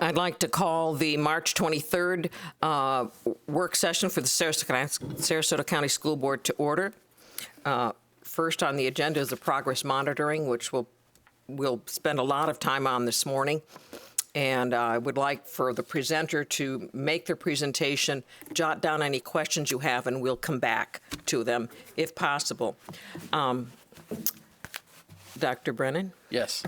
I'd like to call the March 23rd work session for the Sarasota County School Board to order. First on the agenda is the progress monitoring, which we'll spend a lot of time on this morning. And I would like for the presenter to make their presentation, jot down any questions you have, and we'll come back to them if possible. Dr. Brennan? Yes.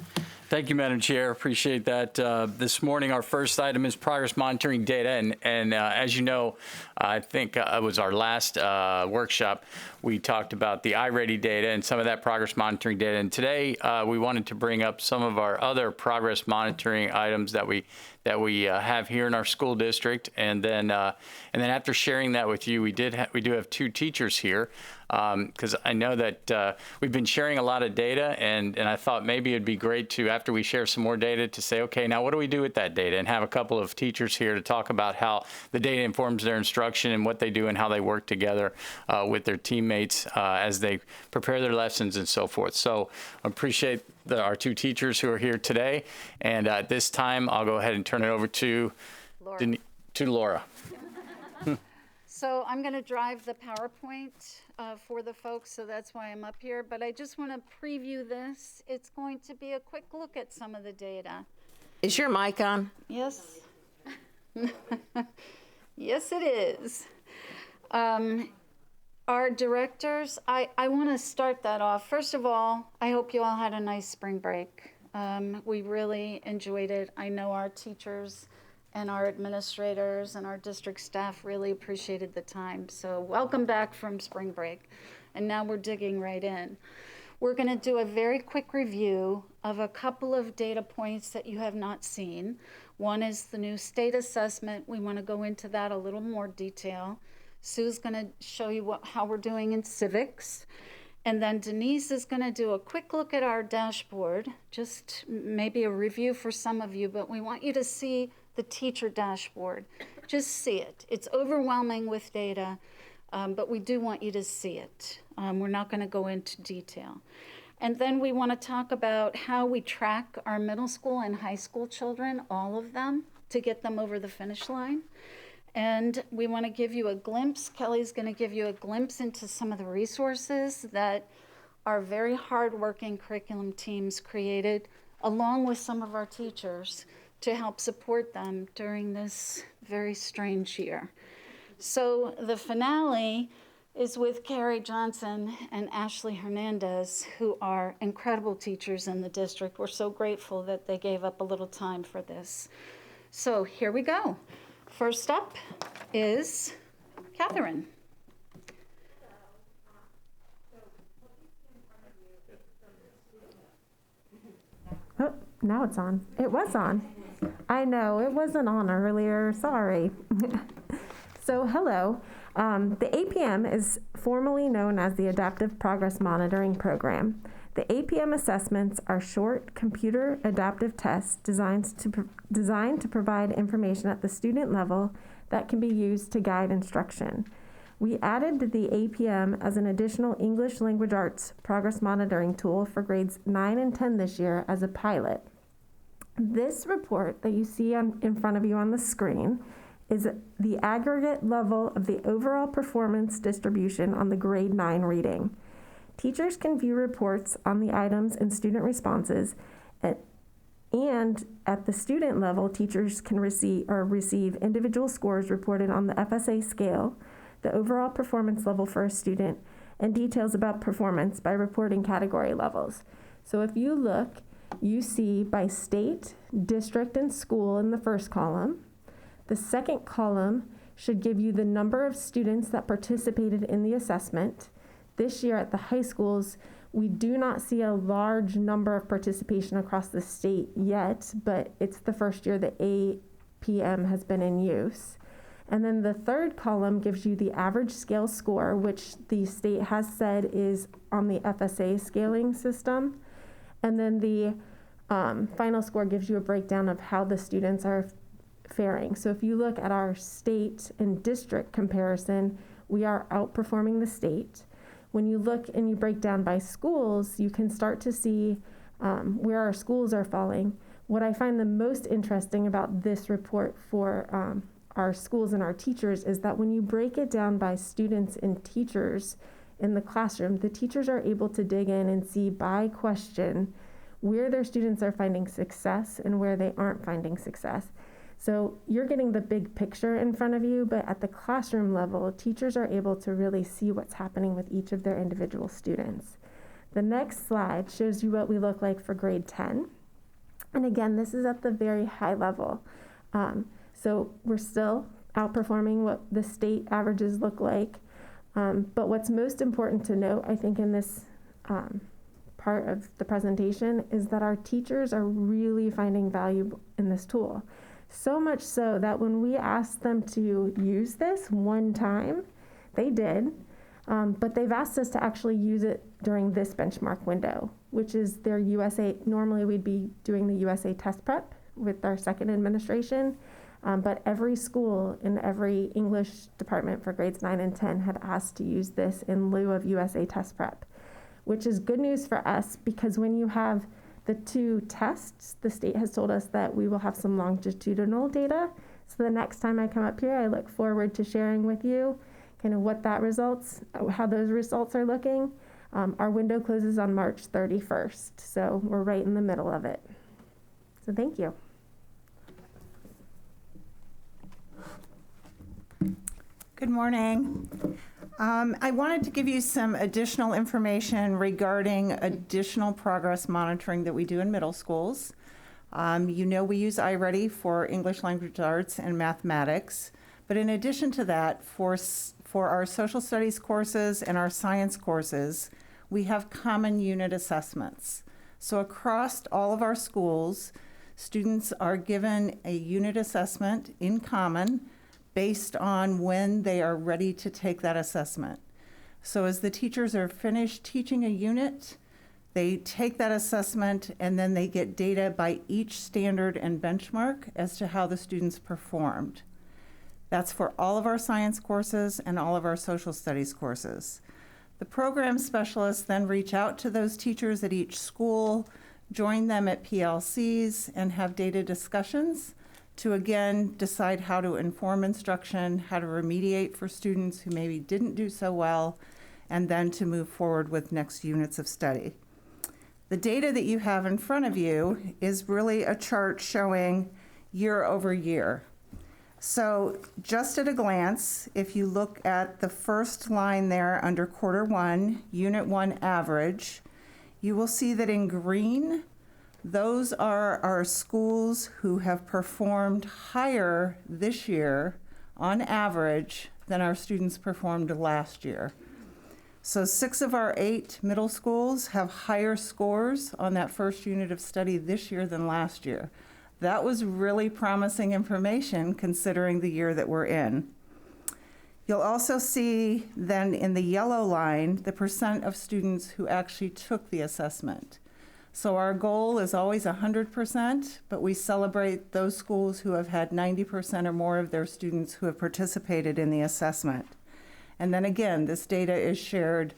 Thank you, Madam Chair. Appreciate that. This morning, our first item is progress monitoring data. And as you know, I think it was our last workshop, we talked about the iReady data and some of that progress monitoring data. And today, we wanted to bring up some of our other progress monitoring items that we have here in our school district. And then after sharing that with you, we do have two teachers here. Because I know that we've been sharing a lot of data, and I thought maybe it'd be great to, after we share some more data, to say, okay, now what do we do with that data? And have a couple of teachers here to talk about how the data informs their instruction and what they do and how they work together with their teammates as they prepare their lessons and so forth. So I appreciate our two teachers who are here today. And at this time, I'll go ahead and turn it over to Laura. So I'm going to drive the PowerPoint for the folks, so that's why I'm up here. But I just want to preview this. It's going to be a quick look at some of the data. Is your mic on? Yes. Yes, it is. Our directors, I want to start that off. First of all, I hope you all had a nice spring break. We really enjoyed it. I know our teachers and our administrators and our district staff really appreciated the time. So welcome back from spring break. And now we're digging right in. We're going to do a very quick review of a couple of data points that you have not seen. One is the new state assessment. We want to go into that a little more detail. Sue's going to show you how we're doing in civics. And then Denise is going to do a quick look at our dashboard, just maybe a review for some of you, but we want you to see the teacher dashboard. Just see it. It's overwhelming with data, but we do want you to see it. We're not going to go into detail. And then we want to talk about how we track our middle school and high school children, all of them, to get them over the finish line. And we want to give you a glimpse. Kelly's going to give you a glimpse into some of the resources that our very hardworking curriculum teams created, along with some of our teachers, to help support them during this very strange year. So the finale is with Carrie Johnson and Ashley Hernandez, who are incredible teachers in the district. We're so grateful that they gave up a little time for this. So here we go. First up is Catherine. Oh, now it's on. It was on. I know, it wasn't on earlier, sorry. So hello, the APM is formally known as the Adaptive Progress Monitoring Program. The APM assessments are short computer adaptive tests designed to provide information at the student level that can be used to guide instruction. We added the APM as an additional English language arts progress monitoring tool for grades 9 and 10 this year as a pilot. This report that you see in front of you on the screen is the aggregate level of the overall performance distribution on the grade 9 reading. Teachers can view reports on the items and student responses, and at the student level, teachers can receive individual scores reported on the FSA scale, the overall performance level for a student, and details about performance by reporting category levels. So if you look, you see by state, district, and school in the first column. The second column should give you the number of students that participated in the assessment. This year at the high schools, we do not see a large number of participation across the state yet, but it's the first year the APM has been in use. And then the third column gives you the average scale score, which the state has said is on the FSA scaling system. And then the final score gives you a breakdown of how the students are faring. So if you look at our state and district comparison, we are outperforming the state. When you look and you break down by schools, you can start to see where our schools are falling. What I find the most interesting about this report for our schools and our teachers is that when you break it down by students and teachers in the classroom, the teachers are able to dig in and see by question where their students are finding success and where they aren't finding success. So you're getting the big picture in front of you, but at the classroom level, teachers are able to really see what's happening with each of their individual students. The next slide shows you what we look like for grade 10. And again, this is at the very high level. So we're still outperforming what the state averages look like. But what's most important to note, I think, in this part of the presentation is that our teachers are really finding value in this tool. So much so that when we asked them to use this one time, they did, but they've asked us to actually use it during this benchmark window, which is their USA. Normally we'd be doing the USA test prep with our second administration, but every school in every English department for grades 9 and 10 had asked to use this in lieu of USA test prep, which is good news for us because when you have the two tests, the state has told us that we will have some longitudinal data. So the next time I come up here, I look forward to sharing with you kind of how those results are looking. Our window closes on March 31st, so we're right in the middle of it. So thank you. Good morning. I wanted to give you some additional information regarding additional progress monitoring that we do in middle schools. You know we use iReady for English Language Arts and mathematics, but in addition to that, for our social studies courses and our science courses, we have common unit assessments. So across all of our schools, students are given a unit assessment in common based on when they are ready to take that assessment. So as the teachers are finished teaching a unit, they take that assessment and then they get data by each standard and benchmark as to how the students performed. That's for all of our science courses and all of our social studies courses. The program specialists then reach out to those teachers at each school, join them at PLCs, and have data discussions to again decide how to inform instruction, how to remediate for students who maybe didn't do so well, and then to move forward with next units of study. The data that you have in front of you is really a chart showing year over year. So just at a glance, if you look at the first line there under quarter 1, unit 1 average, you will see that in green, those are our schools who have performed higher this year on average than our students performed last year. So 6 of our 8 middle schools have higher scores on that first unit of study this year than last year. That was really promising information considering the year that we're in. You'll also see then in the yellow line the percent of students who actually took the assessment. So our goal is always 100%, but we celebrate those schools who have had 90% or more of their students who have participated in the assessment. And then again, this data is shared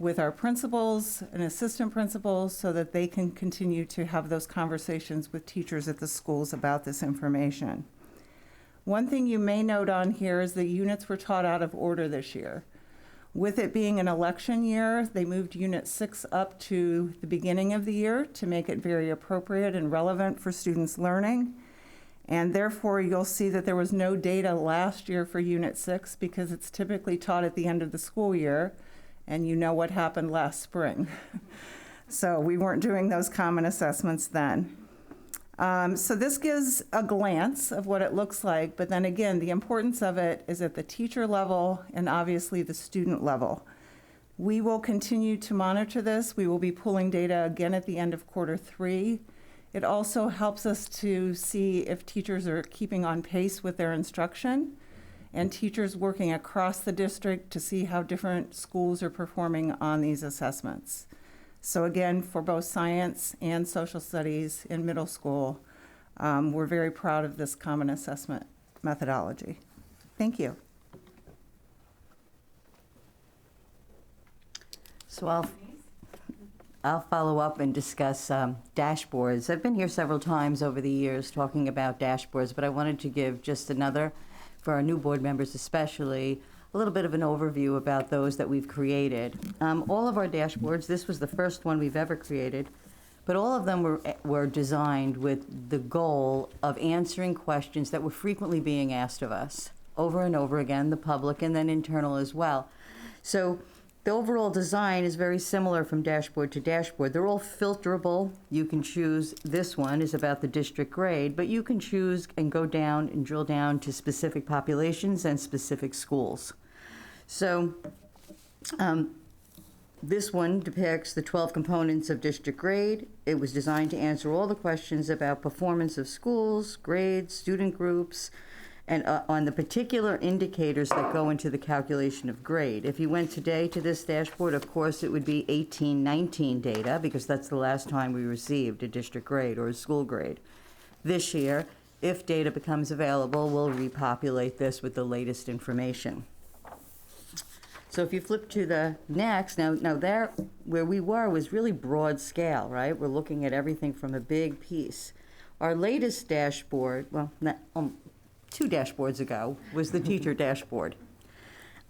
with our principals and assistant principals so that they can continue to have those conversations with teachers at the schools about this information. One thing you may note on here is the units were taught out of order this year. With it being an election year, they moved Unit 6 up to the beginning of the year to make it very appropriate and relevant for students learning. And therefore, you'll see that there was no data last year for Unit 6 because it's typically taught at the end of the school year, and you know what happened last spring. So we weren't doing those common assessments then. So this gives a glance of what it looks like, but then again, the importance of it is at the teacher level and obviously the student level. We will continue to monitor this. We will be pulling data again at the end of quarter 3. It also helps us to see if teachers are keeping on pace with their instruction and teachers working across the district to see how different schools are performing on these assessments. So again, for both science and social studies in middle school, we're very proud of this common assessment methodology. Thank you. So I'll follow up and discuss dashboards. I've been here several times over the years talking about dashboards, but I wanted to give just another, for our new board members especially, a little bit of an overview about those that we've created. All of our dashboards, this was the first one we've ever created, but all of them were designed with the goal of answering questions that were frequently being asked of us over and over again, the public and then internal as well. So the overall design is very similar from dashboard to dashboard. They're all filterable. You can choose, this one is about the district grade, but you can choose and go down and drill down to specific populations and specific schools. So this one depicts the 12 components of district grade. It was designed to answer all the questions about performance of schools, grades, student groups, and on the particular indicators that go into the calculation of grade. If you went today to this dashboard, of course, it would be 18-19 data, because that's the last time we received a district grade or a school grade. This year, if data becomes available, we'll repopulate this with the latest information. So if you flip to the next, now there, where we were was really broad scale, right? We're looking at everything from a big piece. Our latest dashboard, well, two dashboards ago, was the teacher dashboard.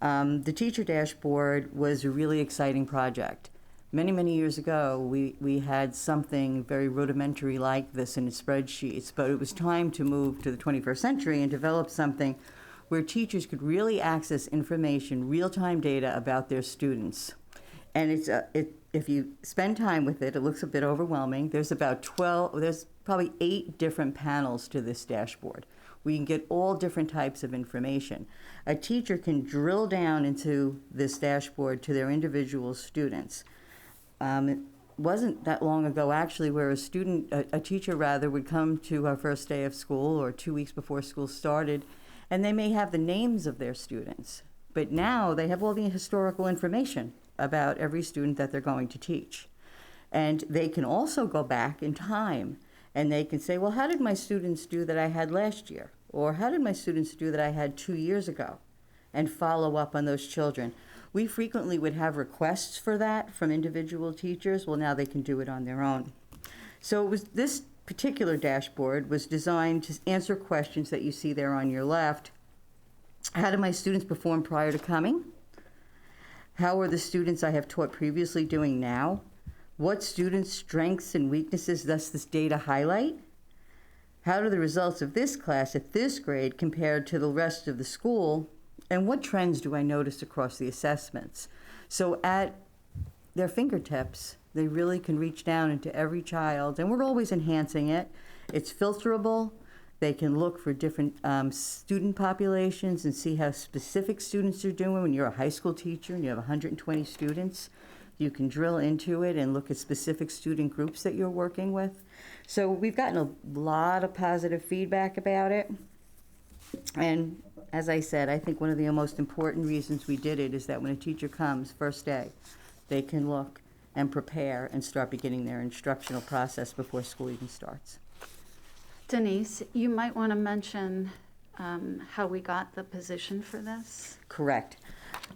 The teacher dashboard was a really exciting project. Many, many years ago, we had something very rudimentary like this in spreadsheets, but it was time to move to the 21st century and develop something where teachers could really access information, real-time data about their students. And if you spend time with it, it looks a bit overwhelming. There's probably 8 different panels to this dashboard. We can get all different types of information. A teacher can drill down into this dashboard to their individual students. It wasn't that long ago, actually, where a teacher would come to our first day of school or 2 weeks before school started, and they may have the names of their students. But now they have all the historical information about every student that they're going to teach. And they can also go back in time and they can say, well, how did my students do that I had last year? Or how did my students do that I had 2 years ago? And follow up on those children. We frequently would have requests for that from individual teachers. Well, now they can do it on their own. So this particular dashboard was designed to answer questions that you see there on your left. How did my students perform prior to coming? How are the students I have taught previously doing now? What students' strengths and weaknesses does this data highlight? How do the results of this class at this grade compare to the rest of the school? And what trends do I notice across the assessments? So at their fingertips, they really can reach down into every child, and we're always enhancing it. It's filterable. They can look for different student populations and see how specific students are doing. When you're a high school teacher and you have 120 students, you can drill into it and look at specific student groups that you're working with. So we've gotten a lot of positive feedback about it. And as I said, I think one of the most important reasons we did it is that when a teacher comes first day, they can look and prepare and start beginning their instructional process before school even starts. Denise, you might want to mention how we got the position for this. Correct.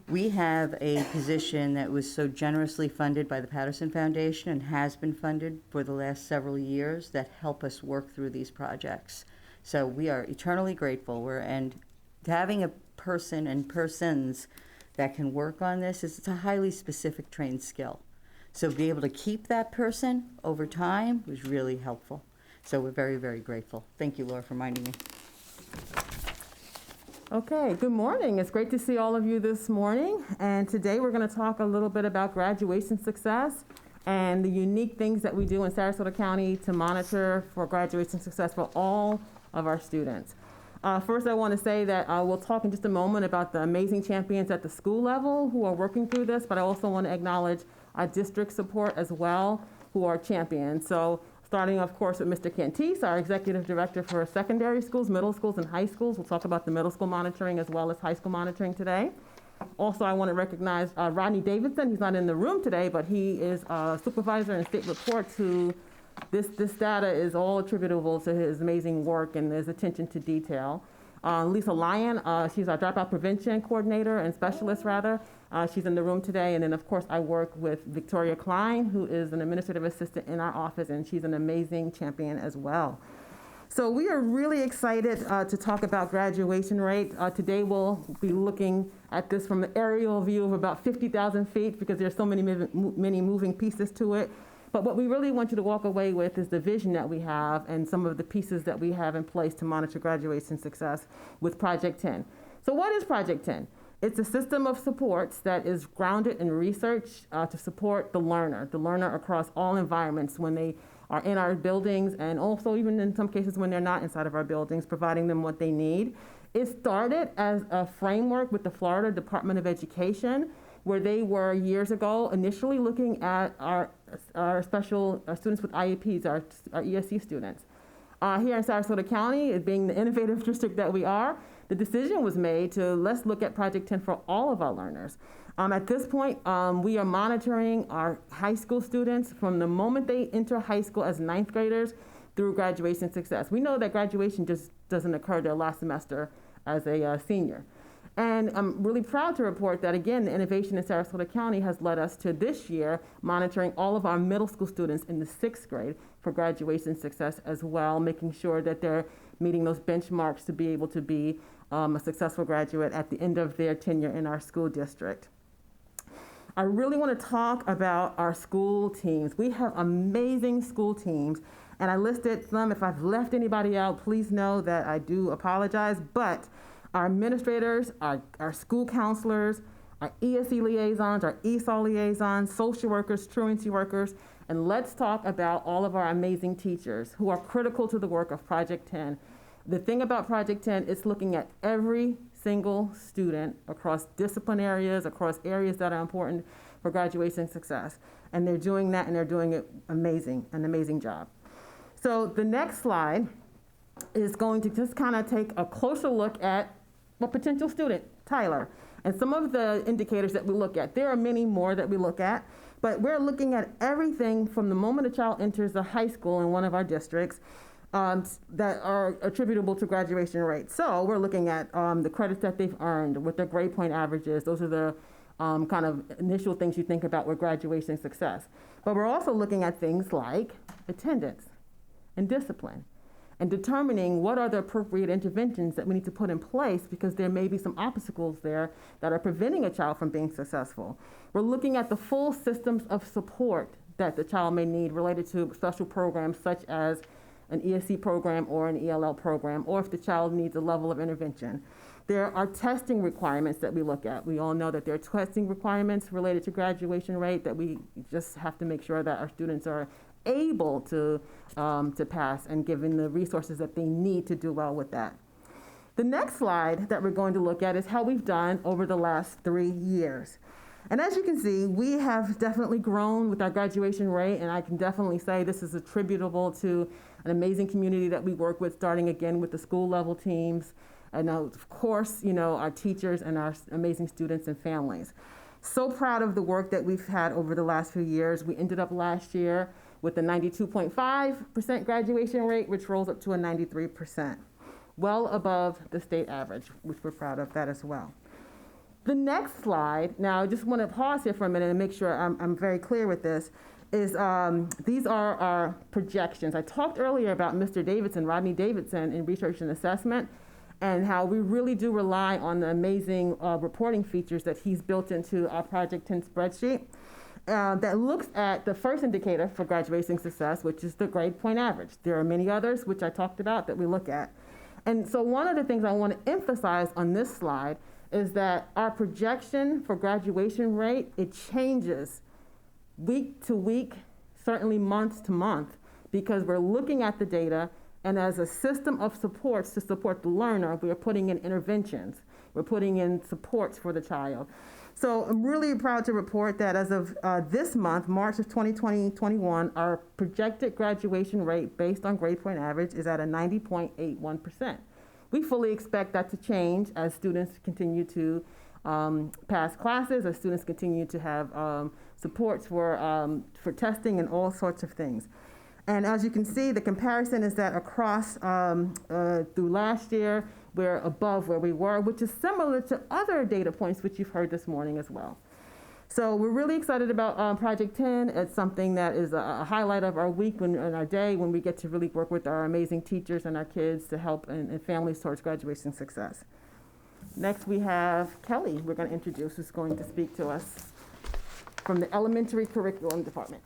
We have a position that was so generously funded by the Patterson Foundation and has been funded for the last several years that help us work through these projects. So we are eternally grateful. And having a person and persons that can work on this it's a highly specific trained skill. So to be able to keep that person over time was really helpful. So we're very, very grateful. Thank you, Laura, for reminding me. Okay, good morning. It's great to see all of you this morning. And today we're going to talk a little bit about graduation success and the unique things that we do in Sarasota County to monitor for graduation success for all of our students. First, I want to say that we'll talk in just a moment about the amazing champions at the school level who are working through this, but I also want to acknowledge our district support as well, who are champions. So starting, of course, with Mr. Cantis, our Executive Director for secondary schools, middle schools, and high schools. We'll talk about the middle school monitoring as well as high school monitoring today. Also, I want to recognize Rodney Davidson. He's not in the room today, but he is a supervisor in state reports who this data is all attributable to his amazing work and his attention to detail. Lisa Lyon, she's our dropout prevention coordinator and specialist, rather. She's in the room today. And then, of course, I work with Victoria Klein, who is an administrative assistant in our office, and she's an amazing champion as well. So we are really excited to talk about graduation rate. Today we'll be looking at this from the aerial view of about 50,000 feet because there's so many moving pieces to it. But what we really want you to walk away with is the vision that we have and some of the pieces that we have in place to monitor graduation success with Project 10. So what is Project 10? It's a system of supports that is grounded in research to support the learner across all environments when they are in our buildings, and also even in some cases when they're not inside of our buildings, providing them what they need. It started as a framework with the Florida Department of Education, where they were years ago initially looking at our students with IEPs, our ESC students. Here in Sarasota County, it being the innovative district that we are, the decision was made to let's look at Project 10 for all of our learners. At this point, we are monitoring our high school students from the moment they enter high school as ninth graders through graduation success. We know that graduation just doesn't occur their last semester as a senior. And I'm really proud to report that, again, the innovation in Sarasota County has led us to this year monitoring all of our middle school students in the 6th grade for graduation success as well, making sure that they're meeting those benchmarks to be able to be a successful graduate at the end of their tenure in our school district. I really want to talk about our school teams. We have amazing school teams, and I listed some. If I've left anybody out, please know that I do apologize, but our administrators, our school counselors, our ESE liaisons, our Esol liaisons, social workers, truancy workers, and let's talk about all of our amazing teachers who are critical to the work of Project 10. The thing about Project 10 is looking at every single student across discipline areas, across areas that are important for graduation success. And they're doing that, and they're doing it an amazing job. So the next slide is going to just kind of take a closer look at a potential student, Tyler, and some of the indicators that we look at. There are many more that we look at, but we're looking at everything from the moment a child enters the high school in one of our districts that are attributable to graduation rates. So we're looking at the credits that they've earned, what their grade point averages. Those are the kind of initial things you think about with graduation success. But we're also looking at things like attendance and discipline and determining what are the appropriate interventions that we need to put in place because there may be some obstacles there that are preventing a child from being successful. We're looking at the full systems of support that the child may need related to special programs such as an ESC program or an ELL program, or if the child needs a level of intervention. There are testing requirements that we look at. We all know that there are testing requirements related to graduation rate that we just have to make sure that our students are able to pass and given the resources that they need to do well with that. The next slide that we're going to look at is how we've done over the last 3 years. And as you can see, we have definitely grown with our graduation rate, and I can definitely say this is attributable to an amazing community that we work with, starting again with the school level teams, and of course, our teachers and our amazing students and families. So proud of the work that we've had over the last few years. We ended up last year with a 92.5% graduation rate, which rolls up to a 93%, well above the state average, which we're proud of that as well. The next slide, now I just want to pause here for a minute and make sure I'm very clear with this, is these are our projections. I talked earlier about Mr. Davidson, Rodney Davidson, in research and assessment, and how we really do rely on the amazing reporting features that he's built into our Project 10 spreadsheet that looks at the first indicator for graduation success, which is the grade point average. There are many others, which I talked about, that we look at. And so one of the things I want to emphasize on this slide is that our projection for graduation rate, it changes week to week, certainly month to month, because we're looking at the data, and as a system of supports to support the learner, we are putting in interventions. We're putting in supports for the child. So I'm really proud to report that as of this month, March of 2020-21, our projected graduation rate based on grade point average is at a 90.81%. We fully expect that to change as students continue to pass classes, as students continue to have supports for testing and all sorts of things. And as you can see, the comparison is that across through last year, we're above where we were, which is similar to other data points which you've heard this morning as well. So we're really excited about Project 10. It's something that is a highlight of our week and our day when we get to really work with our amazing teachers and our kids to help and families towards graduation success. Next, we have Kelly, we're going to introduce, who's going to speak to us from the Elementary Curriculum Department.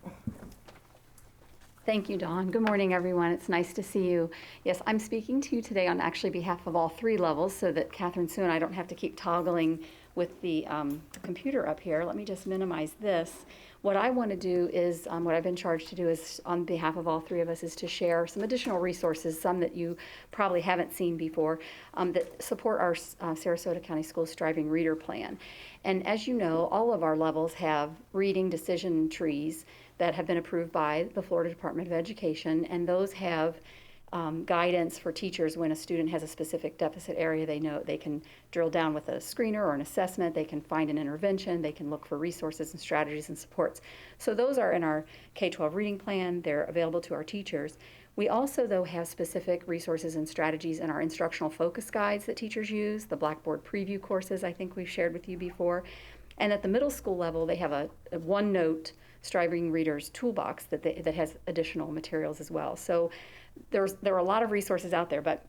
Thank you, Dawn. Good morning, everyone. It's nice to see you. Yes, I'm speaking to you today on actually behalf of all 3 levels so that Catherine Sue and I don't have to keep toggling with the computer up here. Let me just minimize this. What I want to do is, what I've been charged to do is, on behalf of all 3 of us, is to share some additional resources, some that you probably haven't seen before, that support our Sarasota County Schools Striving Reader Plan. And as you know, all of our levels have reading decision trees that have been approved by the Florida Department of Education, and those have guidance for teachers when a student has a specific deficit area. They know they can drill down with a screener or an assessment, they can find an intervention, they can look for resources and strategies and supports. So those are in our K-12 reading plan. They're available to our teachers. We also, though, have specific resources and strategies in our instructional focus guides that teachers use, the Blackboard preview courses I think we've shared with you before. And at the middle school level, they have a OneNote Striving Readers toolbox that has additional materials as well. So there are a lot of resources out there, but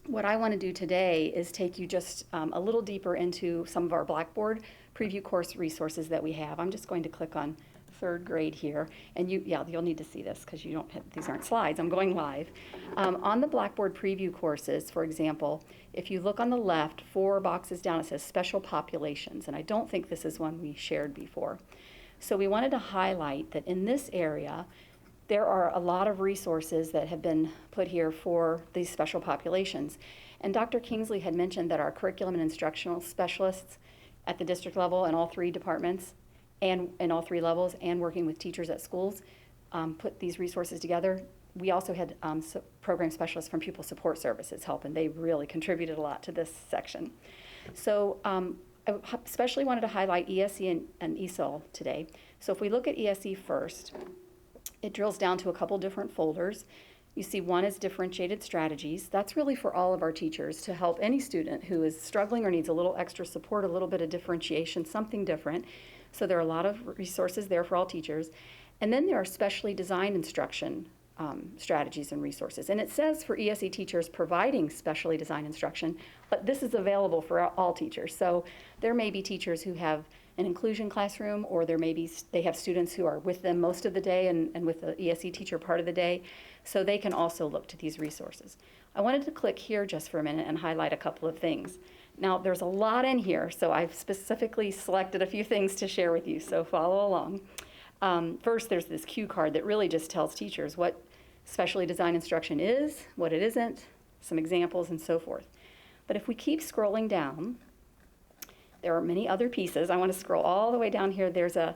what I want to do today is take you just a little deeper into some of our Blackboard preview course resources that we have. I'm just going to click on 3rd grade here, and you'll need to see this because these aren't slides. I'm going live. On the Blackboard preview courses, for example, if you look on the left, 4 boxes down, it says Special Populations, and I don't think this is one we shared before. So we wanted to highlight that in this area, there are a lot of resources that have been put here for these special populations. And Dr. Kingsley had mentioned that our curriculum and instructional specialists at the district level in all 3 departments and in all 3 levels and working with teachers at schools put these resources together. We also had program specialists from Pupil Support Services help, and they really contributed a lot to this section. So I especially wanted to highlight ESE and Esol today. So if we look at ESE first, it drills down to a couple different folders. You see one is differentiated strategies. That's really for all of our teachers to help any student who is struggling or needs a little extra support, a little bit of differentiation, something different. So there are a lot of resources there for all teachers. And then there are specially designed instruction strategies and resources. And it says for ESE teachers providing specially designed instruction, but this is available for all teachers. So there may be teachers who have an inclusion classroom, or they have students who are with them most of the day and with the ESE teacher part of the day. So they can also look to these resources. I wanted to click here just for a minute and highlight a couple of things. Now, there's a lot in here, so I've specifically selected a few things to share with you, so follow along. First, there's this cue card that really just tells teachers what specially designed instruction is, what it isn't, some examples, and so forth. But if we keep scrolling down, there are many other pieces. I want to scroll all the way down here. There's a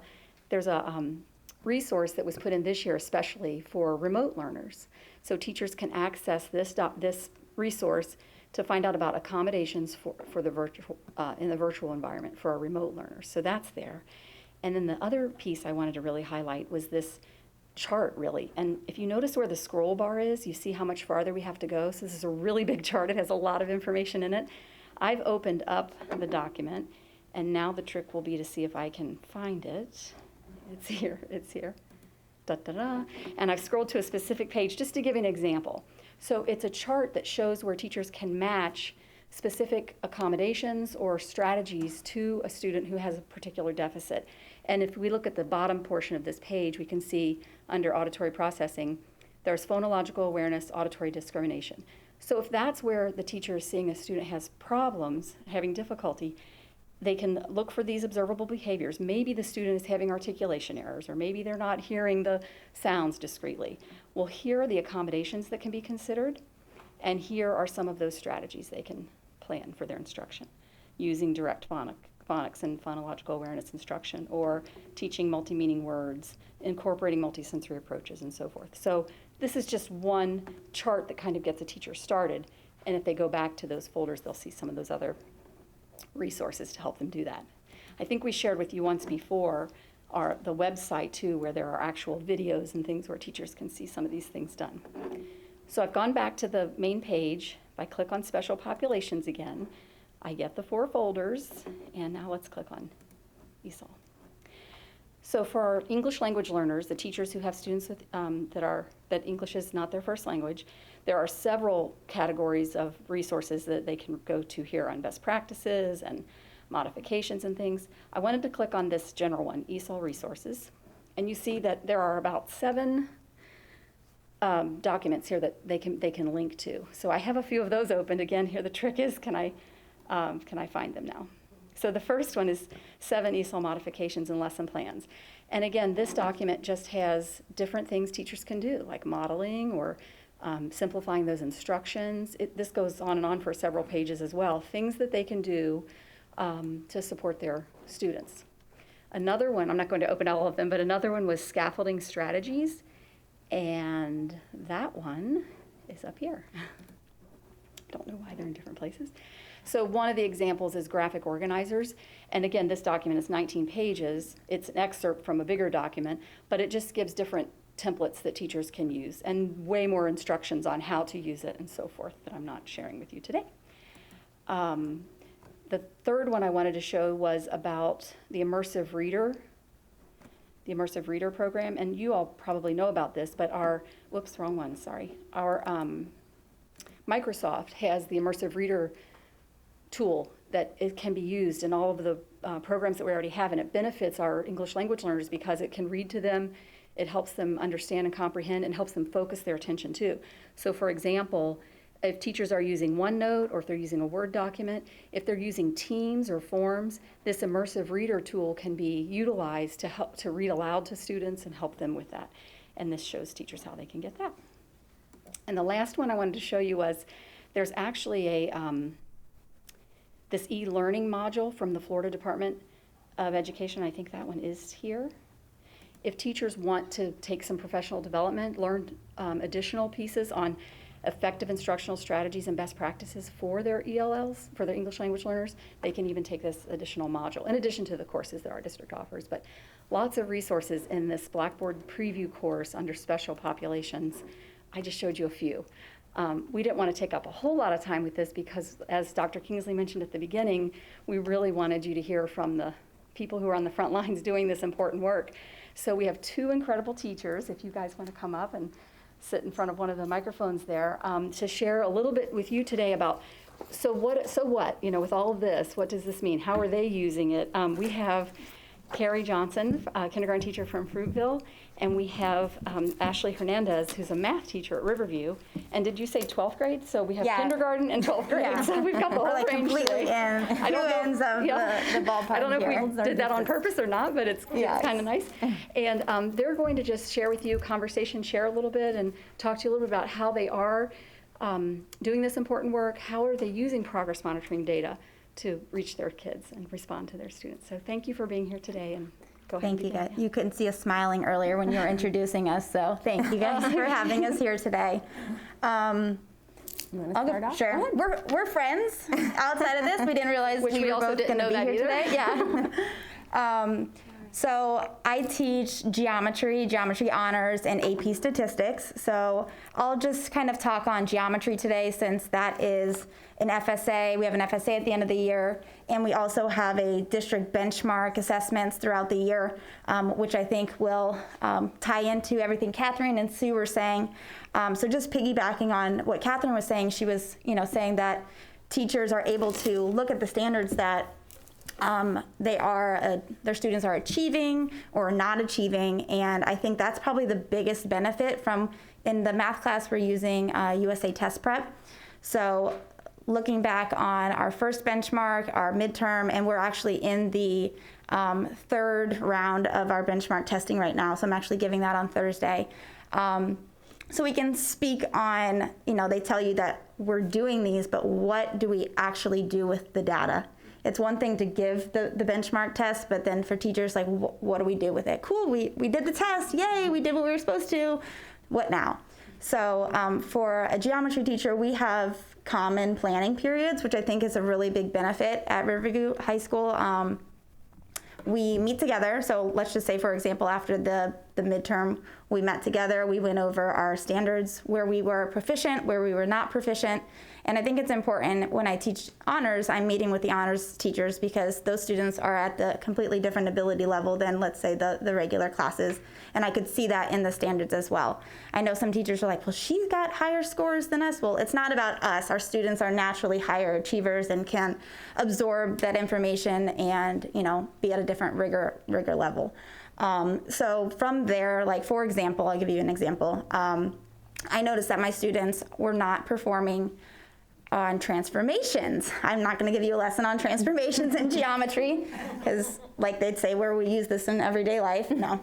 resource that was put in this year especially for remote learners. So teachers can access this resource to find out about accommodations for the in the virtual environment for our remote learners. So that's there. And then the other piece I wanted to really highlight was this chart, really. And if you notice where the scroll bar is, you see how much farther we have to go. So this is a really big chart. It has a lot of information in it. I've opened up the document, and now the trick will be to see if I can find it. It's here. It's here. Da, da, da. And I've scrolled to a specific page just to give an example. So it's a chart that shows where teachers can match specific accommodations or strategies to a student who has a particular deficit. And if we look at the bottom portion of this page, we can see under auditory processing, there's phonological awareness, auditory discrimination. So if that's where the teacher is seeing a student has problems, having difficulty, they can look for these observable behaviors. Maybe the student is having articulation errors, or maybe they're not hearing the sounds discreetly. Well, here are the accommodations that can be considered, and here are some of those strategies they can plan for their instruction, using direct phonics and phonological awareness instruction, or teaching multi-meaning words, incorporating multisensory approaches, and so forth. So this is just one chart that kind of gets a teacher started, and if they go back to those folders, they'll see some of those other resources to help them do that. I think we shared with you once before the website too, where there are actual videos and things where teachers can see some of these things done. So I've gone back to the main page. If I click on special populations again, I get the 4 folders, and now let's click on Esol. So for our English language learners, the teachers who have students with, that English is not their first language, there are several categories of resources that they can go to here on best practices and modifications and things. I wanted to click on this general one, Esol resources, and you see that there are about 7 documents here that they can link to. So I have a few of those opened. Again, here the trick is, can I find them now? So the first one is 7 Esol modifications and lesson plans. And again, this document just has different things teachers can do, like modeling or simplifying those instructions. This goes on and on for several pages as well, things that they can do to support their students. Another one, I'm not going to open all of them, but another one was Scaffolding Strategies, and that one is up here. Don't know why they're in different places. So one of the examples is graphic organizers, and again, this document is 19 pages. It's an excerpt from a bigger document, but it just gives different templates that teachers can use and way more instructions on how to use it and so forth that I'm not sharing with you today. The third one I wanted to show was about the Immersive Reader program, and you all probably know about this, but our Microsoft has the Immersive Reader tool that it can be used in all of the programs that we already have, and it benefits our English language learners because it can read to them, it helps them understand and comprehend, and helps them focus their attention too. So for example, if teachers are using OneNote or if they're using a Word document, if they're using Teams or Forms, this Immersive Reader tool can be utilized to help to read aloud to students and help them with that. And this shows teachers how they can get that. And the last one I wanted to show you was there's actually a this e-learning module from the Florida Department of Education. I think that one is here. If teachers want to take some professional development, learn additional pieces on effective instructional strategies and best practices for their ELLs, for their English language learners, they can even take this additional module, in addition to the courses that our district offers. But lots of resources in this Blackboard preview course under special populations. I just showed you a few. We didn't want to take up a whole lot of time with this because, as Dr. Kingsley mentioned at the beginning, we really wanted you to hear from the people who are on the front lines doing this important work. So we have 2 incredible teachers, if you guys want to come up and sit in front of one of the microphones there, to share a little bit with you today about, so what, you know, with all of this, what does this mean? How are they using it? We have Carrie Johnson, a kindergarten teacher from Fruitville, and we have Ashley Hernandez, who's a math teacher at Riverview. And did you say 12th grade? So we have kindergarten and 12th grade. Yeah. So we've got the whole like range completely today. in ends of the ballpark. I don't know here. if we did that on purpose or not, but it's kind of nice. And they're going to just share with you, share a little bit, and talk to you a little bit about how they are doing this important work. How are they using progress monitoring data to reach their kids and respond to their students. So thank you for being here today, and go ahead. Thank you guys. You couldn't see us smiling earlier when you were introducing us, so thank you guys for having us here today. You want to start off? Sure. We're friends. Outside of this, we didn't realize we were both going to be here today. Yeah. So I teach geometry honors, and AP statistics. So I'll just kind of talk on geometry today, since that is an FSA. We have an FSA at the end of the year, and we also have a district benchmark assessments throughout the year, which I think will tie into everything Catherine and Sue were saying. So just piggybacking on what Catherine was saying, she was, saying that teachers are able to look at the standards that their students are achieving or not achieving, and I think that's probably the biggest benefit from, in the math class we're using USA Test Prep. So looking back on our first benchmark, our midterm, and we're actually in the third round of our benchmark testing right now, so I'm actually giving that on Thursday. So we can speak on, they tell you that we're doing these, but what do we actually do with the data? It's one thing to give the benchmark test, but then for teachers, like, what do we do with it? Cool, we did the test, yay, we did what we were supposed to, what now? So for a geometry teacher, we have common planning periods, which I think is a really big benefit at Riverview High School. we meet together. So let's just say, for example, after the midterm, we met together, we went over our standards, where we were proficient, where we were not proficient. And I think it's important when I teach honors, I'm meeting with the honors teachers because those students are at the completely different ability level than, let's say, the regular classes. And I could see that in the standards as well. I know some teachers are like, well, she's got higher scores than us. Well, it's not about us. Our students are naturally higher achievers and can absorb that information and, be at a different rigor level. So from there, like, for example, I'll give you an example. I noticed that my students were not performing on transformations. I'm not going to give you a lesson on transformations in geometry because, like they'd say, where we use this in everyday life. No.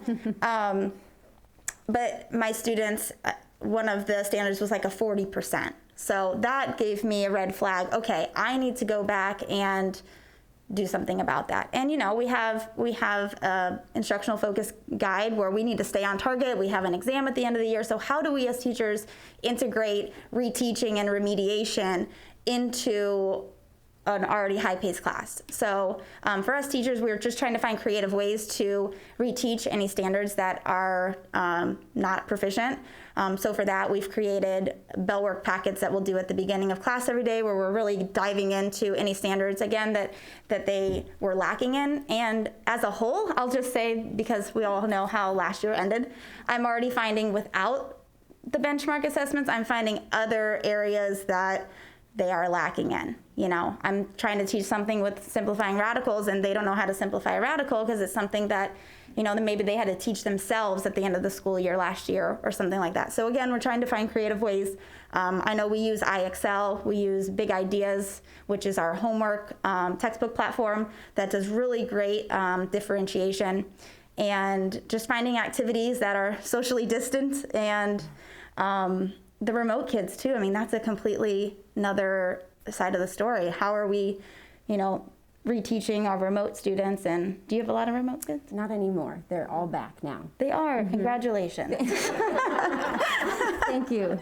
But my students, one of the standards was like a 40%. So that gave me a red flag. Okay, I need to go back and do something about that. And we have a instructional focus guide where we need to stay on target. We have an exam at the end of the year. So how do we as teachers integrate reteaching and remediation into an already high-paced class? So for us teachers, we're just trying to find creative ways to reteach any standards that are not proficient. So for that, we've created Bellwork Packets that we'll do at the beginning of class every day, where we're really diving into any standards, again, that they were lacking in. And as a whole, I'll just say, because we all know how last year ended, I'm already finding without the benchmark assessments, I'm finding other areas that they are lacking in. I'm trying to teach something with simplifying radicals, and they don't know how to simplify a radical because it's something that, that maybe they had to teach themselves at the end of the school year last year or something like that. So again, we're trying to find creative ways. I know we use iExcel, we use Big Ideas, which is our homework textbook platform that does really great differentiation, and just finding activities that are socially distant, and the remote kids too. I mean, that's a completely another side of the story. How are we, reteaching our remote students? And do you have a lot of remote kids? Not anymore. They're all back now. They are. Mm-hmm. Congratulations. Thank you.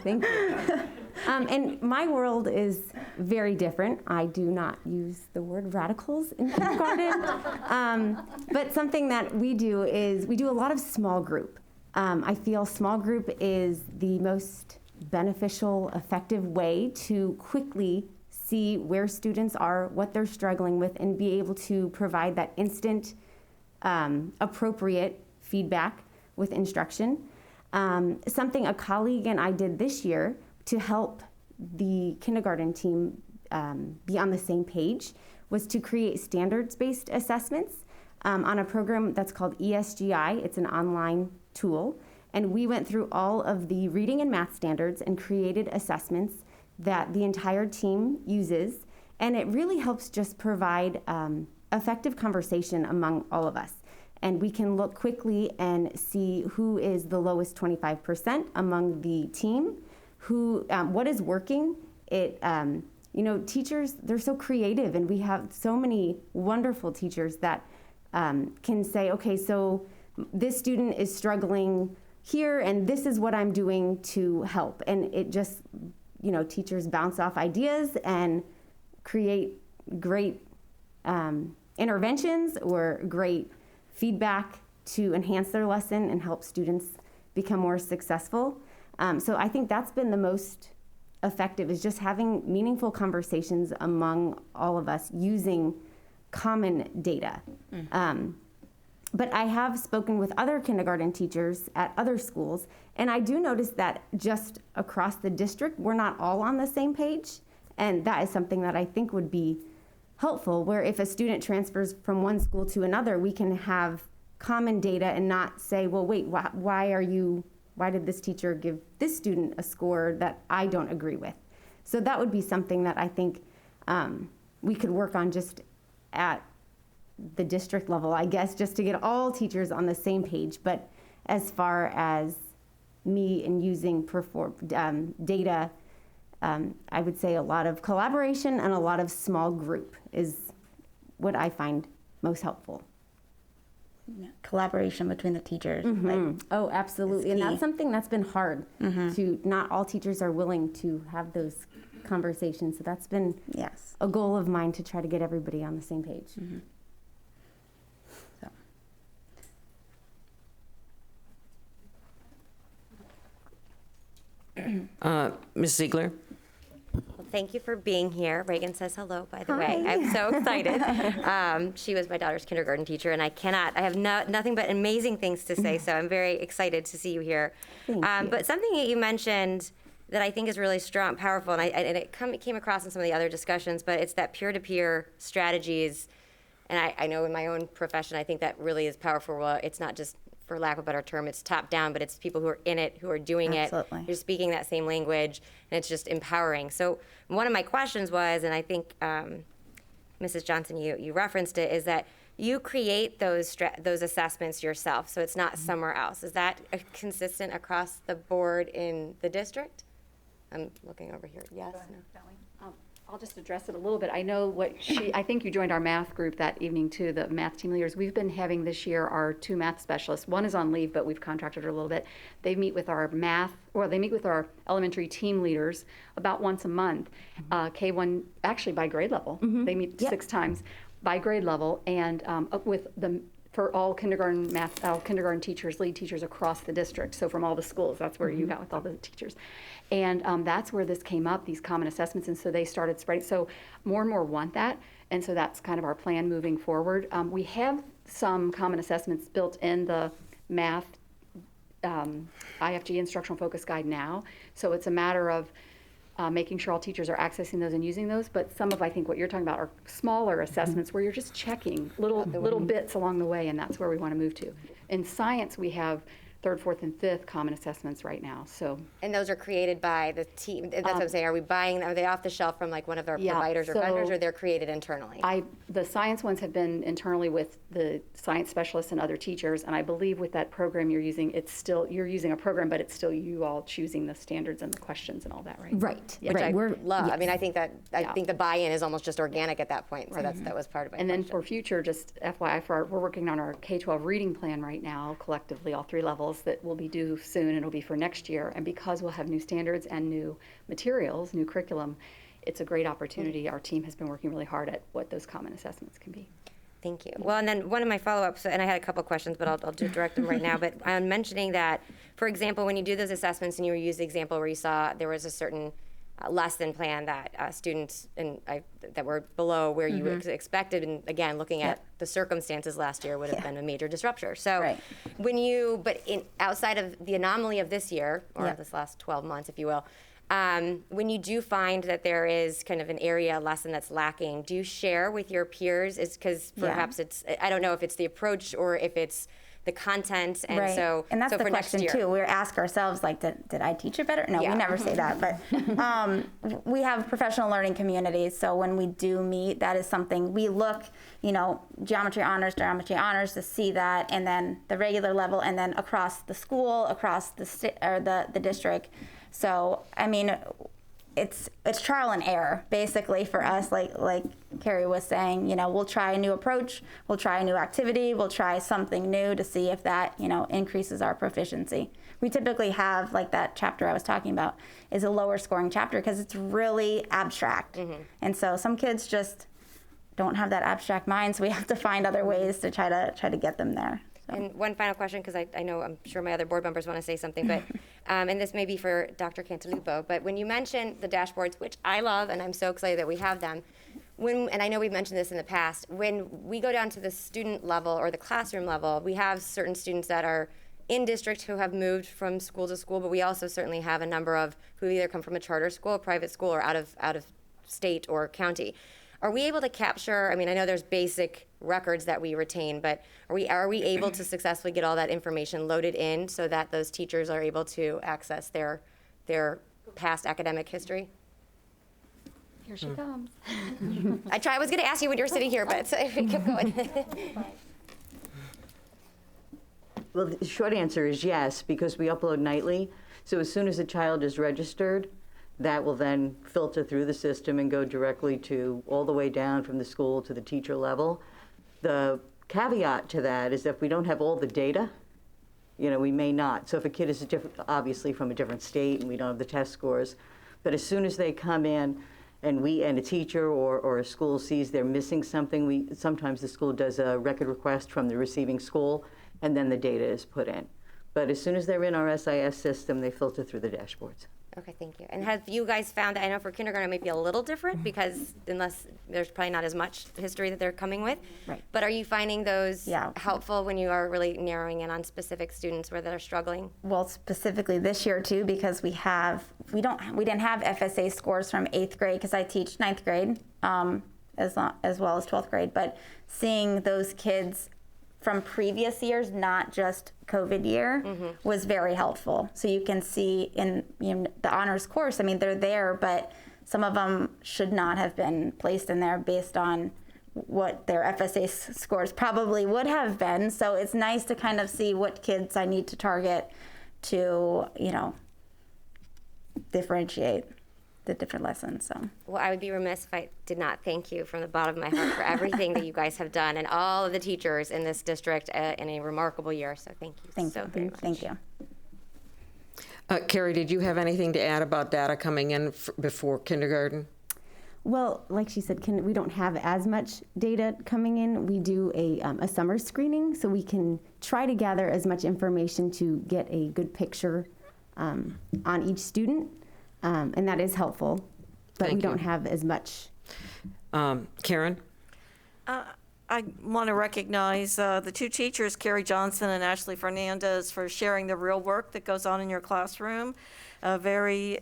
And my world is very different. I do not use the word radicals in kindergarten. But something that we do is we do a lot of small group. I feel small group is the most beneficial, effective way to quickly see where students are, what they're struggling with, and be able to provide that instant, appropriate feedback with instruction. Something a colleague and I did this year to help the kindergarten team be on the same page was to create standards-based assessments on a program that's called ESGI. It's an online tool. And we went through all of the reading and math standards and created assessments that the entire team uses. And it really helps just provide effective conversation among all of us. And we can look quickly and see who is the lowest 25% among the team, what is working. Teachers, they're so creative, and we have so many wonderful teachers that can say, okay, so this student is struggling here, and this is what I'm doing to help. And it just, teachers bounce off ideas and create great interventions or great feedback to enhance their lesson and help students become more successful. So I think that's been the most effective, is just having meaningful conversations among all of us using common data. But I have spoken with other kindergarten teachers at other schools, and I do notice that just across the district, we're not all on the same page, and that is something that I think would be helpful, where if a student transfers from one school to another, we can have common data and not say, well, wait, why did this teacher give this student a score that I don't agree with? So that would be something that I think we could work on just at the district level, I guess, just to get all teachers on the same page. But as far as me and using data, I would say a lot of collaboration and a lot of small group is what I find most helpful. Collaboration between the teachers. Mm-hmm. Oh, absolutely. And that's something that's been hard. Mm-hmm. Not all teachers are willing to have those conversations. So that's been a goal of mine, to try to get everybody on the same page. Mm-hmm. So. Ms. Ziegler? Well, thank you for being here. Reagan says hello, by the way. I'm so excited. She was my daughter's kindergarten teacher, and I have nothing but amazing things to say, so I'm very excited to see you here. But something that you mentioned that I think is really strong, powerful, and it came across in some of the other discussions, but it's that peer-to-peer strategies. And I know in my own profession, I think that really is powerful. Well, it's not just, for lack of a better term, it's top down, but it's people who are in it, who are doing Absolutely. it, who are speaking that same language, and it's just empowering. So one of my questions was, and I think Mrs. Johnson, you referenced it, is that you create those assessments yourself, so it's not somewhere else. Is that consistent across the board in the district? I'm looking over here. Yes. No. I'll just address it a little bit. I know I think you joined our math group that evening too, the math team leaders. We've been having this year our 2 math specialists. One is on leave, but we've contracted her a little bit. They meet with our elementary team leaders about once a month. K1, actually by grade level. They meet 6 times by grade level, and for all kindergarten teachers, lead teachers across the district. So from all the schools, that's where you got with all the teachers. And that's where this came up, these common assessments, and so they started spreading. So more and more want that, and so that's kind of our plan moving forward. We have some common assessments built in the math IFG Instructional Focus Guide now, so it's a matter of making sure all teachers are accessing those and using those, but some of, I think, what you're talking about are smaller assessments where you're just checking little bits along the way, and that's where we want to move to. In science, we have 3rd, 4th, and 5th common assessments right now. So. And those are created by the team. That's what I'm saying. Are we buying them? Are they off the shelf from like one of our providers or vendors, or they're created internally? The science ones have been internally with the science specialists and other teachers, and I believe with that program you're using, you're using a program, but it's still you all choosing the standards and the questions and all that, right? Right. Which I love. Yes. I mean, I think the buy-in is almost just organic at that point. So that was part of it. And then for future, just FYI, we're working on our K-12 reading plan right now, collectively, all 3 levels, that will be due soon, and it'll be for next year. And because we'll have new standards and new materials, new curriculum, it's a great opportunity. Our team has been working really hard at what those common assessments can be. Thank you. Well, and then one of my follow-ups, and I had a couple questions, but I'll direct them right now. But I'm mentioning that, for example, when you do those assessments, and you used the example where you saw there was a certain lesson plan that students that were below where you expected, and again, looking at the circumstances last year would have been a major disruptor. So outside of the anomaly of this year, or this last 12 months, if you will, when you do find that there is kind of an area lesson that's lacking, do you share with your peers? Is because perhaps it's, I don't know if it's the approach or if it's the content, and and that's so the for question next year. too. We ask ourselves, like, did I teach it better? No, we never say that. But we have professional learning communities, so when we do meet, that is something we look, geometry honors to see that, and then the regular level, and then across the school, across the district. So I mean, it's trial and error basically for us. Like Carrie was saying, we'll try a new approach, we'll try a new activity, we'll try something new to see if that increases our proficiency. We typically have, like that chapter I was talking about is a lower scoring chapter because it's really abstract, and so some kids just don't have that abstract mind, so we have to find other ways to try to get them there. And one final question, because I know I'm sure my other board members want to say something, but and this may be for Dr. Cantalupo, but when you mentioned the dashboards, which I love, and I'm so excited that we have them, and I know we've mentioned this in the past, when we go down to the student level or the classroom level, we have certain students that are in district who have moved from school to school, but we also certainly have a number of who either come from a charter school, a private school, or out of state or county. Are we able to capture, I mean, I know there's basic records that we retain, but are we able to successfully get all that information loaded in so that those teachers are able to access their past academic history? Here she comes. I was going to ask you when you were sitting here, but we kept going. Well, the short answer is yes, because we upload nightly. So as soon as a child is registered, that will then filter through the system and go directly to all the way down from the school to the teacher level. The caveat to that is that if we don't have all the data, we may not. So if a kid is obviously from a different state and we don't have the test scores, but as soon as they come in and a teacher or a school sees they're missing something, sometimes the school does a record request from the receiving school, and then the data is put in. But as soon as they're in our SIS system, they filter through the dashboards. Okay, thank you. And have you guys found, I know for kindergarten it might be a little different because unless there's probably not as much history that they're coming with. Right. But are you finding those Yeah. helpful when you are really narrowing in on specific students where they're struggling? Well, specifically this year too, because we didn't have FSA scores from 8th grade because I teach 9th grade as well as 12th grade. But seeing those kids from previous years, not just COVID year, was very helpful. So you can see in the honors course, I mean, they're there, but some of them should not have been placed in there based on what their FSA scores probably would have been. So it's nice to kind of see what kids I need to target to, differentiate the different lessons. So. Well, I would be remiss if I did not thank you from the bottom of my heart for everything that you guys have done and all of the teachers in this district in a remarkable year. So thank you very much. Thank you. Carrie, did you have anything to add about data coming in before kindergarten? Well, like she said, we don't have as much data coming in. We do a summer screening, so we can try to gather as much information to get a good picture on each student. And that is helpful, but we don't have as much. Karen? I want to recognize the two teachers, Carrie Johnson and Ashley Fernandez, for sharing the real work that goes on in your classroom. Very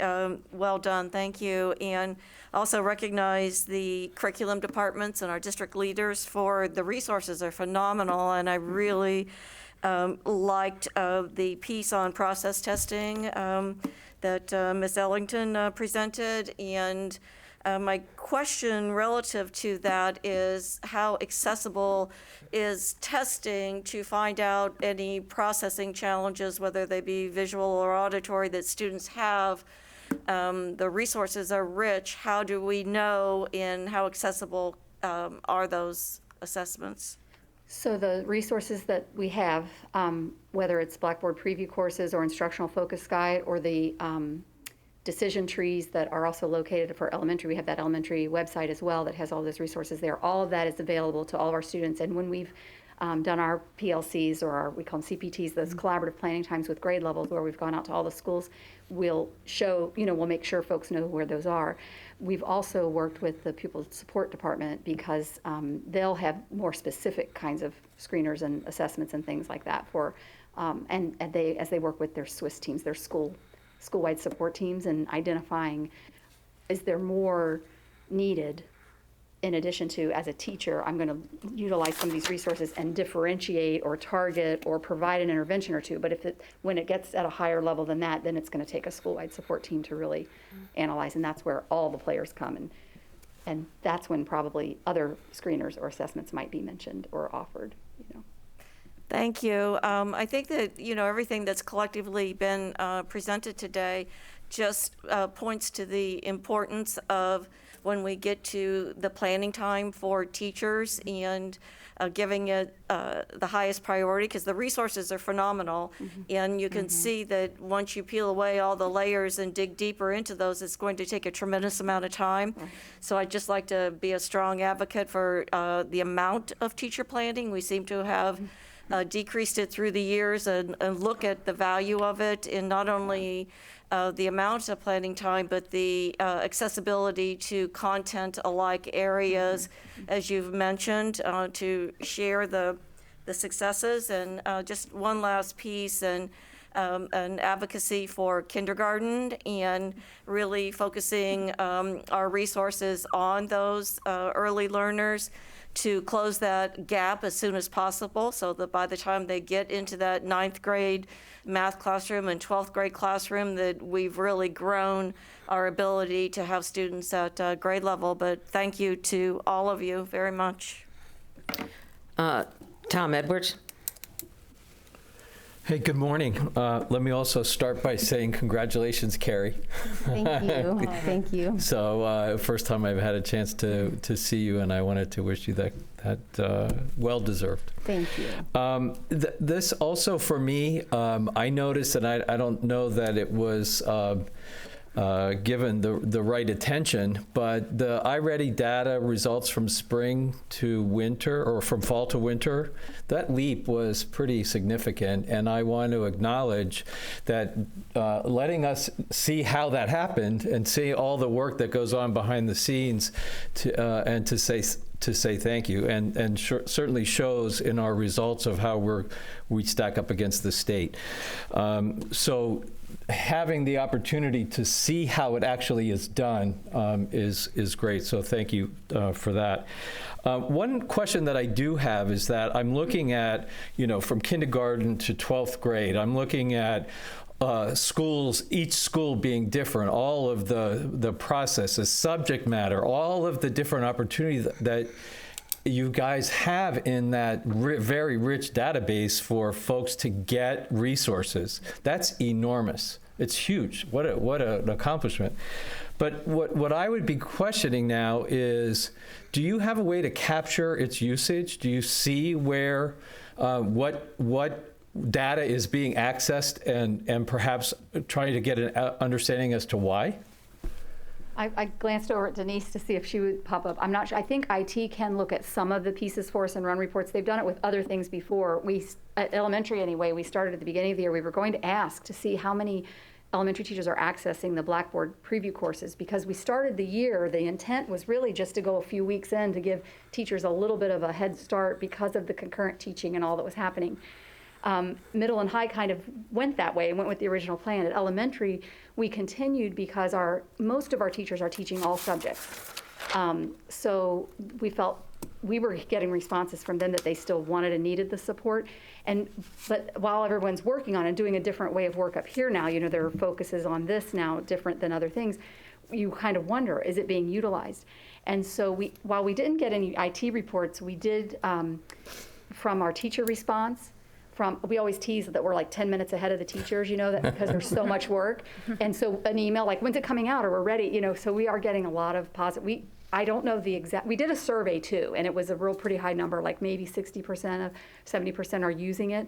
well done, thank you. And also recognize the curriculum departments and our district leaders for the resources are phenomenal, and I really liked the piece on process testing that Ms. Ellington presented, and my question relative to that is how accessible is testing to find out any processing challenges, whether they be visual or auditory, that students have. The resources are rich. How do we know and how accessible are those assessments? So the resources that we have, whether it's Blackboard preview courses or instructional focus guide or the decision trees that are also located for elementary, we have that elementary website as well that has all those resources there. All of that is available to all of our students. And when we've done our PLCs or we call them CPTs, those collaborative planning times with grade levels where we've gone out to all the schools, we'll show, we'll make sure folks know where those are. We've also worked with the pupil support department because they'll have more specific kinds of screeners and assessments and things like that for, and they, as they work with their Swiss teams, their school-wide support teams, and identifying, is there more needed in addition to, as a teacher, I'm going to utilize some of these resources and differentiate or target or provide an intervention or two. But when it gets at a higher level than that, then it's going to take a school-wide support team to really analyze, and that's where all the players come, and that's when probably other screeners or assessments might be mentioned or offered. Thank you. I think that, everything that's collectively been presented today just points to the importance of when we get to the planning time for teachers and giving it the highest priority, because the resources are phenomenal. And you can see that once you peel away all the layers and dig deeper into those, it's going to take a tremendous amount of time. So I'd just like to be a strong advocate for the amount of teacher planning. We seem to have decreased it through the years, and look at the value of it in not only the amount of planning time, but the accessibility to content-alike areas, as you've mentioned, to share the successes. And just one last piece, and an advocacy for kindergarten and really focusing our resources on those early learners to close that gap as soon as possible, so that by the time they get into that 9th grade math classroom and 12th grade classroom, that we've really grown our ability to have students at grade level. But thank you to all of you very much. Tom Edwards? Hey, good morning. Let me also start by saying congratulations, Carrie. Thank you. Thank you. So first time I've had a chance to see you, and I wanted to wish you that well-deserved. Thank you. This also for me, I noticed, and I don't know that it was given the right attention. But the iReady data results from spring to winter, or from fall to winter, that leap was pretty significant. And I want to acknowledge that letting us see how that happened and see all the work that goes on behind the scenes and to say thank you, and certainly shows in our results of how we stack up against the state. So having the opportunity to see how it actually is done is great. So thank you for that. One question that I do have is that I'm looking at, from kindergarten to 12th grade, I'm looking at schools, each school being different, all of the processes, subject matter, all of the different opportunities that you guys have in that very rich database for folks to get resources. That's enormous. It's huge. What an accomplishment. But what I would be questioning now is, do you have a way to capture its usage? Do you see where what data is being accessed and perhaps trying to get an understanding as to why? I glanced over at Denise to see if she would pop up. I'm not sure. I think IT can look at some of the pieces for us and run reports. They've done it with other things before. At elementary anyway, we started at the beginning of the year. We were going to ask to see how many elementary teachers are accessing the Blackboard preview courses, because we started the year, the intent was really just to go a few weeks in to give teachers a little bit of a head start because of the concurrent teaching and all that was happening. Middle and high kind of went that way and went with the original plan. At elementary, we continued because most of our teachers are teaching all subjects. So we felt we were getting responses from them that they still wanted and needed the support. But while everyone's working on and doing a different way of work up here now, their focus is on this now, different than other things, you kind of wonder, is it being utilized? And so while we didn't get any IT reports, we did from our teacher response. We always tease that we're like 10 minutes ahead of the teachers, that because there's so much work. And so an email like, when's it coming out, or we're ready, so we are getting a lot of positive. I don't know the exact, we did a survey too, and it was a real pretty high number, like maybe 60% of 70% are using it.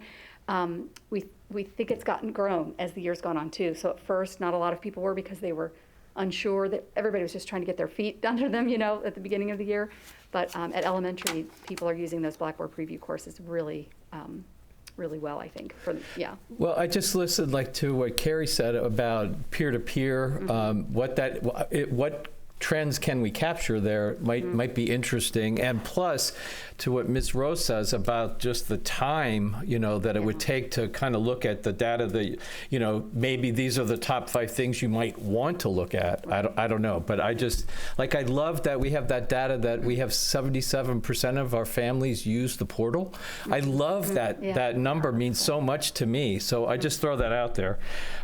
We think it's grown as the year's gone on too. So at first, not a lot of people were, because they were unsure, that everybody was just trying to get their feet under them, at the beginning of the year. But at elementary, people are using those Blackboard preview courses really well, I think. Well, I just listened to what Carrie said about peer-to-peer. Mm-hmm. What trends can we capture there might be interesting. And plus, to what Ms. Rose says about just the time, that it would take to kind of look at the data that, maybe these are the top 5 things you might want to look at. Right. I don't know. But I just, I love that we have that data that we have 77% of our families use the portal. I love that. Yeah. That number means so much to me. So I just throw that out there.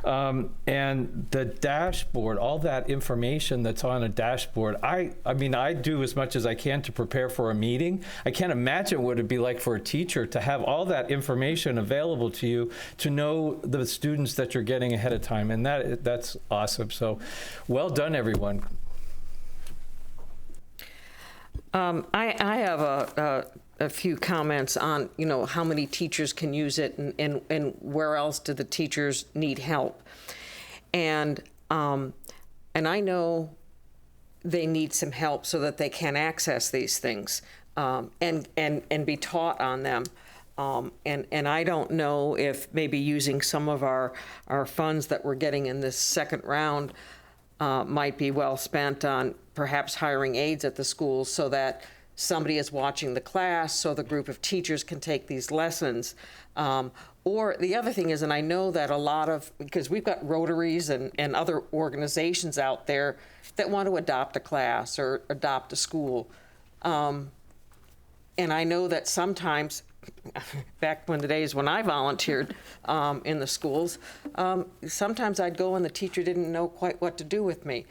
And the dashboard, all that information that's on a dashboard, I do as much as I can to prepare for a meeting. I can't imagine what it'd be like for a teacher to have all that information available to you, to know the students that you're getting ahead of time, and that's awesome. So well done, everyone. I have a few comments on how many teachers can use it, and where else do the teachers need help, and I know they need some help so that they can access these things and be taught on them. And I don't know if maybe using some of our funds that we're getting in this second round might be well spent on perhaps hiring aides at the schools, so that somebody is watching the class, so the group of teachers can take these lessons. Or the other thing is, and I know that because we've got Rotaries and other organizations out there that want to adopt a class or adopt a school. And I know that sometimes, back when the days when I volunteered in the schools, sometimes I'd go and the teacher didn't know quite what to do with me.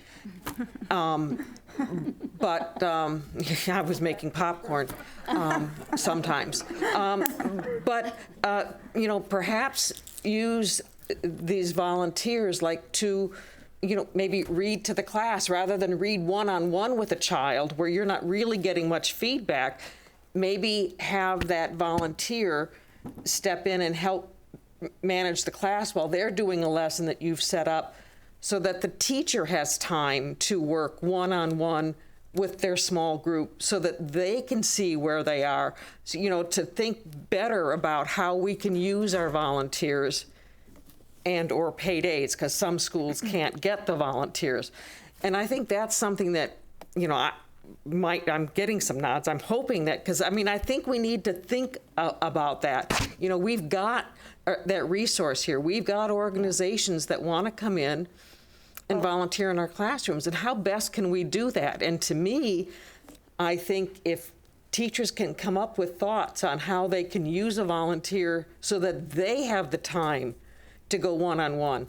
But I was making popcorn sometimes. But perhaps use these volunteers to maybe read to the class rather than read one-on-one with a child where you're not really getting much feedback. Maybe have that volunteer step in and help manage the class while they're doing a lesson that you've set up, so that the teacher has time to work one-on-one with their small group so that they can see where they are, so, to think better about how we can use our volunteers and or paid aides, because some schools can't get the volunteers. And I think that's something that, I'm getting some nods. I'm hoping that, because I think we need to think about that. We've got that resource here. We've got organizations that want to come in and volunteer in our classrooms, and how best can we do that? And to me, I think if teachers can come up with thoughts on how they can use a volunteer so that they have the time to go one-on-one.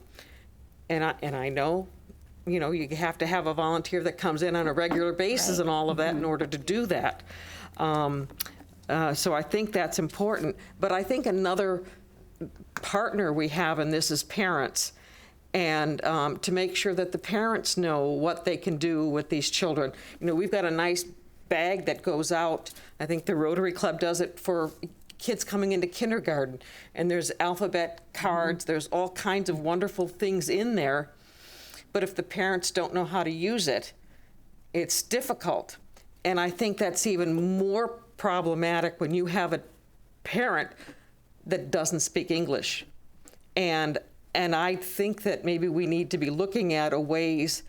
And I know, you have to have a volunteer that comes in on a regular basis and all of that in order to do that. So I think that's important. But I think another partner we have in this is parents. And to make sure that the parents know what they can do with these children. We've got a nice bag that goes out. I think the Rotary Club does it for kids coming into kindergarten. And there's alphabet cards. There's all kinds of wonderful things in there. But if the parents don't know how to use it, it's difficult. And I think that's even more problematic when you have a parent that doesn't speak English. And I think that maybe we need to be looking at ways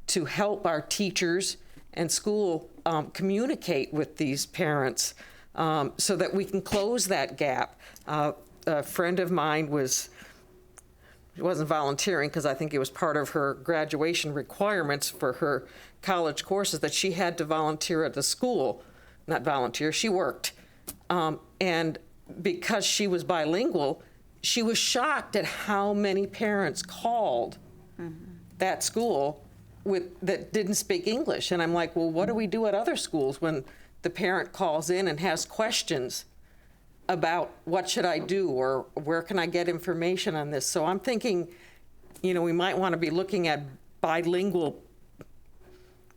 to help our teachers and school communicate with these parents so that we can close that gap. A friend of mine wasn't volunteering because I think it was part of her graduation requirements for her college courses that she had to volunteer at the school. Not volunteer, she worked. And because she was bilingual, she was shocked at how many parents called that school that didn't speak English. And I'm like, well, what do we do at other schools when the parent calls in and has questions about what should I do or where can I get information on this? So I'm thinking, we might want to be looking at bilingual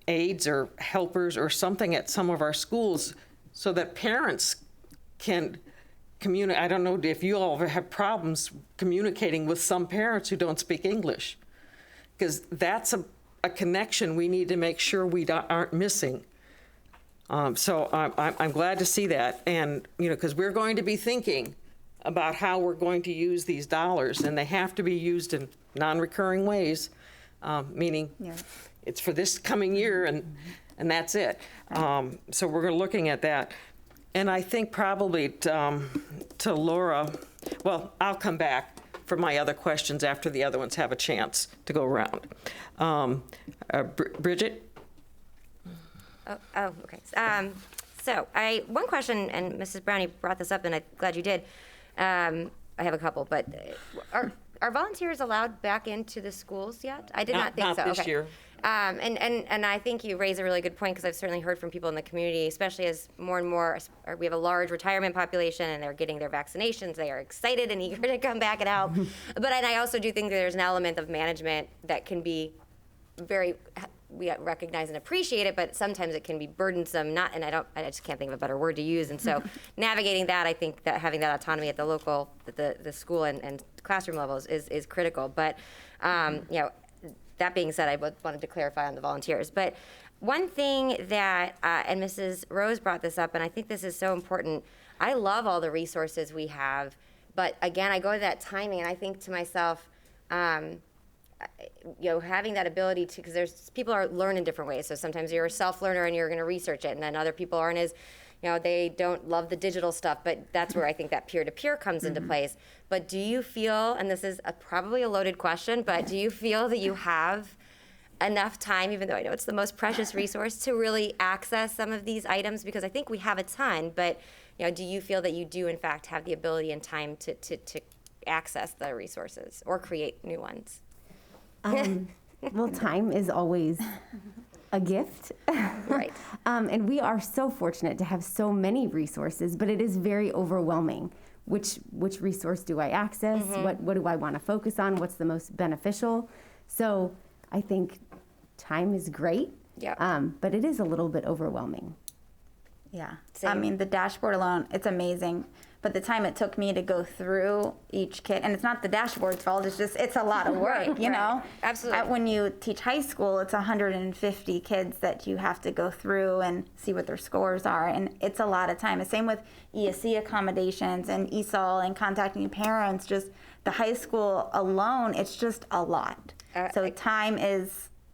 aides or helpers or something at some of our schools so that parents can communicate. I don't know if you all have problems communicating with some parents who don't speak English, because that's a connection we need to make sure we aren't missing. So I'm glad to see that. And, because we're going to be thinking about how we're going to use these dollars, and they have to be used in non-recurring ways, meaning it's for this coming year and that's it. So we're looking at that. And I think probably to Laura, well, I'll come back for my other questions after the other ones have a chance to go around. Bridget? Oh, okay. So one question, and Mrs. Brownie brought this up, and I'm glad you did. I have a couple, but are volunteers allowed back into the schools yet? I did not think so. Not this year. And I think you raise a really good point, because I've certainly heard from people in the community, especially as more and more, we have a large retirement population and they're getting their vaccinations. They are excited and eager to come back and help. And I also do think that there's an element of management that can be we recognize and appreciate it, but sometimes it can be burdensome. I just can't think of a better word to use. And so navigating that, I think that having that autonomy at the local, the school and classroom levels is critical. But, that being said, I wanted to clarify on the volunteers. But one thing that, and Mrs. Rose brought this up, and I think this is so important, I love all the resources we have, but again, I go to that timing, and I think to myself, having that ability to, because people learn in different ways. So sometimes you're a self-learner and you're going to research it, and then other people aren't as, they don't love the digital stuff, but that's where I think that peer-to-peer comes into place. But do you feel, and this is probably a loaded question, but do you feel that you have enough time, even though I know it's the most precious resource, to really access some of these items? Because I think we have a ton, but do you feel that you do in fact have the ability and time to access the resources or create new ones? Well, time is always a gift. Right. And we are so fortunate to have so many resources, but it is very overwhelming. Which resource do I access? What do I want to focus on? What's the most beneficial? So I think time is great, but it is a little bit overwhelming. Yeah. Same. I mean, the dashboard alone, it's amazing. but the time it took me to go through each kid, and it's not the dashboard's fault, it's a lot of work, Right, you know? Absolutely. When you teach high school, it's 150 kids that you have to go through and see what their scores are, and it's a lot of time. The same with ESC accommodations and Esol and contacting parents, just the high school alone, it's just a lot. So time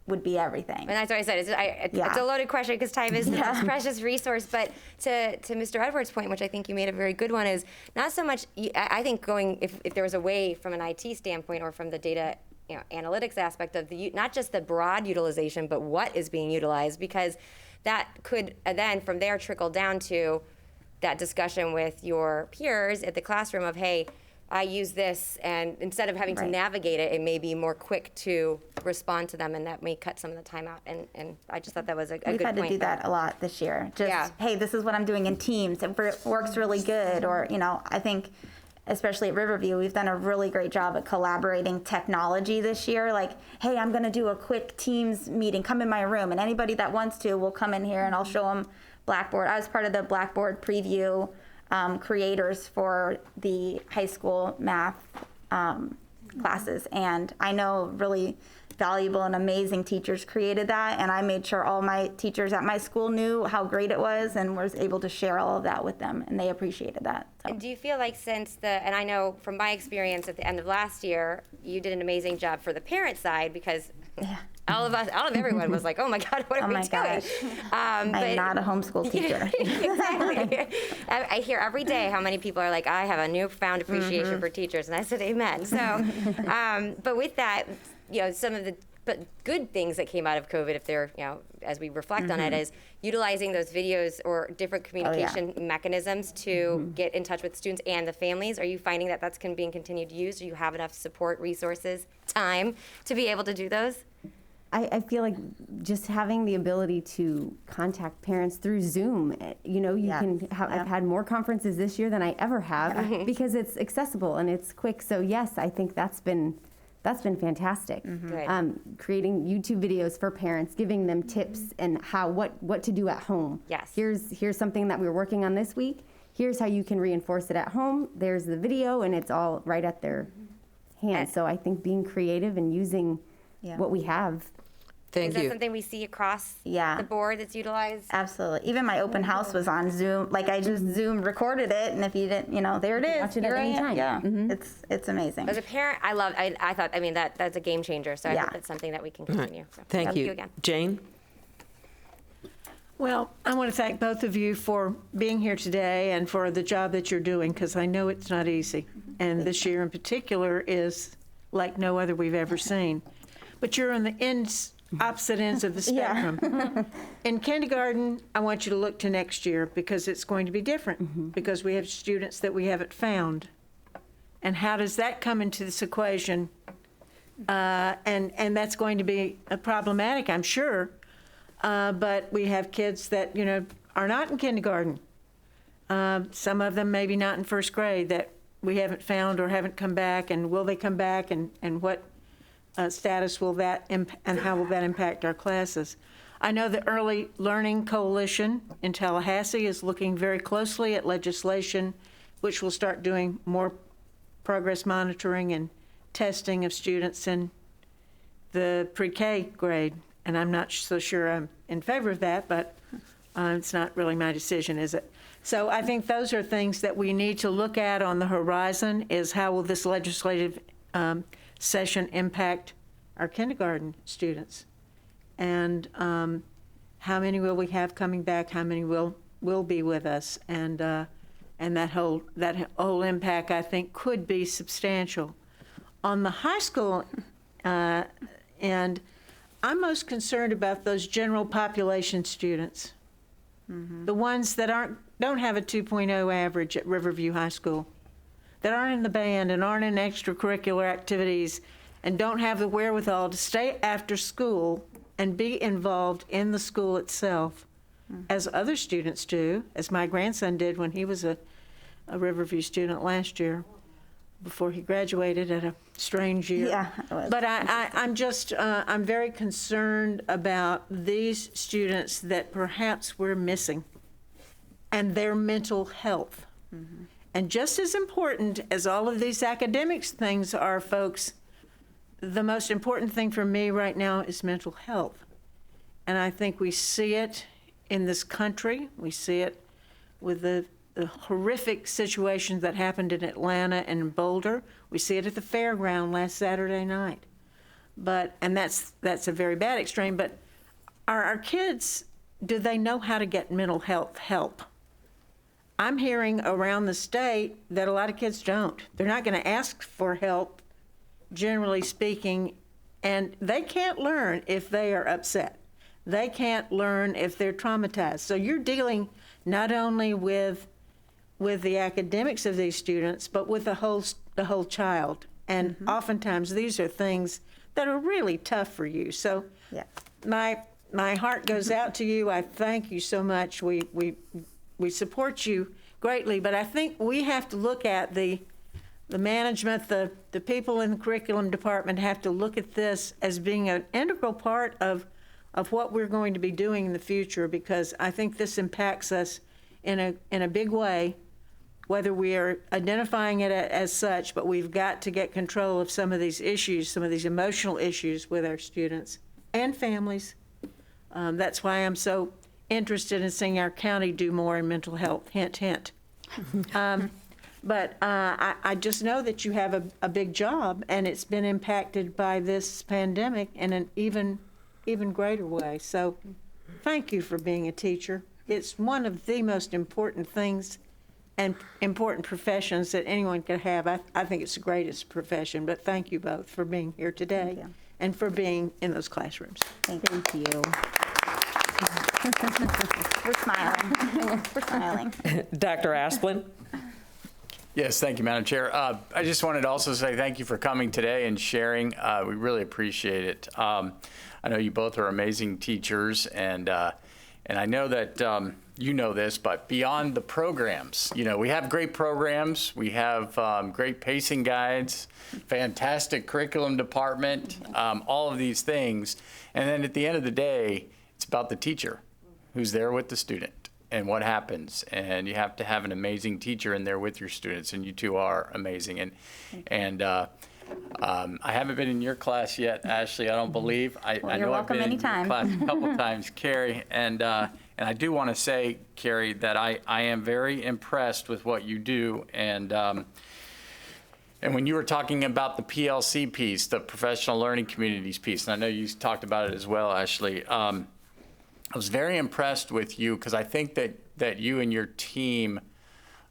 would be everything. And that's what I said. It's a loaded question because time is the most precious resource. But to Mr. Edwards' point, which I think you made a very good one, is not so much. I think if there was a way from an IT standpoint or from the data analytics aspect of not just the broad utilization, but what is being utilized, because that could then from there trickle down to that discussion with your peers at the classroom of, hey, I use this, and instead of having to navigate it, it may be more quick to respond to them, and that may cut some of the time out. And I just thought that was a good point. We've had to do that a lot this year. Hey, this is what I'm doing in Teams. It works really good. Or, I think, especially at Riverview, we've done a really great job at collaborating technology this year. Like, hey, I'm going to do a quick Teams meeting. Come in my room, and anybody that wants to will come in here, and I'll show them Blackboard. I was part of the Blackboard preview creators for the high school math classes, and I know really valuable and amazing teachers created that, and I made sure all my teachers at my school knew how great it was and was able to share all of that with them, and they appreciated that. So. And do you feel like and I know from my experience at the end of last year, you did an amazing job for the parent side, because all of everyone was like, oh my God, what are we doing? Gosh. I'm not a homeschool teacher. Exactly. I hear every day how many people are like, I have a newfound appreciation for teachers, and I said amen. So, but with that, some of the good things that came out of COVID, if they're, as we reflect on it, is utilizing those videos or different communication mechanisms to get in touch with students and the families. Are you finding that that's being continued to use? Do you have enough support, resources, time to be able to do those? I feel like just having the ability to contact parents through Zoom, I've had more conferences this year than I ever have because it's accessible and it's quick. So yes, I think that's been fantastic. Creating YouTube videos for parents, giving them tips and what to do at home. Yes. Here's something that we're working on this week. Here's how you can reinforce it at home. There's the video, and it's all right at their hands. So I think being creative and using what we have. Is that something we see across the board that's utilized? Absolutely. Even my open house was on Zoom. Like, I just Zoom recorded it, and if you didn't, there it is. Watch it at any time. Yeah, it's amazing. As a parent, I thought, that's a game changer. So I think that's something that we can continue. So, Thank you again. Jane? Well, I want to thank both of you for being here today and for the job that you're doing, because I know it's not easy. And this year in particular is like no other we've ever seen. But you're on the opposite ends of the spectrum. In kindergarten, I want you to look to next year, because it's going to be different, because we have students that we haven't found. And how does that come into this equation? And that's going to be problematic, I'm sure. But we have kids that, are not in kindergarten. Some of them maybe not in first grade that we haven't found or haven't come back. And will they come back, and what status will that and how will that impact our classes? I know the Early Learning Coalition in Tallahassee is looking very closely at legislation which will start doing more progress monitoring and testing of students in the pre-K grade. And I'm not so sure I'm in favor of that, but it's not really my decision, is it? So I think those are things that we need to look at on the horizon, is how will this legislative session impact our kindergarten students, and how many will we have coming back? How many will be with us? And that whole impact, I think, could be substantial. On the high school end, I'm most concerned about those general population students, the ones that don't have a 2.0 average at Riverview High School, that aren't in the band and aren't in extracurricular activities and don't have the wherewithal to stay after school and be involved in the school itself, as other students do, as my grandson did when he was a Riverview student last year before he graduated at a strange year. Yeah, it was. But I'm very concerned about these students that perhaps we're missing, and their mental health. And just as important as all of these academics things are, folks, the most important thing for me right now is mental health. And I think we see it in this country. We see it with the horrific situations that happened in Atlanta and in Boulder. We see it at the fairground last Saturday night. And that's a very bad extreme, but our kids, do they know how to get mental health help? I'm hearing around the state that a lot of kids don't. They're not going to ask for help, generally speaking, and they can't learn if they are upset. They can't learn if they're traumatized. So you're dealing not only with the academics of these students, but with the whole child. And oftentimes these are things that are really tough for you. So my heart goes out to you. I thank you so much. We support you greatly, but I think we have to look at the management, the people in the curriculum department have to look at this as being an integral part of what we're going to be doing in the future, because I think this impacts us in a big way, whether we are identifying it as such, but we've got to get control of some of these issues, some of these emotional issues with our students and families. That's why I'm so interested in seeing our county do more in mental health, hint, hint. But I just know that you have a big job, and it's been impacted by this pandemic in an even greater way. So thank you for being a teacher. It's one of the most important things and important professions that anyone could have. I think it's the greatest profession, but thank you both for being here today and for being in those classrooms. Thank you. We're smiling. We're smiling. Dr. Asplin? Yes, thank you, Madam Chair. I just wanted to also say thank you for coming today and sharing. We really appreciate it. I know you both are amazing teachers, and I know that you know this, but beyond the programs, we have great programs. We have great pacing guides, fantastic curriculum department, all of these things. And then at the end of the day, it's about the teacher who's there with the student and what happens. And you have to have an amazing teacher in there with your students, and you two are amazing. And I haven't been in your class yet, Ashley, I don't believe. I know I've been in your class a couple times, Carrie. And I do want to say, Carrie, that I am very impressed with what you do. And when you were talking about the PLC piece, the professional learning communities piece, and I know you talked about it as well, Ashley, I was very impressed with you, because I think that you and your team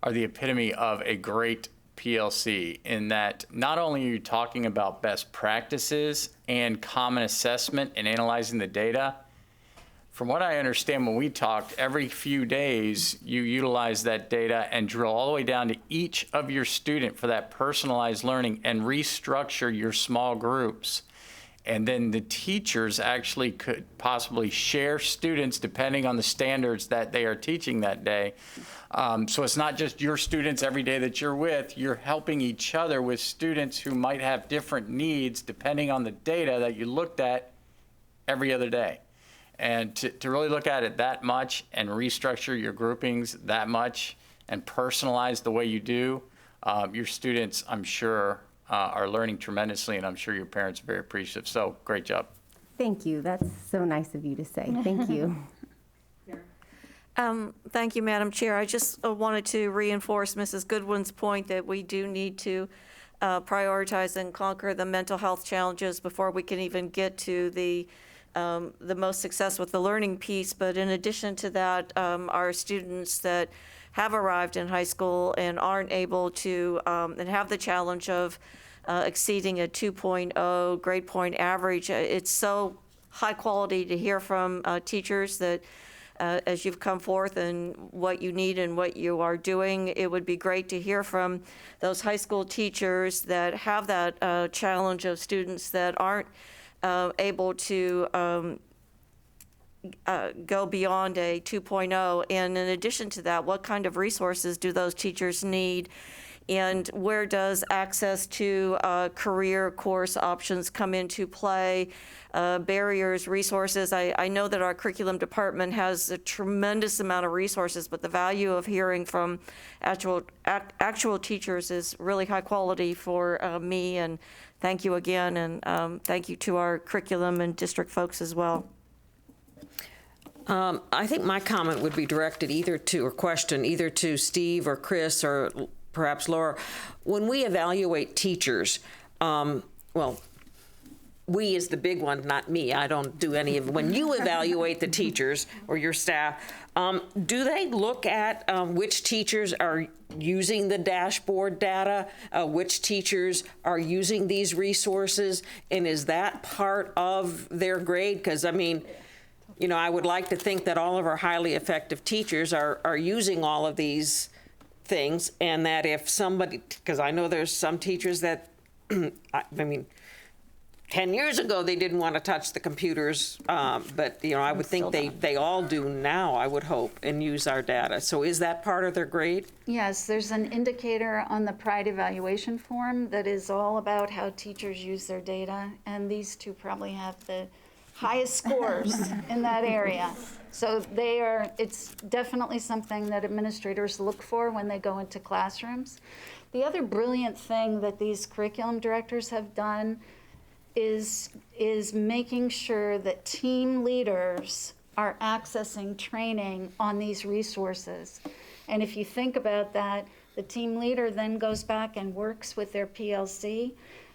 are the epitome of a great PLC, in that not only are you talking about best practices and common assessment and analyzing the data. From what I understand, when we talked, every few days you utilize that data and drill all the way down to each of your student for that personalized learning and restructure your small groups. And then the teachers actually could possibly share students depending on the standards that they are teaching that day. So it's not just your students every day that you're with, you're helping each other with students who might have different needs depending on the data that you looked at every other day. And to really look at it that much and restructure your groupings that much and personalize the way you do, your students, I'm sure, are learning tremendously, and I'm sure your parents are very appreciative. So great job. Thank you. That's so nice of you to say. Thank you. Thank you, Madam Chair. I just wanted to reinforce Mrs. Goodwin's point that we do need to prioritize and conquer the mental health challenges before we can even get to the most success with the learning piece. But in addition to that, our students that have arrived in high school and aren't able to, and have the challenge of exceeding a 2.0 grade point average, it's so high quality to hear from teachers that as you've come forth and what you need and what you are doing, it would be great to hear from those high school teachers that have that challenge of students that aren't able to go beyond a 2.0. And in addition to that, what kind of resources do those teachers need and where does access to career course options come into play, barriers, resources. I know that our curriculum department has a tremendous amount of resources, but the value of hearing from actual teachers is really high quality for me, and thank you again, and thank you to our curriculum and district folks as well. I think my comment would be directed either to Steve or Chris or perhaps Laura. When we evaluate teachers, we is the big one, not me. I don't do any of it. When you evaluate the teachers or your staff, do they look at which teachers are using the dashboard data, which teachers are using these resources, and is that part of their grade? Because, I mean, you know, I would like to think that all of our highly effective teachers are using all of these things, and that if somebody, because I know there's some teachers that, I mean, 10 years ago, they didn't want to touch the computers, but, you know, I would think they all do now, I would hope, and use our data. So is that part of their grade? Yes, there's an indicator on the Pride evaluation form that is all about how teachers use their data, and these two probably have the highest scores in that area. So it's definitely something that administrators look for when they go into classrooms. The other brilliant thing that these curriculum directors have done is making sure that team leaders are accessing training on these resources. And if you think about that, the team leader then goes back and works with their PLC.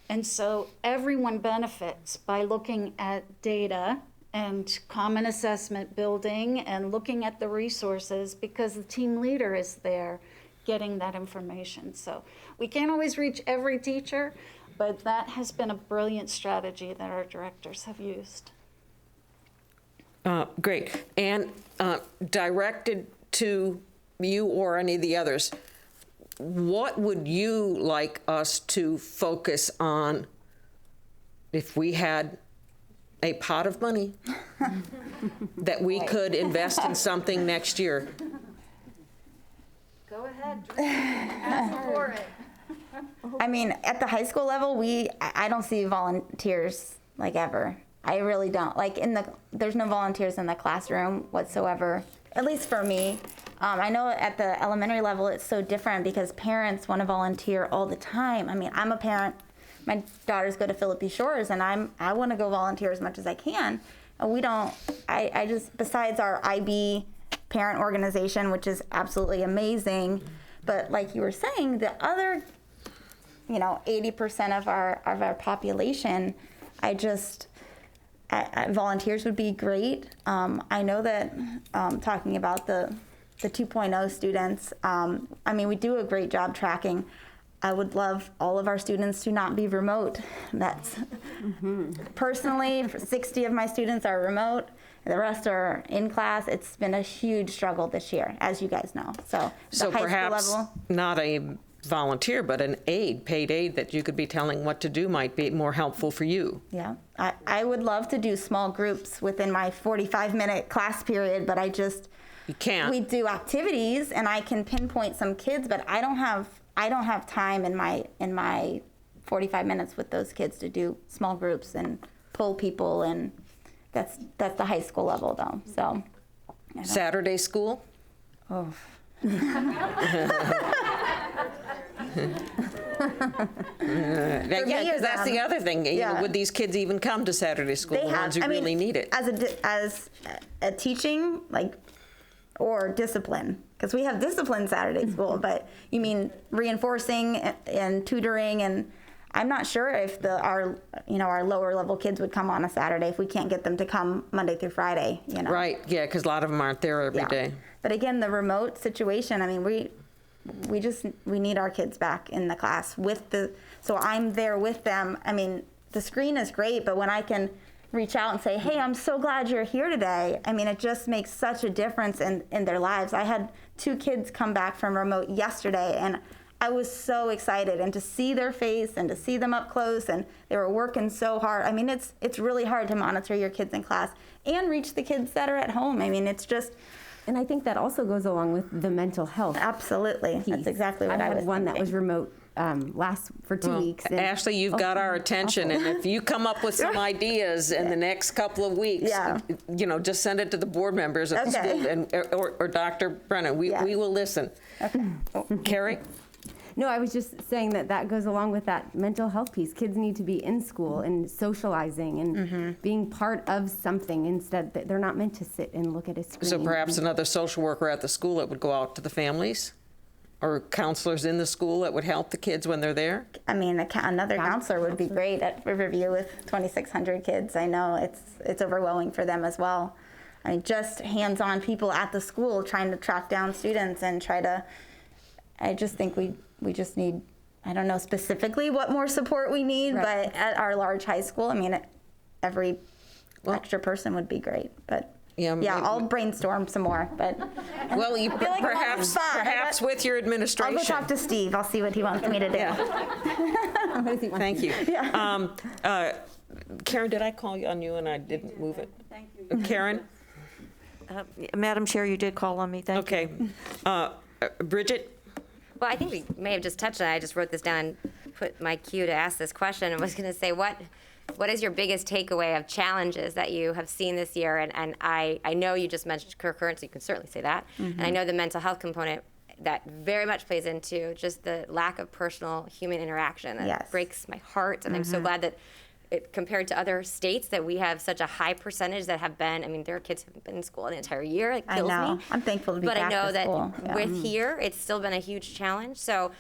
And so everyone benefits by looking at data and common assessment building and looking at the resources, because the team leader is there getting that information. So we can't always reach every teacher, but that has been a brilliant strategy that our directors have used. Great. And directed to you or any of the others, what would you like us to focus on if we had a pot of money that we could invest in something next year? Go ahead, ask for it. I mean, at the high school level, I don't see volunteers like ever. I really don't. Like there's no volunteers in the classroom whatsoever, at least for me. I know at the elementary level it's so different because parents want to volunteer all the time. I mean, I'm a parent. My daughters go to Philippi Shores, and I want to go volunteer as much as I can. And we don't. I just, besides our IB parent organization, which is absolutely amazing, but like you were saying, the other, 80% of our population, volunteers would be great. I know that talking about the 2.0 students, we do a great job tracking. I would love all of our students to not be remote. That's personally, 60 of my students are remote. The rest are in class. It's been a huge struggle this year, as you guys know. So high perhaps school level, not a volunteer, but an paid aid that you could be telling what to do might be more helpful for you. Yeah, I would love to do small groups within my 45-minute class period, but you can't. We do activities, and I can pinpoint some kids, but I don't have time in my 45 minutes with those kids to do small groups and pull people, and that's the high school level though. So Saturday school? Oh. Because that's the other thing. Yeah. Would these kids even come to Saturday school, the ones who really need it? As a teaching, or discipline, because we have discipline Saturday school, but you mean reinforcing and tutoring, and I'm not sure if our lower level kids would come on a Saturday if we can't get them to come Monday through Friday. Right, yeah, because a lot of them aren't there every day. But again, the remote situation, we need our kids back in the class so I'm there with them. The screen is great, but when I can reach out and say, hey, I'm so glad you're here today, it just makes such a difference in their lives. I had 2 kids come back from remote yesterday, and I was so excited, and to see their face and to see them up close, and they were working so hard. It's really hard to monitor your kids in class and reach the kids that are at home. It's just, And I think that also goes along with the mental health. Absolutely. piece. That's exactly what I was had one that thinking. was remote for 2 weeks. and- Ashley, you've got our attention, and if you come up with some ideas in the next couple of weeks, Yeah. Just send it to the board members at the Okay. school, and, or Dr. Brennan. We will listen. Okay. Carrie? No, I was just saying that goes along with that mental health piece. Kids need to be in school and socializing and being part of something instead. They're not meant to sit and look at a screen. So perhaps another social worker at the school that would go out to the families, or counselors in the school that would help the kids when they're there? I mean, another counselor would be great at Riverview with 2,600 kids. I know it's overwhelming for them as well. I mean, just hands-on people at the school trying to track down students and I just think we just need, I don't know specifically what more support we need, but at our large high school, I mean, every extra person would be great. But I'll brainstorm some more. But well, you I feel like I'm having perhaps fun. perhaps with your administration. I'll go talk to Steve. I'll see what he wants me to do. Thank you. Yeah. Karen, did I call on you and I didn't move it? Thank you. Karen? Madam Chair, you did call on me. Thank you. Okay. Bridget? Well, I think we may have just touched on it. I just wrote this down, put my cue to ask this question, and was going to say, what is your biggest takeaway of challenges that you have seen this year? And I know you just mentioned concurrence, so you can certainly say that. And I know the mental health component that very much plays into just the lack of personal human interaction. That breaks my heart, and I'm so glad that compared to other states that we have such a high percentage that have been, I mean, there are kids who haven't been in school an entire year. It kills I know. me. I'm thankful to be but back I know to that school. Yeah. with here, it's still been a huge challenge. So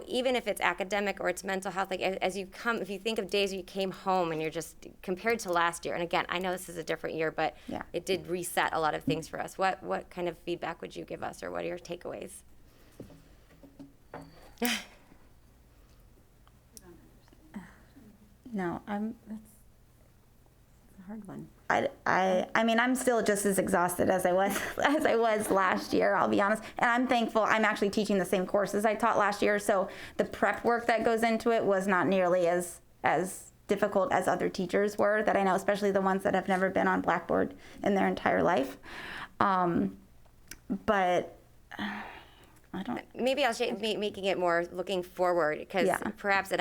even if it's academic or it's mental health, like as you come, if you think of days you came home and you're just compared to last year, and again, I know this is a different year, but it did reset a lot of things for us. What kind of feedback would you give us, or what are your takeaways? No, That's a hard one. I mean, I'm still just as exhausted as I was last year, I'll be honest. And I'm thankful I'm actually teaching the same courses I taught last year, so the prep work that goes into it was not nearly as difficult as other teachers were that I know, especially the ones that have never been on Blackboard in their entire life. But I don't. Maybe I'll making it more looking forward, because perhaps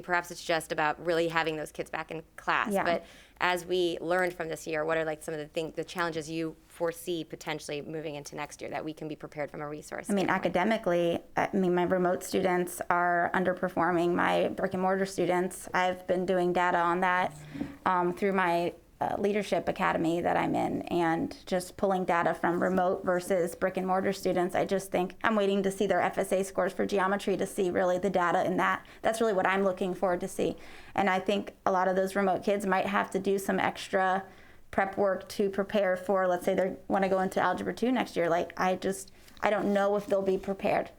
perhaps it's just about really having those kids back in class. Yeah. But as we learned from this year, what are like some of the challenges you foresee potentially moving into next year that we can be prepared from a resource? I mean, standpoint? academically, my remote students are underperforming my brick and mortar students. I've been doing data on that through my leadership academy that I'm in, and just pulling data from remote versus brick and mortar students. I just think I'm waiting to see their FSA scores for geometry to see really the data in that. That's really what I'm looking forward to see. And I think a lot of those remote kids might have to do some extra prep work to prepare for, let's say they want to go into Algebra 2 next year. Like, I don't know if they'll be prepared.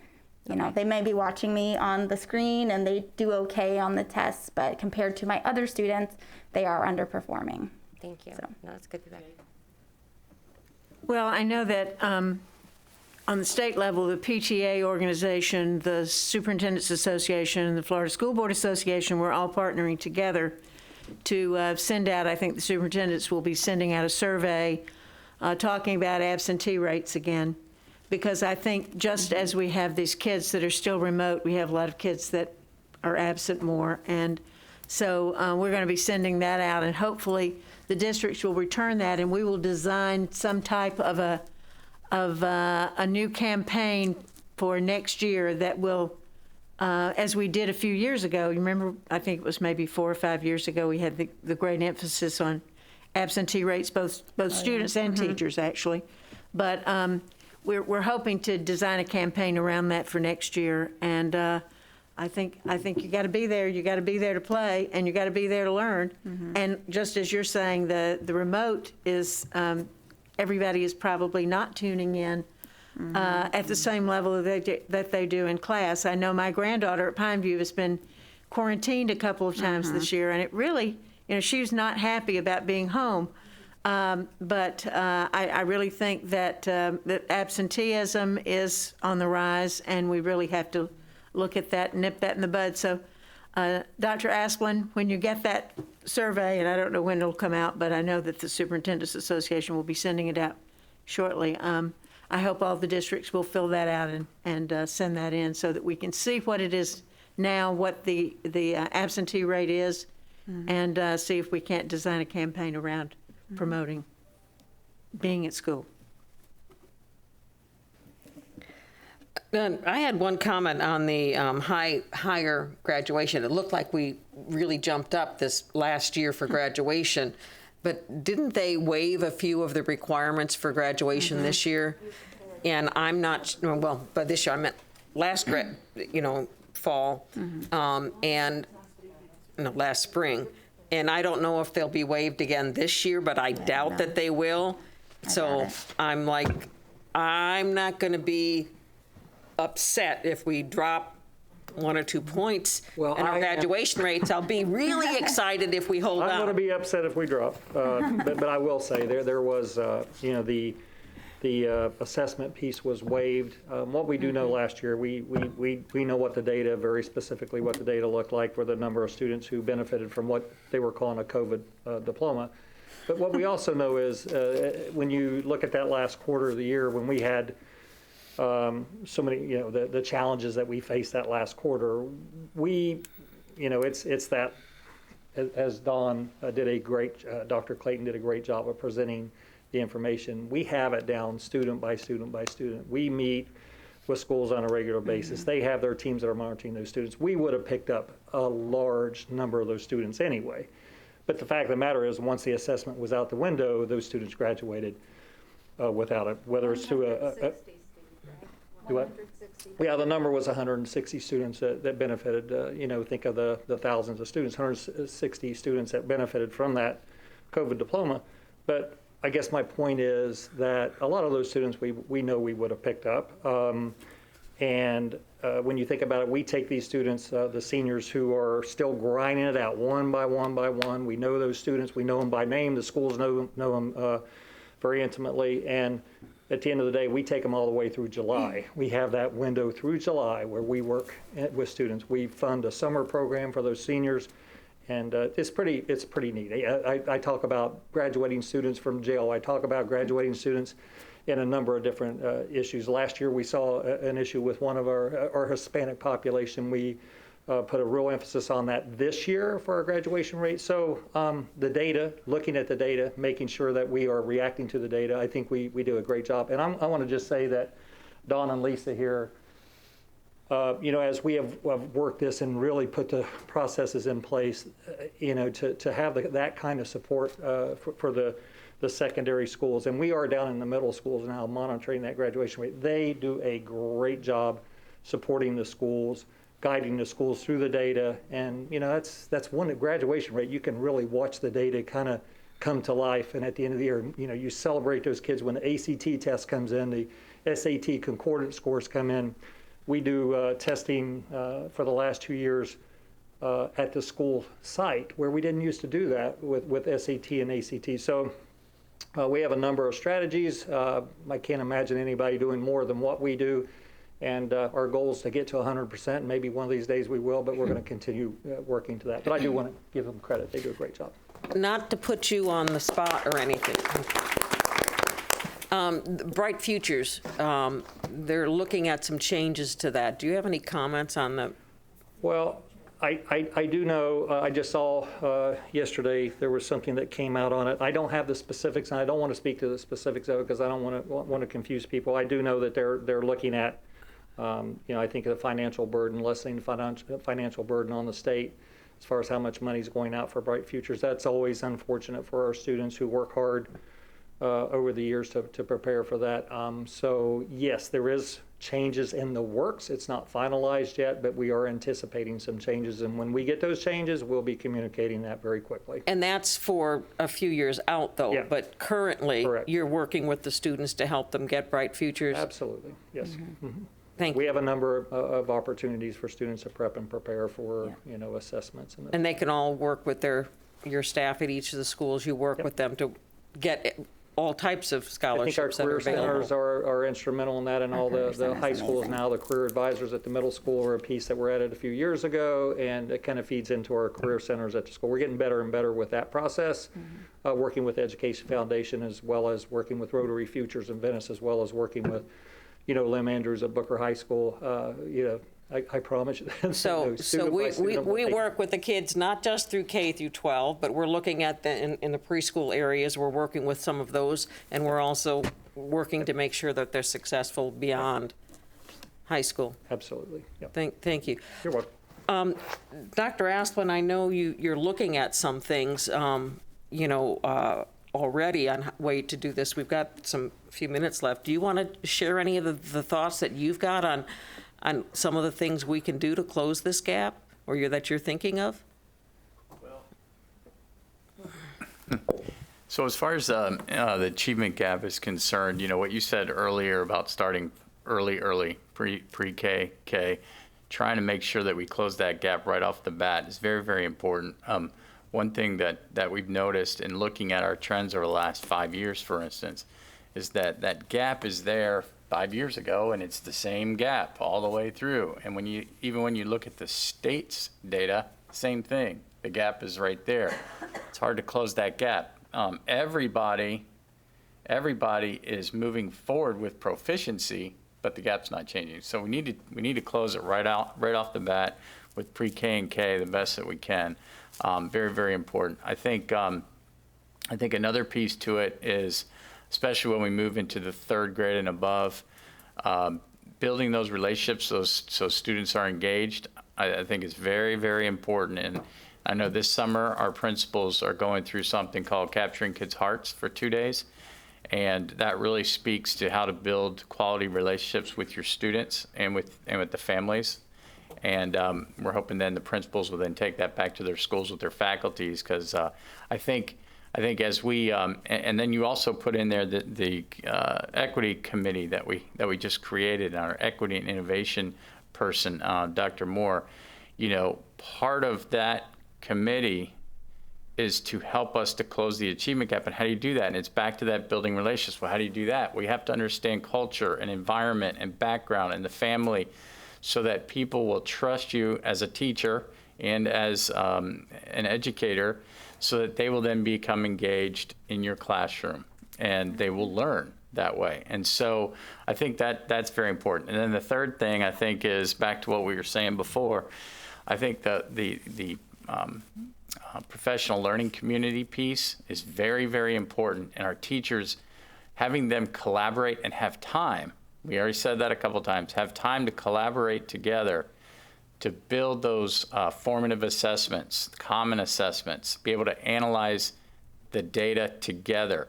You know, they may be watching me on the screen and they do okay on the tests, but compared to my other students, they are underperforming. Thank you. No, that's good feedback. Well, I know that on the state level, the PTA organization, the Superintendents Association, and the Florida School Board Association, we're all partnering together to send out, I think the superintendents will be sending out a survey talking about absentee rates again. Because I think just as we have these kids that are still remote, we have a lot of kids that are absent more. And so we're going to be sending that out, and hopefully the districts will return that, and we will design some type of a new campaign for next year that will, as we did a few years ago. You remember, I think it was maybe 4 or 5 years ago, we had the great emphasis on absentee rates, both students and teachers, actually. But we're hoping to design a campaign around that for next year, and I think you got to be there. You got to be there to play, and you got to be there to learn. And just as you're saying, the remote is everybody is probably not tuning in at the same level that they do in class. I know my granddaughter at Pineview has been quarantined a couple of times this year, and it really, she's not happy about being home. But I really think that absenteeism is on the rise, and we really have to look at that and nip that in the bud. So, Dr. Asplin, when you get that survey, and I don't know when it'll come out, but I know that the Superintendents Association will be sending it out shortly. I hope all the districts will fill that out and send that in so that we can see what it is now, what the absentee rate is, and see if we can't design a campaign around promoting being at school. I had one comment on the higher graduation. It looked like we really jumped up this last year for graduation, but didn't they waive a few of the requirements for graduation this year? And I'm not, well, by this year I meant last fall, and no, last spring. And I don't know if they'll be waived again this year, but I doubt that they will. So I'm like, I'm not going to be upset if we drop 1 or 2 points in our graduation rates. I'll be really excited if we hold I'm out. going to be upset if we drop, but I will say there was, the assessment piece was waived. What we do know last year, we know what the data, very specifically what the data looked like for the number of students who benefited from what they were calling a COVID diploma. But what we also know is when you look at that last quarter of the year, when we had so many, the challenges that we faced that last quarter, it's that, as Dawn Dr. Clayton did a great job of presenting the information. We have it down student by student by student. We meet with schools on a regular basis. They have their teams that are monitoring those students. We would have picked up a large number of those students anyway. But the fact of the matter is, once the assessment was out the window, those students graduated without it, whether it's through a what? Yeah, the number was 160 students that benefited. Think of the thousands of students, 160 students that benefited from that COVID diploma. But I guess my point is that a lot of those students we know we would have picked up. And when you think about it, we take these students, the seniors who are still grinding it out one by one by one. We know those students. We know them by name. The schools know them very intimately. And at the end of the day, we take them all the way through July. We have that window through July where we work with students. We fund a summer program for those seniors, and it's pretty neat. I talk about graduating students from jail. I talk about graduating students in a number of different issues. Last year, we saw an issue with one of our Hispanic population. We put a real emphasis on that this year for our graduation rate. So the data, looking at the data, making sure that we are reacting to the data, I think we do a great job. And I want to just say that Dawn and Lisa here, as we have worked this and really put the processes in place, to have that kind of support for the secondary schools. And we are down in the middle schools now monitoring that graduation rate. They do a great job supporting the schools, guiding the schools through the data. And, that's one graduation rate. You can really watch the data kind of come to life. And at the end of the year, you celebrate those kids when the ACT test comes in, the SAT concordance scores come in. We do testing for the last 2 years at the school site, where we didn't used to do that with SAT and ACT. So we have a number of strategies. I can't imagine anybody doing more than what we do. And our goal is to get to 100%. Maybe one of these days we will, but we're going to continue working to that. But I do want to give them credit. They do a great job. Not to put you on the spot or anything. Bright Futures, they're looking at some changes to that. Do you have any comments on that? Well, I do know, I just saw yesterday there was something that came out on it. I don't have the specifics, and I don't want to speak to the specifics of it because I don't want to confuse people. I do know that they're looking at, I think the financial burden, lessening the financial burden on the state as far as how much money is going out for Bright Futures. That's always unfortunate for our students who work hard over the years to prepare for that. So yes, there is changes in the works. It's not finalized yet, but we are anticipating some changes. And when we get those changes, we'll be communicating that very quickly. And that's for a few years out, though. Yeah. But currently, Correct. You're working with the students to help them get Bright Futures? Absolutely, yes. Mm-hmm. Mm-hmm. Thank you. We have a number of opportunities for students to prep and prepare for, assessments. And they can all work with your staff at each of the schools. You work with them to get all types of I think our scholarships that are career available. centers are instrumental in that, and all the high schools now, the career advisors at the middle school are a piece that were added a few years ago, and it kind of feeds into our career centers at the school. We're getting better and better with that process, working with Education Foundation, as well as working with Rotary Futures in Venice, as well as working with, Lim Andrews at Booker High School. I promise you. So we work with the kids not just through K through 12, but we're looking at in the preschool areas. We're working with some of those, and we're also working to make sure that they're successful beyond high school. Absolutely. Yeah. Thank you. You're welcome. Dr. Asplin, I know you're looking at some things, already on way to do this. We've got few minutes left. Do you want to share any of the thoughts that you've got on some of the things we can do to close this gap, or that you're thinking of? So as far as the achievement gap is concerned, what you said earlier about starting early, pre-K, K, trying to make sure that we close that gap right off the bat is very, very important. One thing that we've noticed in looking at our trends over the last 5 years, for instance, is that gap is there 5 years ago, and it's the same gap all the way through. And even when you look at the state's data, same thing. The gap is right there. It's hard to close that gap. Everybody is moving forward with proficiency, but the gap's not changing. So we need to close it right off the bat with pre-K and K the best that we can. Very, very important. I think another piece to it is, especially when we move into the third grade and above, building those relationships so students are engaged, I think is very, very important. And I know this summer our principals are going through something called Capturing Kids' Hearts for 2 days. And that really speaks to how to build quality relationships with your students and with the families. And we're hoping then the principals will then take that back to their schools with their faculties, because I think as we and then you also put in there the equity committee that we just created, our equity and innovation person, Dr. Moore. Part of that committee is to help us to close the achievement gap. And how do you do that? And it's back to that building relationships. Well, how do you do that? We have to understand culture and environment and background and the family, so that people will trust you as a teacher and as an educator, so that they will then become engaged in your classroom and they will learn that way. And so I think that's very important. And then the third thing I think is back to what we were saying before. I think the professional learning community piece is very, very important, and our teachers, having them collaborate and have time. We already said that a couple times, have time to collaborate together to build those formative assessments, common assessments, be able to analyze the data together,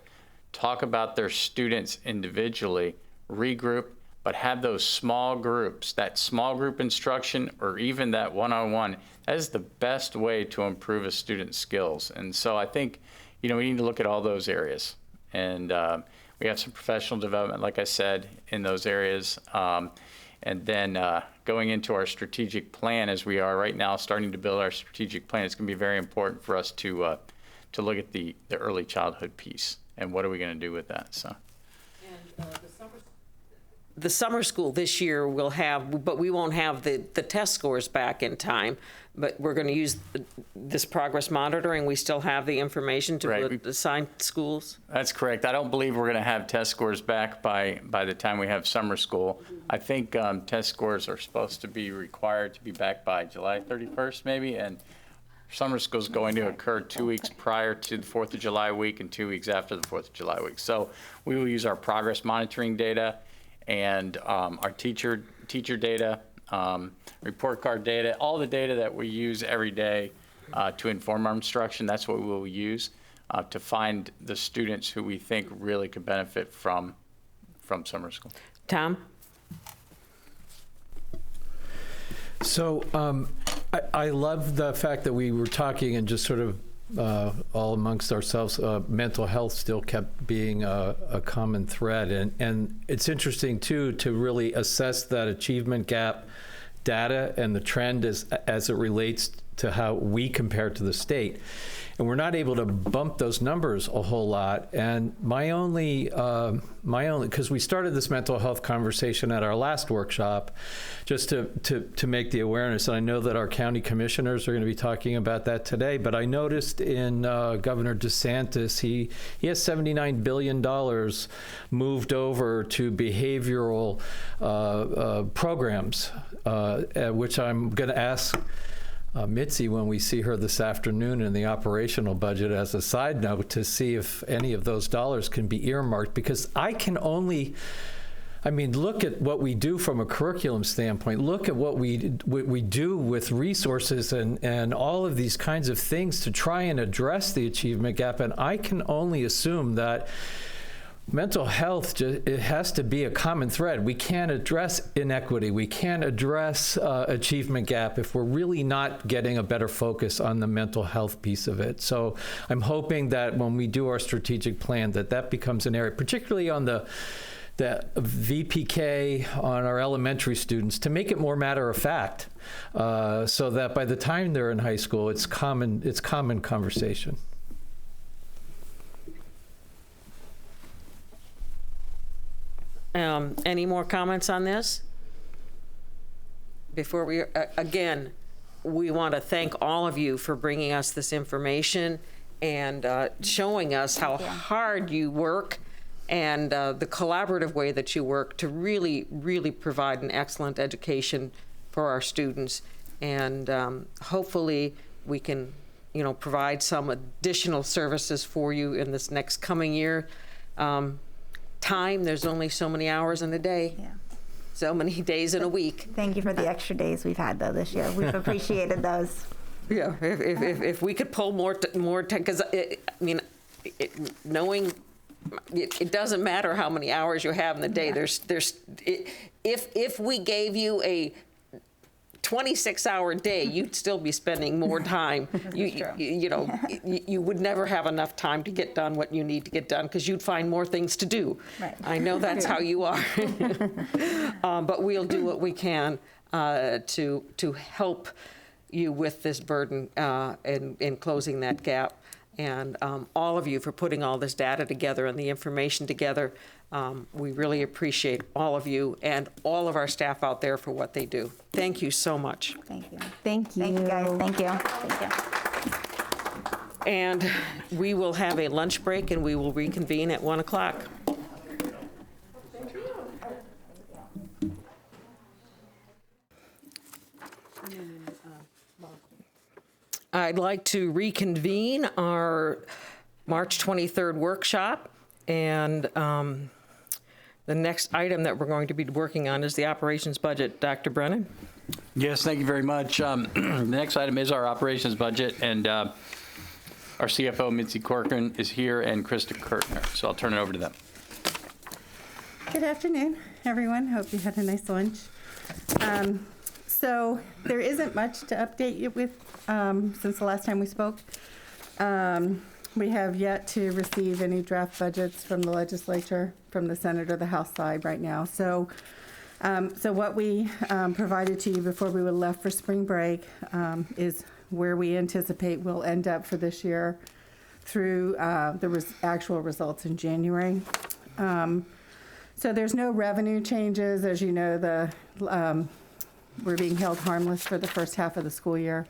talk about their students individually, regroup, but have those small groups, that small group instruction, or even that one-on-one. That is the best way to improve a student's skills. And so I think, we need to look at all those areas. And we have some professional development, like I said, in those areas. And then going into our strategic plan, as we are right now starting to build our strategic plan, it's going to be very important for us to look at the early childhood piece and what are we going to do with that. So. And the summer school this year will have, but we won't have the test scores back in time. But we're going to use this progress monitoring. We still have the information to assign schools. That's correct. I don't believe we're going to have test scores back by the time we have summer school. I think test scores are supposed to be required to be back by July 31st, maybe, and summer school is going to occur 2 weeks prior to the 4th of July week and 2 weeks after the 4th of July week. So we will use our progress monitoring data and our teacher data, report card data, all the data that we use every day to inform our instruction. That's what we will use to find the students who we think really could benefit from summer school. Tom? So I love the fact that we were talking and just sort of all amongst ourselves, mental health still kept being a common thread. And it's interesting, too, to really assess that achievement gap data and the trend as it relates to how we compare to the state. And we're not able to bump those numbers a whole lot. And my only, because we started this mental health conversation at our last workshop, just to make the awareness. And I know that our county commissioners are going to be talking about that today. But I noticed in Governor DeSantis, he has $79 billion moved over to behavioral programs, which I'm going to ask Mitzi when we see her this afternoon in the operational budget as a side note to see if any of those dollars can be earmarked, because look at what we do from a curriculum standpoint. Look at what we do with resources and all of these kinds of things to try and address the achievement gap. And I can only assume that mental health, it has to be a common thread. We can't address inequity. We can't address achievement gap if we're really not getting a better focus on the mental health piece of it. So I'm hoping that when we do our strategic plan, that becomes an area, particularly on the VPK on our elementary students, to make it more matter of fact, so that by the time they're in high school, it's common conversation. Any more comments on this? Before we, again, we want to thank all of you for bringing us this information and showing us how hard you work and the collaborative way that you work to really, really provide an excellent education for our students. And hopefully we can, provide some additional services for you in this next coming year. There's only so many hours in a day. Yeah. So many days in a week. Thank you for the extra days we've had though this year. We've appreciated those. Yeah, if we could pull more, because knowing it doesn't matter how many hours you have in the day. If we gave you a 26-hour day, you'd still be spending more time. You would never have enough time to get done what you need to get done, because you'd find more things to do. Right. I know that's how you are. But we'll do what we can to help you with this burden in closing that gap. And all of you for putting all this data together and the information together. We really appreciate all of you and all of our staff out there for what they do. Thank you so much. Thank you. Thank you. Thank you, guys. Thank you. Thank you. And we will have a lunch break and we will reconvene at 1 o'clock. I'd like to reconvene our March 23rd workshop, and the next item that we're going to be working on is the operations budget. Dr. Brennan? Yes, thank you very much. The next item is our operations budget, and our CFO, Mitzi Corcoran, is here, and Krista Kirtner. So I'll turn it over to them. Good afternoon, everyone. Hope you had a nice lunch. So there isn't much to update you with since the last time we spoke. We have yet to receive any draft budgets from the legislature, from the Senate or the House side right now. So what we provided to you before we were left for spring break is where we anticipate we'll end up for this year through the actual results in January. So there's no revenue changes. As you know, we're being held harmless for the first half of the school year.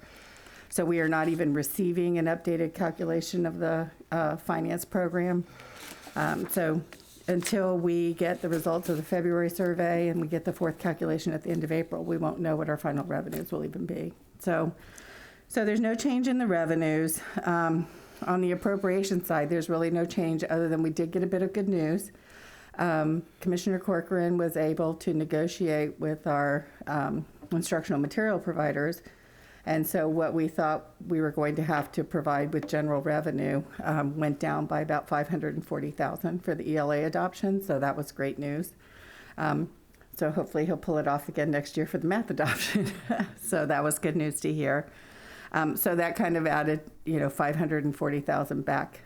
So we are not even receiving an updated calculation of the finance program. So until we get the results of the February survey and we get the fourth calculation at the end of April, we won't know what our final revenues will even be. So there's no change in the revenues. On the appropriation side, there's really no change other than we did get a bit of good news. Commissioner Corcoran was able to negotiate with our instructional material providers. And so what we thought we were going to have to provide with general revenue went down by about $540,000 for the ELA adoption. So that was great news. So hopefully he'll pull it off again next year for the math adoption. So that was good news to hear. So that kind of added, $540,000 back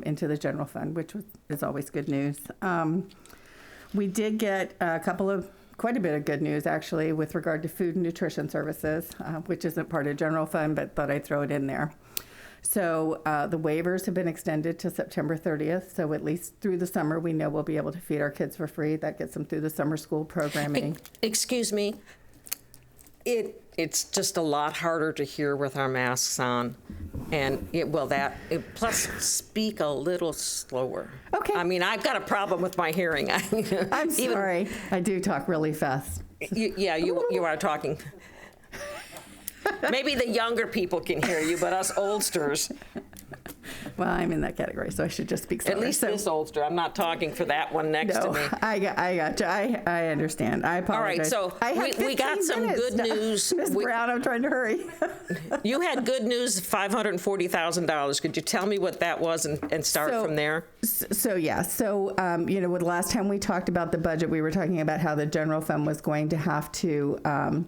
into the general fund, which is always good news. We did get a couple of quite a bit of good news, actually, with regard to food and nutrition services, which isn't part of general fund, but thought I'd throw it in there. So the waivers have been extended to September 30th. So at least through the summer, we know we'll be able to feed our kids for free. That gets them through the summer school programming. Excuse me. It's just a lot harder to hear with our masks on. And plus speak a little slower. Okay. I mean, I've got a problem with my hearing. I'm sorry. I do talk really fast. You are talking. Maybe the younger people can hear you, but us oldsters. Well, I'm in that category, so I should just speak slower. At least this oldster. I'm not talking for that one next to me. I got you. I understand. I apologize. All right, so we got some good news. Ms. Brown, I'm trying to hurry. You had good news, $540,000. Could you tell me what that was and start from there? So the last time we talked about the budget, we were talking about how the general fund was going to have to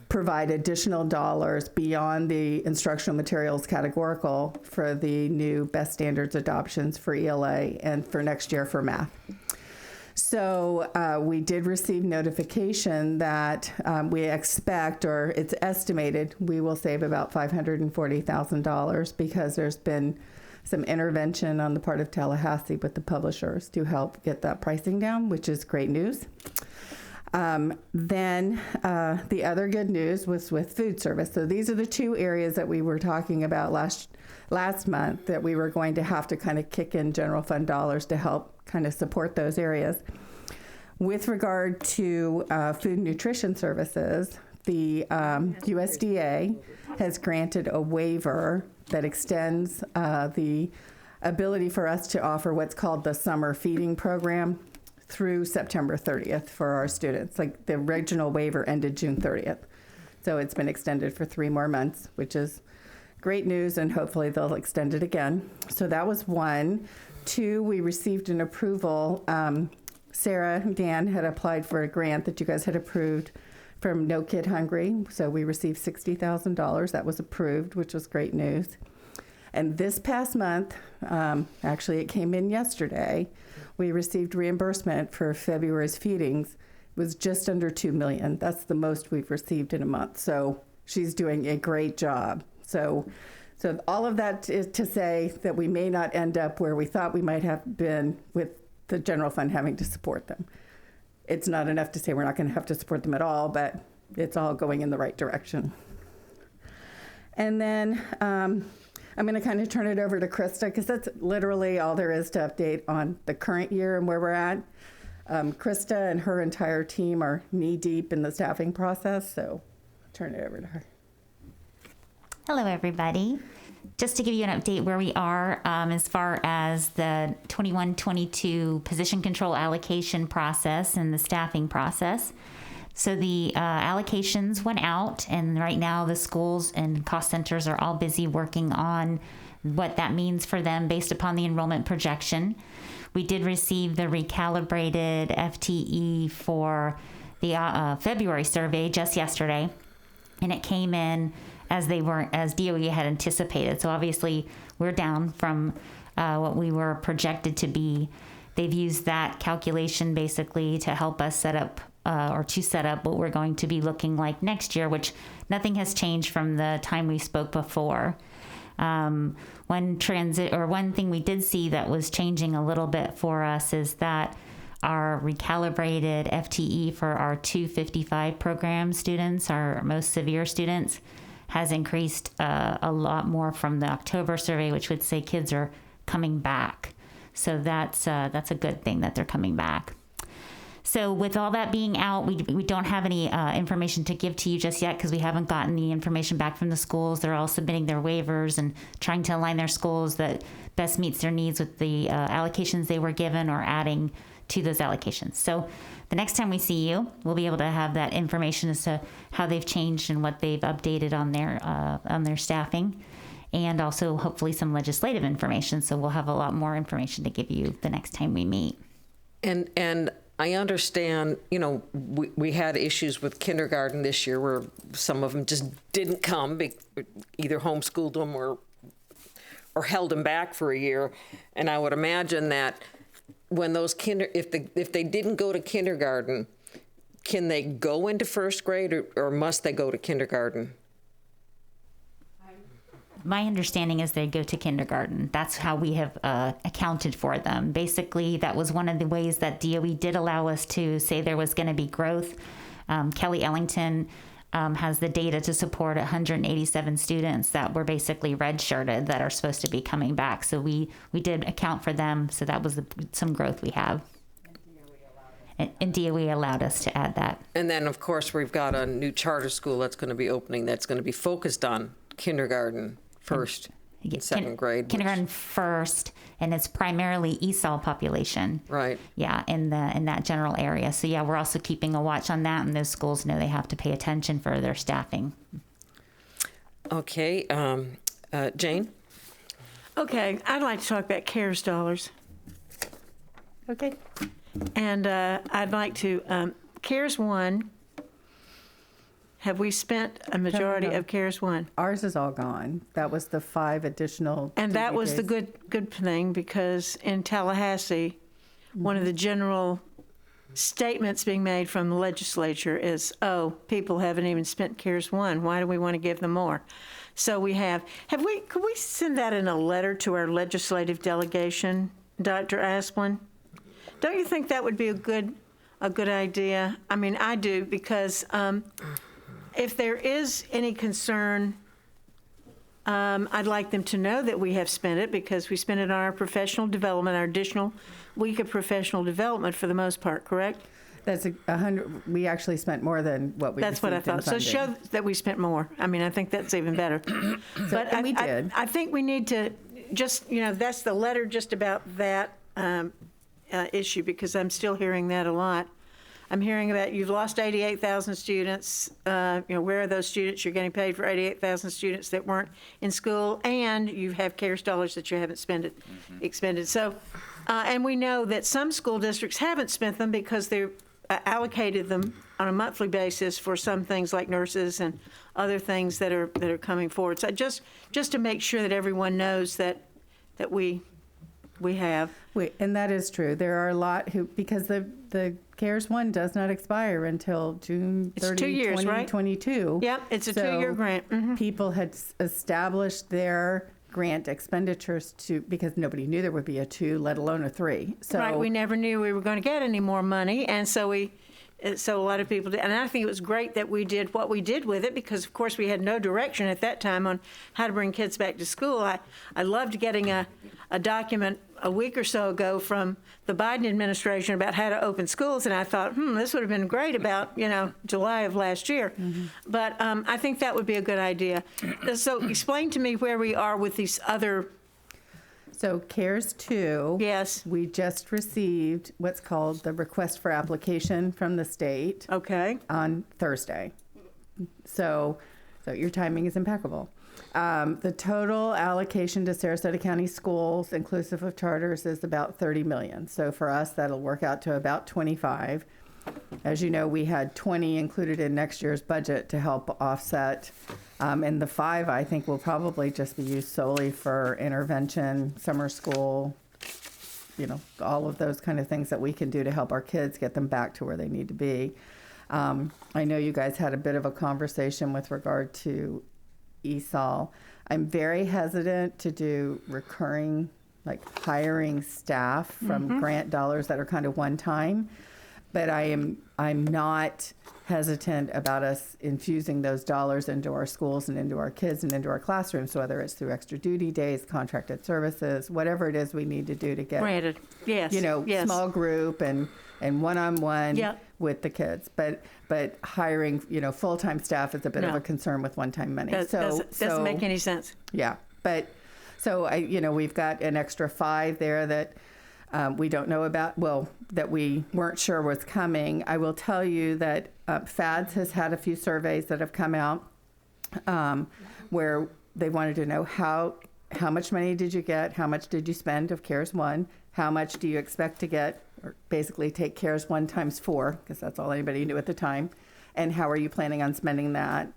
provide additional dollars beyond the instructional materials categorical for the new best standards adoptions for ELA and for next year for math. So we did receive notification that we expect, or it's estimated, we will save about $540,000 because there's been some intervention on the part of Tallahassee with the publishers to help get that pricing down, which is great news. Then the other good news was with food service. So these are the two areas that we were talking about last month that we were going to have to kind of kick in general fund dollars to help kind of support those areas. With regard to food and nutrition services, the USDA has granted a waiver that extends the ability for us to offer what's called the summer feeding program through September 30th for our students. Like the original waiver ended June 30th. So it's been extended for 3 more months, which is great news, and hopefully they'll extend it again. So that was 1. 2, we received an approval. Sarah and Dan had applied for a grant that you guys had approved from No Kid Hungry. So we received $60,000. That was approved, which was great news. And this past month, actually it came in yesterday, we received reimbursement for February's feedings. It was just under $2 million. That's the most we've received in a month. So she's doing a great job. So all of that is to say that we may not end up where we thought we might have been with the general fund having to support them. It's not enough to say we're not going to have to support them at all, but it's all going in the right direction. And then I'm going to kind of turn it over to Krista because that's literally all there is to update on the current year and where we're at. Krista and her entire team are knee-deep in the staffing process, so I'll turn it over to her. Hello, everybody. Just to give you an update where we are as far as the 21-22 position control allocation process and the staffing process. So the allocations went out, and right now the schools and cost centers are all busy working on what that means for them based upon the enrollment projection. We did receive the recalibrated FTE for the February survey just yesterday, and it came in as DOE had anticipated. So obviously we're down from what we were projected to be. They've used that calculation basically to help us set up what we're going to be looking like next year, which nothing has changed from the time we spoke before. One thing we did see that was changing a little bit for us is that our recalibrated FTE for our 255 program students, our most severe students, has increased a lot more from the October survey, which would say kids are coming back. So that's a good thing that they're coming back. So with all that being out, we don't have any information to give to you just yet because we haven't gotten the information back from the schools. They're all submitting their waivers and trying to align their schools that best meets their needs with the allocations they were given or adding to those allocations. So the next time we see you, we'll be able to have that information as to how they've changed and what they've updated on their staffing, and also hopefully some legislative information. So we'll have a lot more information to give you the next time we meet. And I understand, we had issues with kindergarten this year where some of them just didn't come, either homeschooled them or held them back for a year. And I would imagine that when those if they didn't go to kindergarten, can they go into first grade or must they go to kindergarten? My understanding is they go to kindergarten. That's how we have accounted for them. Basically, that was one of the ways that DOE did allow us to say there was going to be growth. Kelly Ellington has the data to support 187 students that were basically redshirted that are supposed to be coming back. So we did account for them. So that was some growth we have. And DOE allowed us to add that. And then, of course, we've got a new charter school that's going to be opening that's going to be focused on kindergarten first and second grade. Kindergarten first, and it's primarily Esol population. Right. Yeah, in that general area. So yeah, we're also keeping a watch on that, and those schools know they have to pay attention for their staffing. Okay, Jane? Okay, I'd like to talk about CARES dollars. Okay. And I'd like to, CARES 1, have we spent a majority of CARES 1? Ours is all gone. That was the 5 additional. And that was the days. good thing, because in Tallahassee, one of the general statements being made from the legislature is, oh, people haven't even spent CARES 1. Why do we want to give them more? So we could we send that in a letter to our legislative delegation, Dr. Asplin? Don't you think that would be a good idea? I mean, I do, because if there is any concern, I'd like them to know that we have spent it, because we spent it on our professional development, our additional week of professional development for the most part, correct? That's 100. We actually spent more than what we. That's what I thought. So show that we spent more. I mean, I think that's even better. But we did. I think we need to just, that's the letter just about that issue, because I'm still hearing that a lot. I'm hearing about you've lost 88,000 students. Where are those students? You're getting paid for 88,000 students that weren't in school, and you have CARES dollars that you haven't expended. So, and we know that some school districts haven't spent them because they're allocated them on a monthly basis for some things like nurses and other things that are coming forward. So just to make sure that everyone knows that we have. And that is true. There are a lot because the CARES 1 does not expire until June 30, it's 2 years, 2022. Right? Yep, it's a 2-year grant. Mm-hmm. People had established their grant expenditures because nobody knew there would be a 2, let alone a 3. So right, we never knew we were going to get any more money, and so a lot of people did. And I think it was great that we did what we did with it, because of course we had no direction at that time on how to bring kids back to school. I loved getting a document a week or so ago from the Biden administration about how to open schools, and I thought, this would have been great about, July of last year. Mm-hmm. But I think that would be a good idea. So explain to me where we are with these other. So CARES 2, yes, we just received what's called the request for application from the state. Okay. On Thursday. So your timing is impeccable. The total allocation to Sarasota County schools, inclusive of charters, is about $30 million. So for us, that'll work out to about 25. As you know, we had 20 included in next year's budget to help offset. And the 5, I think, will probably just be used solely for intervention, summer school, all of those kind of things that we can do to help our kids get them back to where they need to be. I know you guys had a bit of a conversation with regard to Esol. I'm very hesitant to do recurring, like hiring staff from grant dollars that are kind of one time, but I'm not hesitant about us infusing those dollars into our schools and into our kids and into our classrooms, whether it's through extra duty days, contracted services, whatever it is we need to do to get granted, yes, small group and one-on-one with the kids. But hiring, full-time staff is a bit of a concern with one-time money. Doesn't make any sense. Yeah, but so we've got an extra 5 there that we don't know about, that we weren't sure was coming. I will tell you that FADS has had a few surveys that have come out where they wanted to know how much money did you get, how much did you spend of CARES 1, how much do you expect to get, or basically take CARES 1 times 4, because that's all anybody knew at the time, and how are you planning on spending that?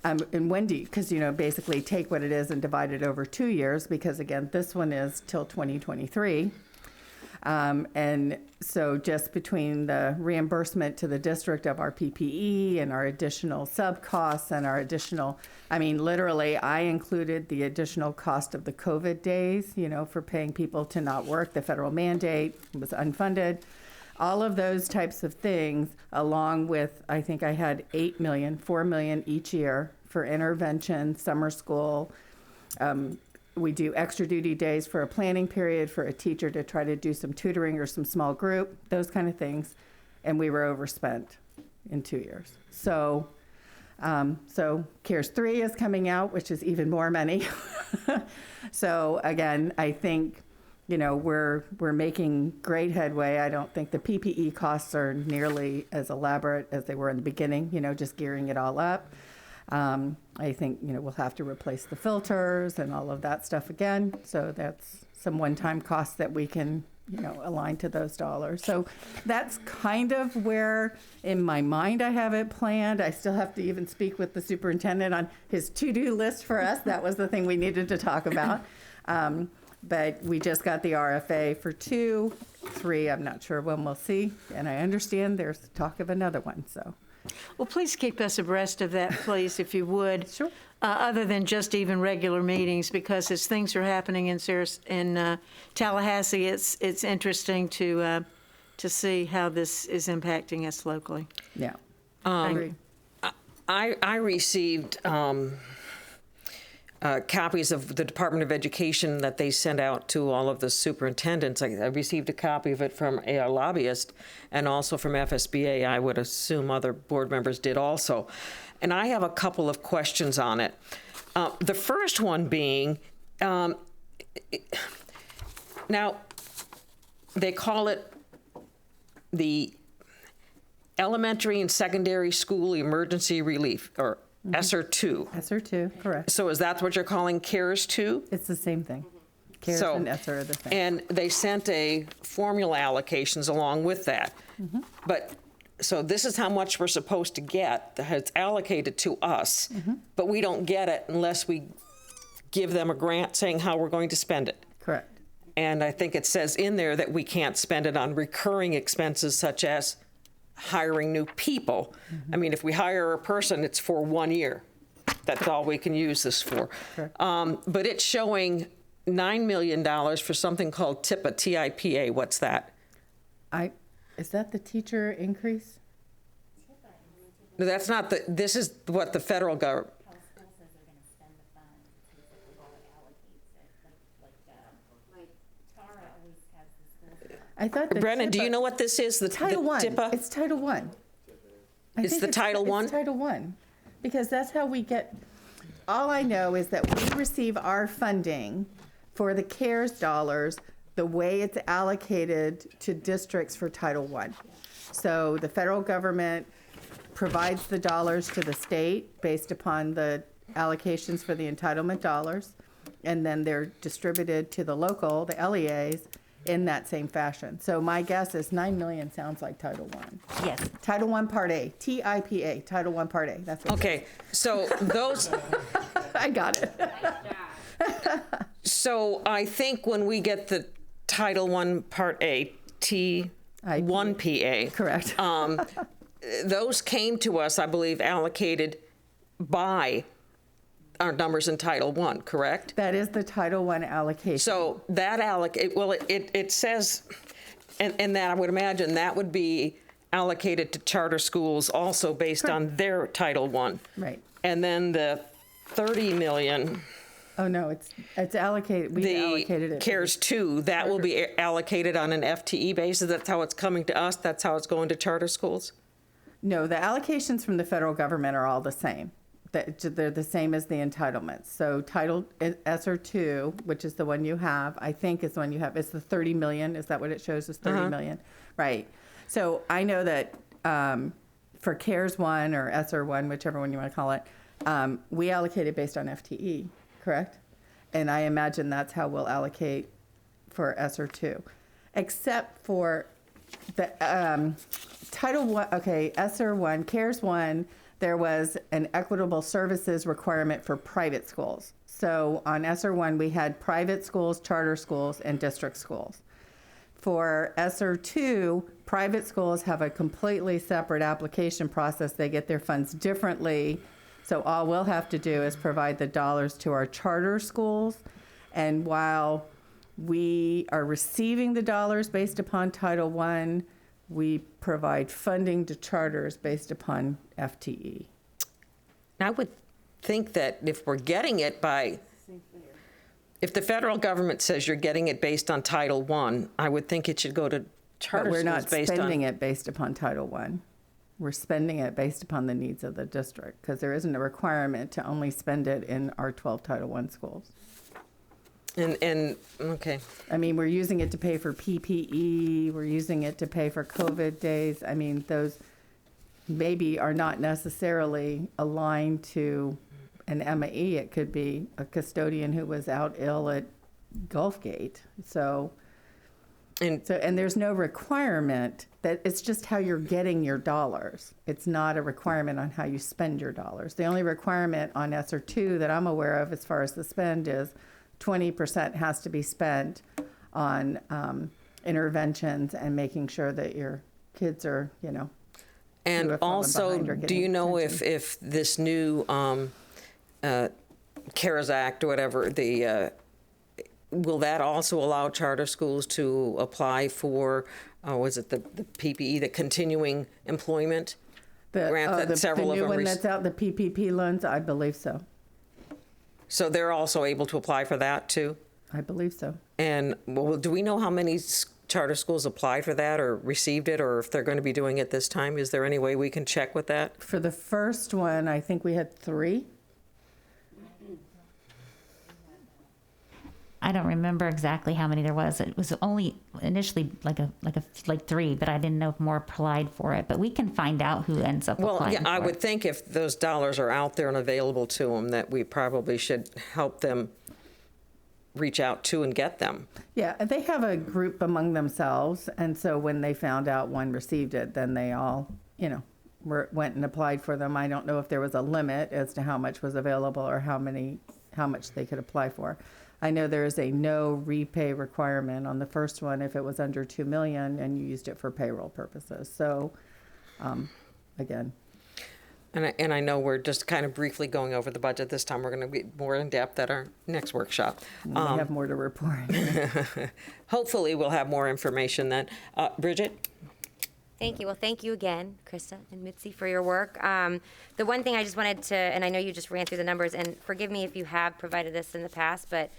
And when do you, because basically take what it is and divide it over 2 years, because again, this one is till 2023. And so just between the reimbursement to the district of our PPE and our additional sub costs and our additional, I mean, literally, I included the additional cost of the COVID days, for paying people to not work. The federal mandate was unfunded. All of those types of things, along with, I think I had $4 million each year for intervention, summer school. We do extra duty days for a planning period for a teacher to try to do some tutoring or some small group, those kind of things. And we were overspent in 2 years. So CARES 3 is coming out, which is even more money. So again, I think, we're making great headway. I don't think the PPE costs are nearly as elaborate as they were in the beginning, just gearing it all up. I think, we'll have to replace the filters and all of that stuff again. So that's some one-time costs that we can, align to those dollars. So that's kind of where in my mind I have it planned. I still have to even speak with the superintendent on his to-do list for us. That was the thing we needed to talk about. But we just got the RFA for 2, 3, I'm not sure when we'll see. And I understand there's talk of another one, so. Well, please keep us abreast of that, please, if you would. Sure. Other than just even regular meetings, because as things are happening in Tallahassee, it's interesting to see how this is impacting us locally. Yeah. I agree. I received copies of the Department of Education that they sent out to all of the superintendents. I received a copy of it from a lobbyist and also from FSBA. I would assume other board members did also. And I have a couple of questions on it. The first one being, now they call it the Elementary and Secondary School Emergency Relief, or ESSER 2. ESSER 2, correct. So is that what you're calling CARES 2? It's the same thing. CARES and ESSER are the same. And they sent a formula allocations along with that. But so this is how much we're supposed to get that's allocated to us, but we don't get it unless we give them a grant saying how we're going to spend it. Correct. And I think it says in there that we can't spend it on recurring expenses such as hiring new people. I mean, if we hire a person, it's for 1 year. That's all we can use this for. But it's showing $9 million for something called TIPA, T-I-P-A. What's that? Is that the teacher increase? No, that's not the, this is what the federal government. I thought Brennan, do you know what this is? The Title I. TIPA? It's Title I. It's the Title I? It's Title I. Because that's how we get, all I know is that we receive our funding for the CARES dollars the way it's allocated to districts for Title I. So the federal government provides the dollars to the state based upon the allocations for the entitlement dollars, and then they're distributed to the local, the LEAs, in that same fashion. So my guess is 9 million sounds like Title I. Yes. Title I Part A, TIPA, Title I Part A. That's what Okay, so those. I got it. So I think when we get the Title I Part A, T1PA. Correct. Those came to us, I believe, allocated by our numbers in Title I, correct? That is the Title I allocation. So that it says, and that I would imagine that would be allocated to charter schools also based on their Title I. Right. And then the 30 million. Oh, no, it's allocated, we allocated it. CARES 2, that will be allocated on an FTE basis. That's how it's coming to us. That's how it's going to charter schools. No, the allocations from the federal government are all the same. They're the same as the entitlements. So Title ESSER 2, which is the one you have, I think is the one you have, it's the 30 million. Is that what it shows, is 30 million? Right. So I know that for CARES 1 or ESSER 1, whichever one you want to call it, we allocate it based on FTE, correct? And I imagine that's how we'll allocate for ESSER 2, except for the Title 1, okay, ESSER 1, CARES 1, there was an equitable services requirement for private schools. So on ESSER 1, we had private schools, charter schools, and district schools. For ESSER 2, private schools have a completely separate application process. They get their funds differently. So all we'll have to do is provide the dollars to our charter schools. And while we are receiving the dollars based upon Title I, we provide funding to charters based upon FTE. I would think that if we're getting it if the federal government says you're getting it based on Title I, I would think it should go to charter But we're schools not based on. spending it based upon Title I. We're spending it based upon the needs of the district, because there isn't a requirement to only spend it in our 12 Title I schools. And okay. I mean, we're using it to pay for PPE, we're using it to pay for COVID days. I mean, those maybe are not necessarily aligned to an MAE. It could be a custodian who was out ill at Gulfgate. So there's no requirement that it's just how you're getting your dollars. It's not a requirement on how you spend your dollars. The only requirement on ESSER 2 that I'm aware of as far as the spend is 20% has to be spent on interventions and making sure that your kids are, And also, do you know if this new CARES Act or whatever, will that also allow charter schools to apply for, was it the PPE, the continuing employment grant that several the of new them one that's out, the PPP loans? I believe so. So they're also able to apply for that too? I believe so. And well, do we know how many charter schools applied for that or received it, or if they're going to be doing it this time? Is there any way we can check with that? For the first one, I think we had 3. I don't remember exactly how many there was. It was only initially like 3, but I didn't know if more applied for it. But we can find out who ends up applying. Well, yeah, I for would it. think if those dollars are out there and available to them, that we probably should help them reach out to and get them. Yeah, they have a group among themselves, and so when they found out one received it, then they all, went and applied for them. I don't know if there was a limit as to how much was available or how much they could apply for. I know there is a no repay requirement on the first one if it was under $2 million and you used it for payroll purposes. So, again. And I know we're just kind of briefly going over the budget this time. We're going to be more in depth at our next workshop. We have more to report. Hopefully we'll have more information then. Bridget? Thank you. Well, thank you again, Krista and Mitzi, for your work. The one thing I just wanted to, and I know you just ran through the numbers, and forgive me if you have provided this in the past, but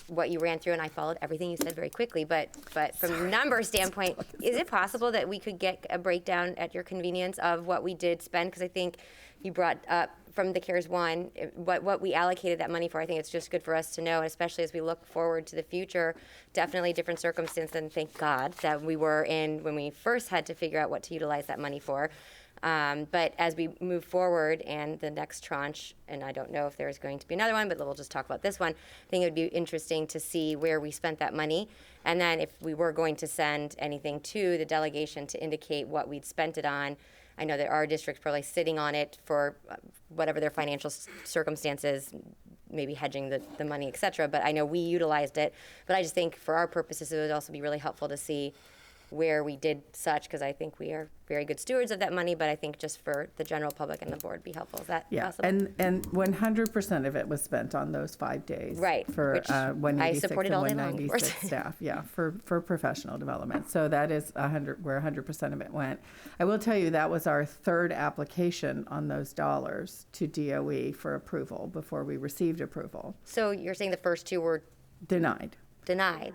what you ran through, and I followed everything you said very quickly, but from a number standpoint, is it possible that we could get a breakdown at your convenience of what we did spend? Because I think you brought up from the CARES 1, what we allocated that money for. I think it's just good for us to know, especially as we look forward to the future. Definitely different circumstance than, thank God, that we were in when we first had to figure out what to utilize that money for. But as we move forward and the next tranche, and I don't know if there's going to be another one, but we'll just talk about this one. I think it would be interesting to see where we spent that money. And then if we were going to send anything to the delegation to indicate what we'd spent it on, I know there are districts probably sitting on it for whatever their financial circumstances, maybe hedging the money, et cetera. But I know we utilized it. But I just think for our purposes, it would also be really helpful to see where we did such, because I think we are very good stewards of that money, but I think just for the general public and the board be helpful. Is that possible? And 100% of it was spent on those 5 days. Right, For which 186 I supported and all day long, of 196 course. staff, yeah, for professional development. So that is where 100% of it went. I will tell you that was our 3rd application on those dollars to DOE for approval before we received approval. So you're saying the first 2 were Denied. denied?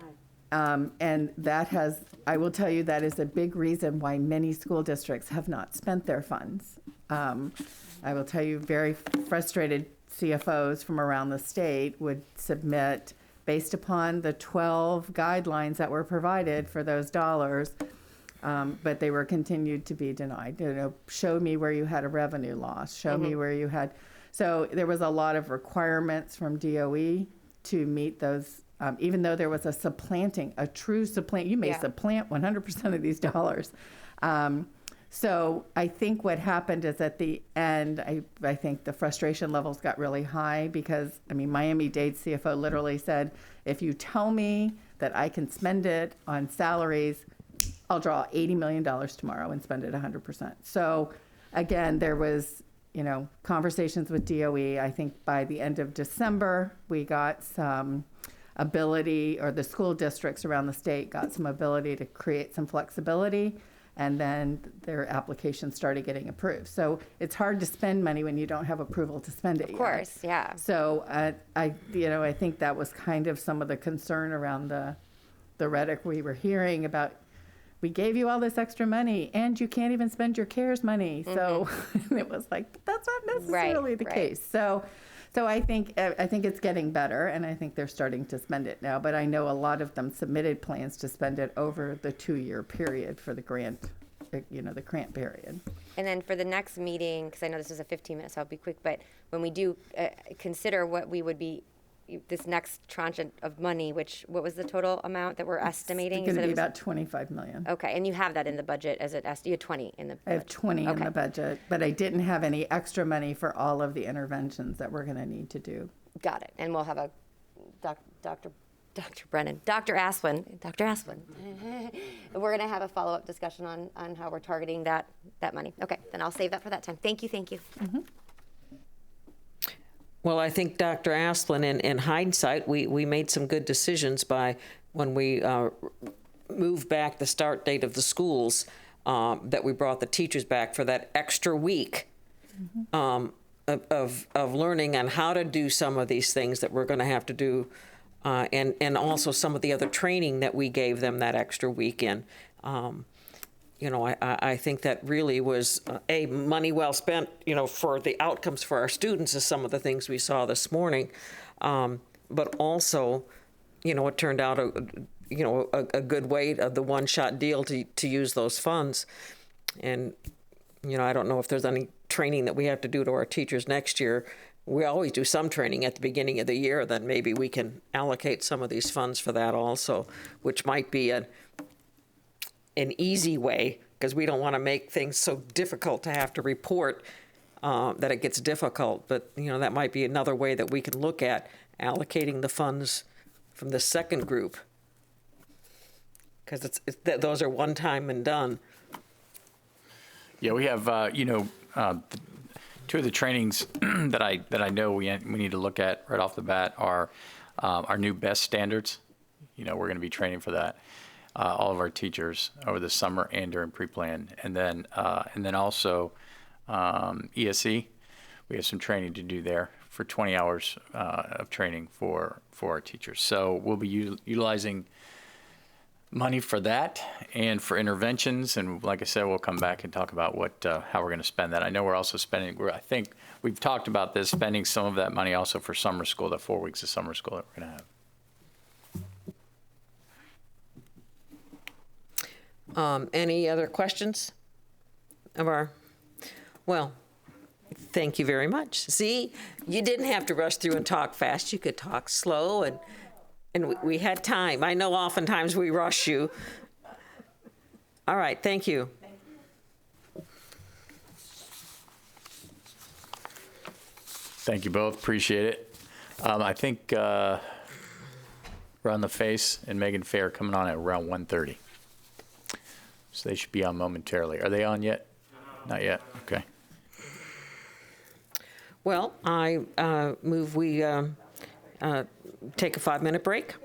And that has, I will tell you, that is a big reason why many school districts have not spent their funds. I will tell you, very frustrated CFOs from around the state would submit based upon the 12 guidelines that were provided for those dollars, but they were continued to be denied. Show me where you had a revenue loss. Show me where you had. So there was a lot of requirements from DOE to meet those. Even though there was a true supplant, you may supplant 100% of these dollars. So I think what happened is at the end, I think the frustration levels got really high because, I mean, Miami-Dade's CFO literally said, if you tell me that I can spend it on salaries, I'll draw $80 million tomorrow and spend it 100%. So again, there was, conversations with DOE. I think by the end of December, we got some ability, or the school districts around the state got some ability to create some flexibility, and then their applications started getting approved. So it's hard to spend money when you don't have approval to spend it. Of course, yeah. So I think that was kind of some of the concern around the rhetoric we were hearing about, we gave you all this extra money and you can't even spend your CARES money. So it was like, but that's not necessarily the case. So I think it's getting better, and I think they're starting to spend it now. But I know a lot of them submitted plans to spend it over the 2-year period for the grant, the grant period. And then for the next meeting, because I know this is a 15-minute, so I'll be quick, but when we do consider what we would be, this next tranche of money, what was the total amount that we're estimating? It's going to be about $25 million. Okay, and you have that in the budget as you had 20 in the budget. I have 20 in the budget, but I didn't have any extra money for all of the interventions that we're going to need to do. Got it. And we'll have a Dr. Asplin. We're going to have a follow-up discussion on how we're targeting that money. Okay, then I'll save that for that time. Thank you. Mm-hmm. Well, I think Dr. Asplin, in hindsight, we made some good decisions by when we moved back the start date of the schools, that we brought the teachers back for that extra week of learning on how to do some of these things that we're going to have to do, and also some of the other training that we gave them that extra week in. I think that really was money well spent, for the outcomes for our students is some of the things we saw this morning. But also, it turned out a good way of the one-shot deal to use those funds. And, I don't know if there's any training that we have to do to our teachers next year. We always do some training at the beginning of the year, then maybe we can allocate some of these funds for that also, which might be an easy way, because we don't want to make things so difficult to have to report that it gets difficult. But, that might be another way that we can look at allocating the funds from the second group, because those are one time and done. Yeah, we have, two of the trainings that I know we need to look at right off the bat are our new BEST standards. We're going to be training for that. All of our teachers over the summer and during pre-plan, and then also ESE. We have some training to do there for 20 hours of training for our teachers. So we'll be utilizing money for that and for interventions. And like I said, we'll come back and talk about how we're going to spend that. I know we're also spending. I think we've talked about this, spending some of that money also for summer school, the 4 weeks of summer school that we're going to have. Any other questions well, thank you very much. See, you didn't have to rush through and talk fast. You could talk slow, and we had time. I know oftentimes we rush you. All right, thank you. Thank you both, appreciate it. I think Round the Face and Megan Fair are coming on at around 1:30. So they should be on momentarily. Are they on yet? Not yet. Okay. Well, I move we take a 5-minute break.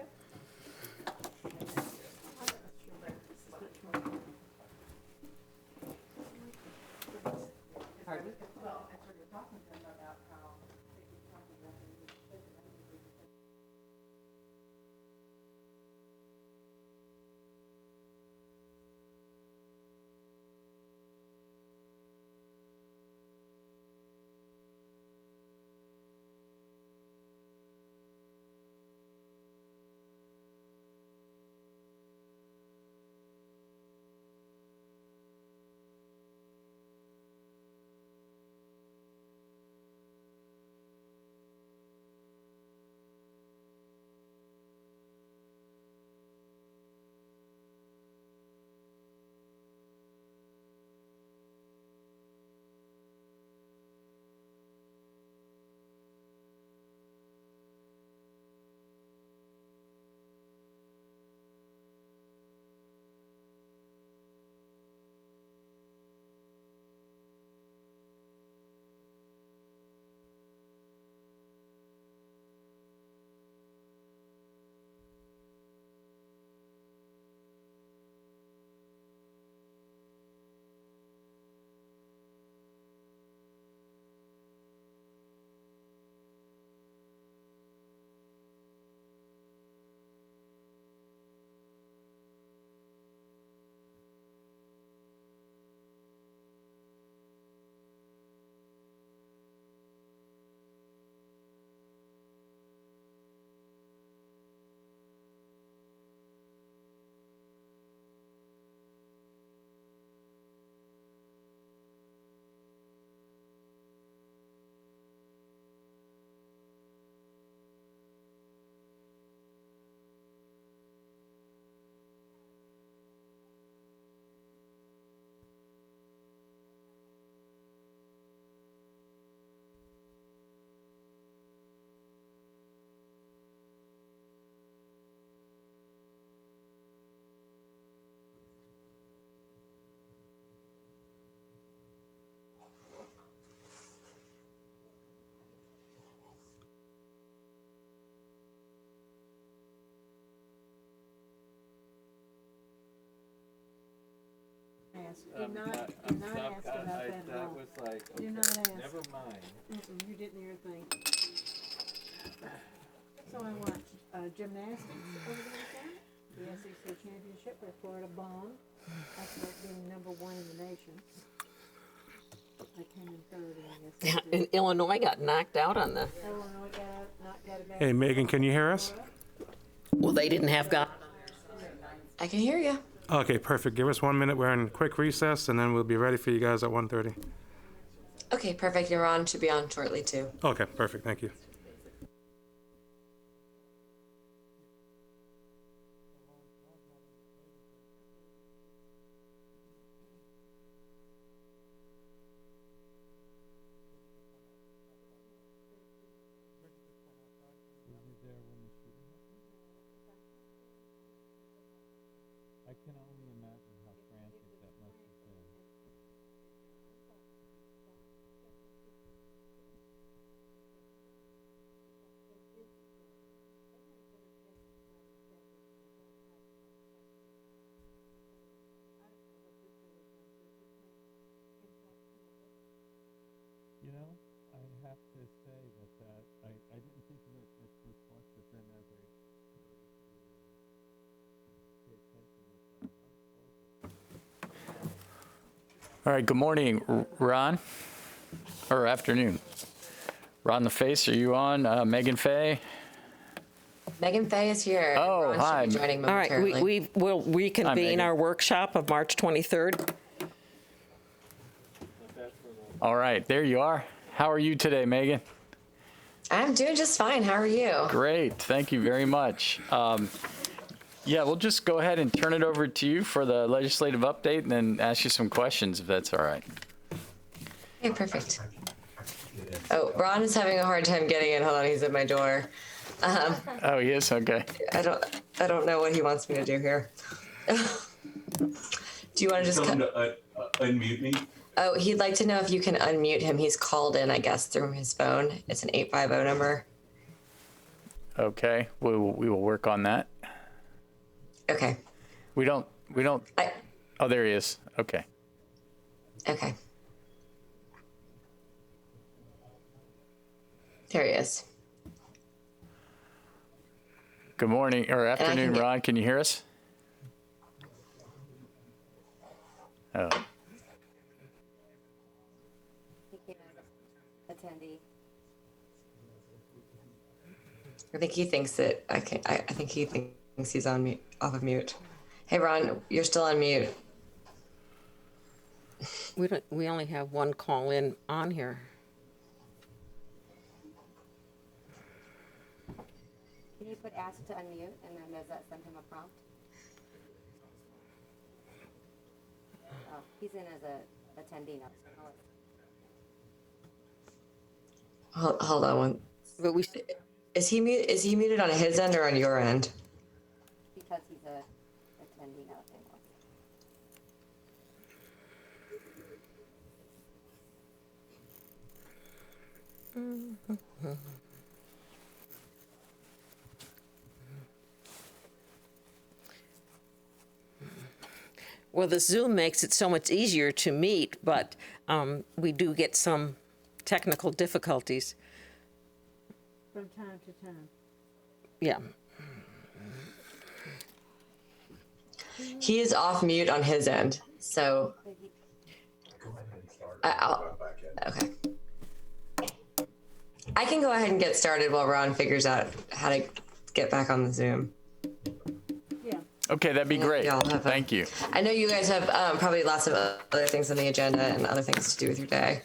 ask. Do not ask about that at all. Do not ask. Never mind. You didn't hear a thing. So I watched gymnastics over the weekend. The SEC championship with Florida Bond. That's like being #1 in the nation. I came in third in Yeah, SEC. and Illinois got knocked out on the. Illinois got a Hey, Megan, can you hear us? Well, they didn't have God. I can hear you. Okay, perfect. Give us 1 minute. We're in quick recess, and then we'll be ready for you guys at 1:30. Okay, perfect. And Ron should be on shortly too. Okay, perfect. Thank you. I can only imagine how frantic that must have been. You know, I have to say that I didn't think of it at first blush, but then as I pay attention, All right, good morning, Ron, or afternoon. Ron the Face, are you on? Megan Fay? Megan Fay is here. Oh, Ron hi. should be joining All right, momentarily. we will reconvene Megan. our workshop of March 23rd. All right, there you are. How are you today, Megan? I'm doing just fine. How are you? Great, thank you very much. Yeah, we'll just go ahead and turn it over to you for the legislative update and then ask you some questions, if that's all right. Okay, perfect. Oh, Ron is having a hard time getting in. Hold on, he's at my door. Oh, he is? Okay. I don't know what he wants me to do here. Do you want to just Tell him to unmute me. Oh, he'd like to know if you can unmute him. He's called in, I guess, through his phone. It's an 850 number. Okay, we will work on that. Okay. We don't, oh, there he is. Okay. Okay. There he is. Good morning, or afternoon, Ron. Can you hear us? Oh. Attendee. I think he thinks that I think he thinks he's on mute, off of mute. Hey, Ron, you're still on mute. We only have one call in on here. Can you put ask to unmute, and then does that send him a prompt? Oh, he's in as a attendee now. Hold on one. But is he muted on his end or on your end? Because he's a attendee now. Well, the Zoom makes it so much easier to meet, but we do get some technical difficulties. from time to time. Yeah. He is off mute on his end, so. Okay. I can go ahead and get started while Ron figures out how to get back on the Zoom. Okay, that'd be great. Thank you. I know you guys have probably lots of other things on the agenda and other things to do with your day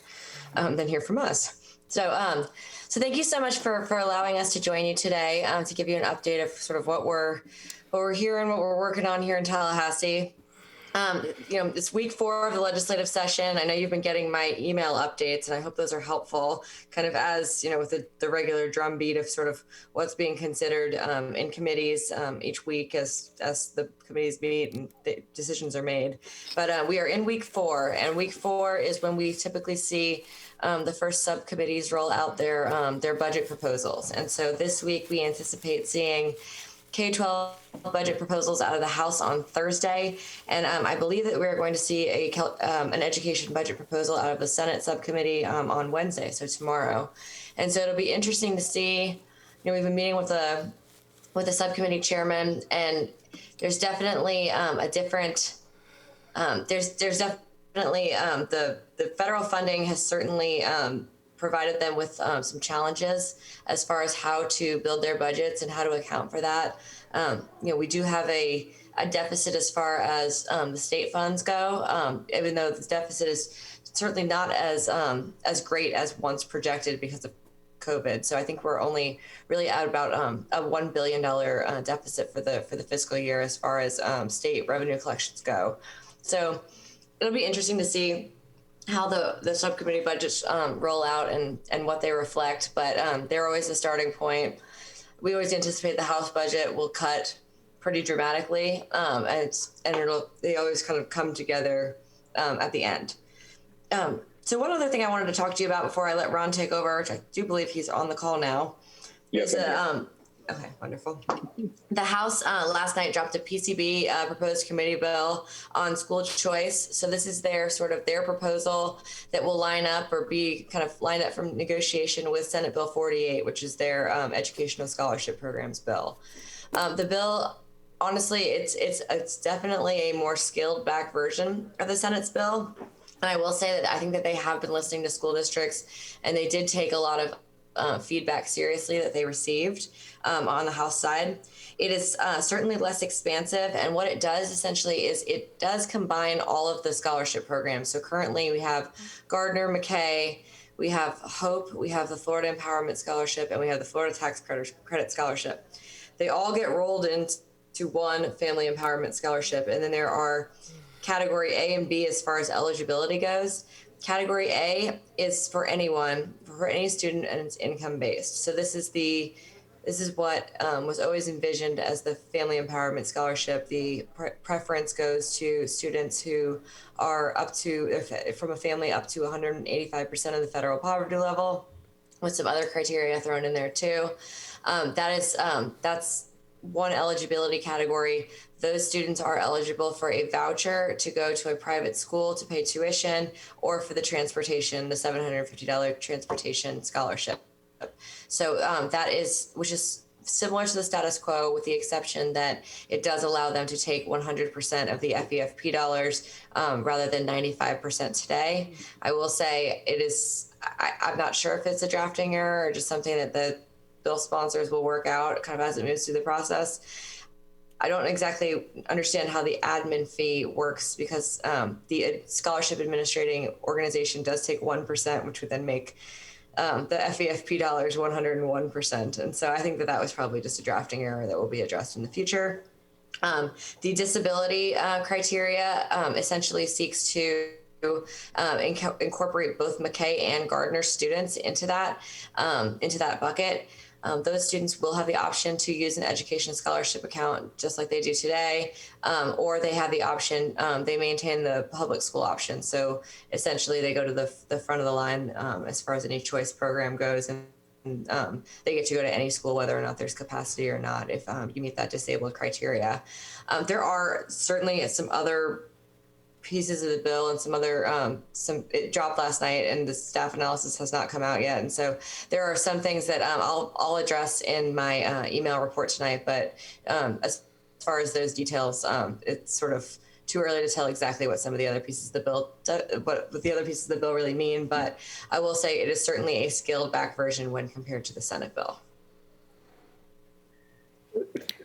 than hear from us. So thank you so much for allowing us to join you today to give you an update of sort of what we're hearing, what we're working on here in Tallahassee. It's week 4 of the legislative session. I know you've been getting my email updates, and I hope those are helpful, kind of as, with the regular drumbeat of sort of what's being considered in committees each week as the committees meet and the decisions are made. But we are in week 4, and week 4 is when we typically see the first subcommittees roll out their budget proposals. And so this week we anticipate seeing K-12 budget proposals out of the House on Thursday, and I believe that we're going to see an education budget proposal out of the Senate subcommittee on Wednesday, so tomorrow. And so it'll be interesting to see. We've been meeting with the subcommittee chairman, and there's definitely a different. There's definitely the federal funding has certainly provided them with some challenges as far as how to build their budgets and how to account for that. We do have a deficit as far as the state funds go, even though the deficit is certainly not as great as once projected because of COVID. So I think we're only really at about a $1 billion deficit for the fiscal year as far as state revenue collections go. So it'll be interesting to see how the subcommittee budgets roll out and what they reflect, but they're always a starting point. We always anticipate the House budget will cut pretty dramatically, and they always kind of come together at the end. So one other thing I wanted to talk to you about before I let Ron take over, which I do believe he's on the call now. Yes. Okay, wonderful. The House last night dropped a PCB proposed committee bill on school choice. So this is their proposal that will line up or be kind of lined up from negotiation with Senate Bill 48, which is their educational scholarship programs bill. The bill, honestly, it's definitely a more scaled back version of the Senate's bill. And I will say that I think that they have been listening to school districts, and they did take a lot of feedback seriously that they received on the House side. It is certainly less expansive, and what it does essentially is it does combine all of the scholarship programs. So currently we have Gardner, McKay, we have Hope, we have the Florida Empowerment Scholarship, and we have the Florida Tax Credit Scholarship. They all get rolled into one Family Empowerment Scholarship, and then there are Category A and B as far as eligibility goes. Category A is for anyone, for any student, and it's income-based. So this is what was always envisioned as the Family Empowerment Scholarship. The preference goes to students who are from a family up to 185% of the federal poverty level, with some other criteria thrown in there too. That's one eligibility category. Those students are eligible for a voucher to go to a private school to pay tuition, or for the transportation, the $750 transportation scholarship. So which is similar to the status quo, with the exception that it does allow them to take 100% of the FEFP dollars rather than 95% today. I will say I'm not sure if it's a drafting error or just something that the bill sponsors will work out kind of as it moves through the process. I don't exactly understand how the admin fee works, because the scholarship administrating organization does take 1%, which would then make the FEFP dollars 101%. And so I think that was probably just a drafting error that will be addressed in the future. The disability criteria essentially seeks to incorporate both McKay and Gardner students into that bucket. Those students will have the option to use an education scholarship account just like they do today, or they have the option, they maintain the public school option. So essentially they go to the front of the line as far as any choice program goes, and they get to go to any school whether or not there's capacity or not if you meet that disabled criteria. There are certainly some other pieces of the bill and some other it dropped last night and the staff analysis has not come out yet, and so there are some things that I'll address in my email report tonight, but as far as those details, it's sort of too early to tell exactly what some of the other pieces of the bill what the other pieces of the bill really mean, but I will say it is certainly a scaled back version when compared to the Senate bill.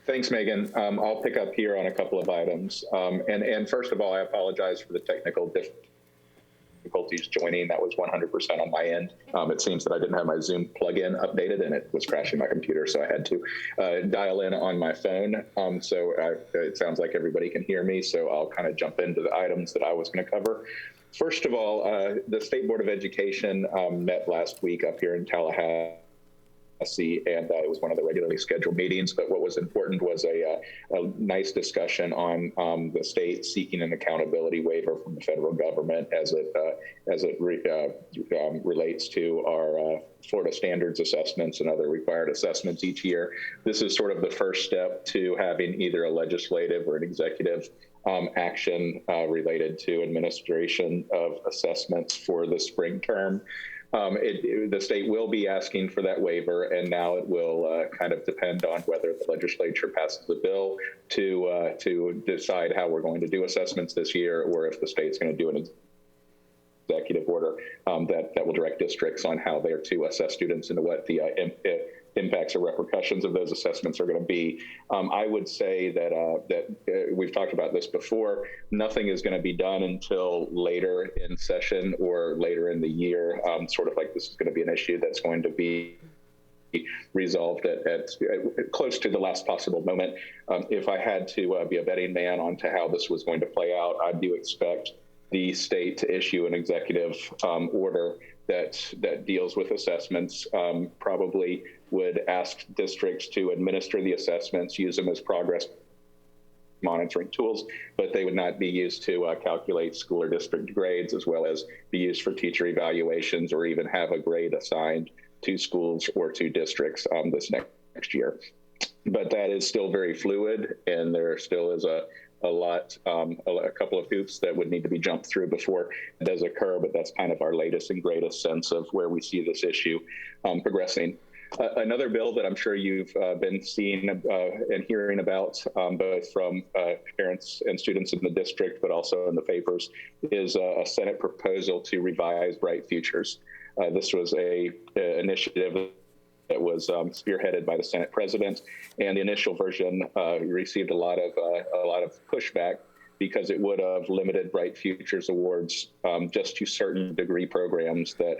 Thanks, Megan. I'll pick up here on a couple of items. And first of all, I apologize for the technical difficulties joining. That was 100% on my end. It seems that I didn't have my Zoom plugin updated and it was crashing my computer, so I had to dial in on my phone. It sounds like everybody can hear me, so I'll kind of jump into the items that I was going to cover. First of all, the State Board of Education met last week up here in Tallahassee and it was one of the regularly scheduled meetings. But what was important was a nice discussion on the state seeking an accountability waiver from the federal government as it relates to our Florida standards assessments and other required assessments each year. This is sort of the first step to having either a legislative or an executive action related to administration of assessments for the spring term. The state will be asking for that waiver, and now it will kind of depend on whether the legislature passes a bill to decide how we're going to do assessments this year, or if the state's going to do an executive order that will direct districts on how they're to assess students and what the impacts or repercussions of those assessments are going to be. I would say that we've talked about this before. Nothing is going to be done until later in session or later in the year. Sort of like this is going to be an issue that's going to be resolved at close to the last possible moment. If I had to be a betting man on to how this was going to play out, I do expect the state to issue an executive order that deals with assessments, probably would ask districts to administer the assessments, use them as progress monitoring tools, but they would not be used to calculate school or district grades, as well as be used for teacher evaluations or even have a grade assigned to schools or to districts this next year. But that is still very fluid, and there still is a couple of hoops that would need to be jumped through before it does occur, but that's kind of our latest and greatest sense of where we see this issue progressing. Another bill that I'm sure you've been seeing and hearing about, both from parents and students in the district, but also in the papers, is a Senate proposal to revise Bright Futures. This was an initiative that was spearheaded by the Senate president, and the initial version received a lot of pushback because it would have limited Bright Futures awards just to certain degree programs that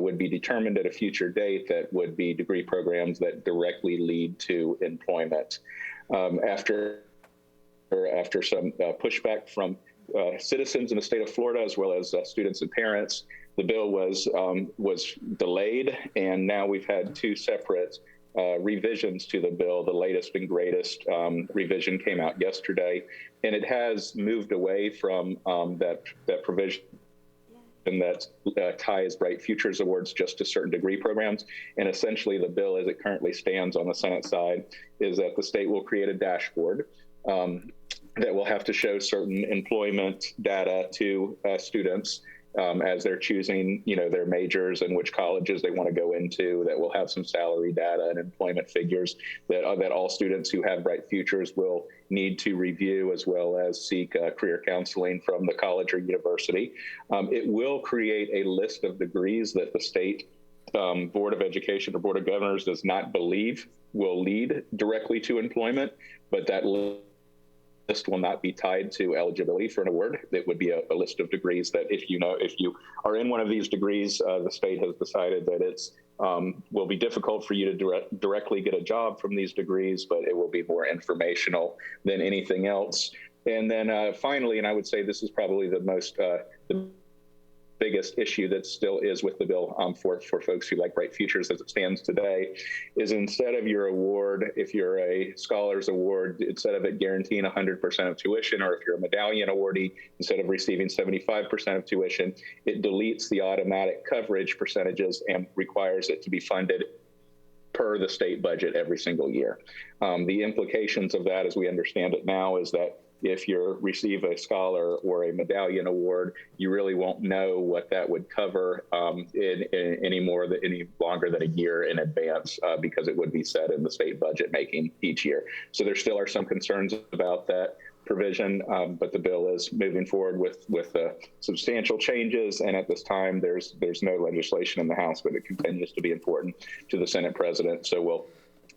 would be determined at a future date, that would be degree programs that directly lead to employment. After some pushback from citizens in the state of Florida, as well as students and parents, the bill was delayed, and now we've had two separate revisions to the bill. The latest and greatest revision came out yesterday, and it has moved away from that provision that ties Bright Futures awards just to certain degree programs. And essentially the bill as it currently stands on the Senate side is that the state will create a dashboard that will have to show certain employment data to students as they're choosing, their majors and which colleges they want to go into. That will have some salary data and employment figures that all students who have Bright Futures will need to review, as well as seek career counseling from the college or university. It will create a list of degrees that the state Board of Education or Board of Governors does not believe will lead directly to employment, but that list will not be tied to eligibility for an award. It would be a list of degrees that if you are in one of these degrees, the state has decided that it's will be difficult for you to directly get a job from these degrees, but it will be more informational than anything else. And then finally, and I would say this is probably the biggest issue that still is with the bill for folks who like Bright Futures as it stands today, is instead of your award, if you're a Scholars Award, instead of it guaranteeing 100% of tuition, or if you're a medallion awardee, instead of receiving 75% of tuition, it deletes the automatic coverage percentages and requires it to be funded per the state budget every single year. The implications of that, as we understand it now, is that if you receive a scholar or a medallion award, you really won't know what that would cover any longer than a year in advance, because it would be set in the state budget making each year. So there still are some concerns about that provision, but the bill is moving forward with substantial changes, and at this time there's no legislation in the House, but it continues to be important to the Senate president. So we'll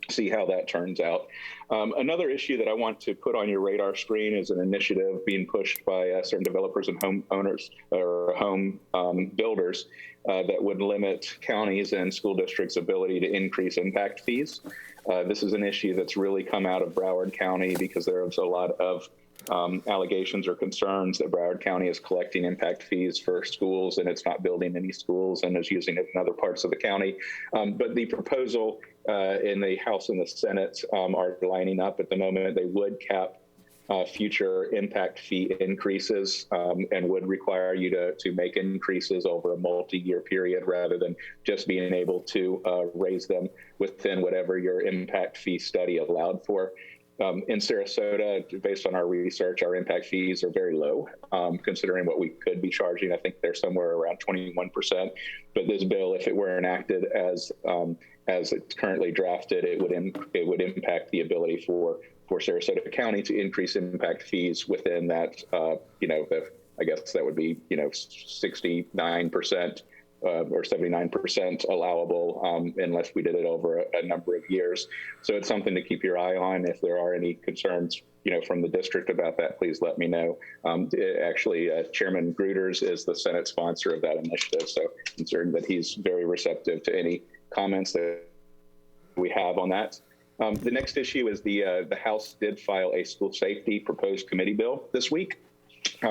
see how that turns out. Another issue that I want to put on your radar screen is an initiative being pushed by certain developers and homeowners or home builders that would limit counties and school districts' ability to increase impact fees. This is an issue that's really come out of Broward County because there was a lot of allegations or concerns that Broward County is collecting impact fees for schools and it's not building any schools and is using it in other parts of the county. But the proposal in the House and the Senate are lining up at the moment. They would cap future impact fee increases and would require you to make increases over a multi-year period rather than just being able to raise them within whatever your impact fee study allowed for. In Sarasota, based on our research, our impact fees are very low, considering what we could be charging. I think they're somewhere around 21%. But this bill, if it were enacted as it's currently drafted, it would impact the ability for Sarasota County to increase impact fees within that, I guess that would be, 69% or 79% allowable unless we did it over a number of years. So it's something to keep your eye on. If there are any concerns, from the district about that, please let me know. Actually, Chairman Gruters is the Senate sponsor of that initiative, so I'm certain that he's very receptive to any comments that we have on that. The next issue is the House did file a school safety proposed committee bill this week.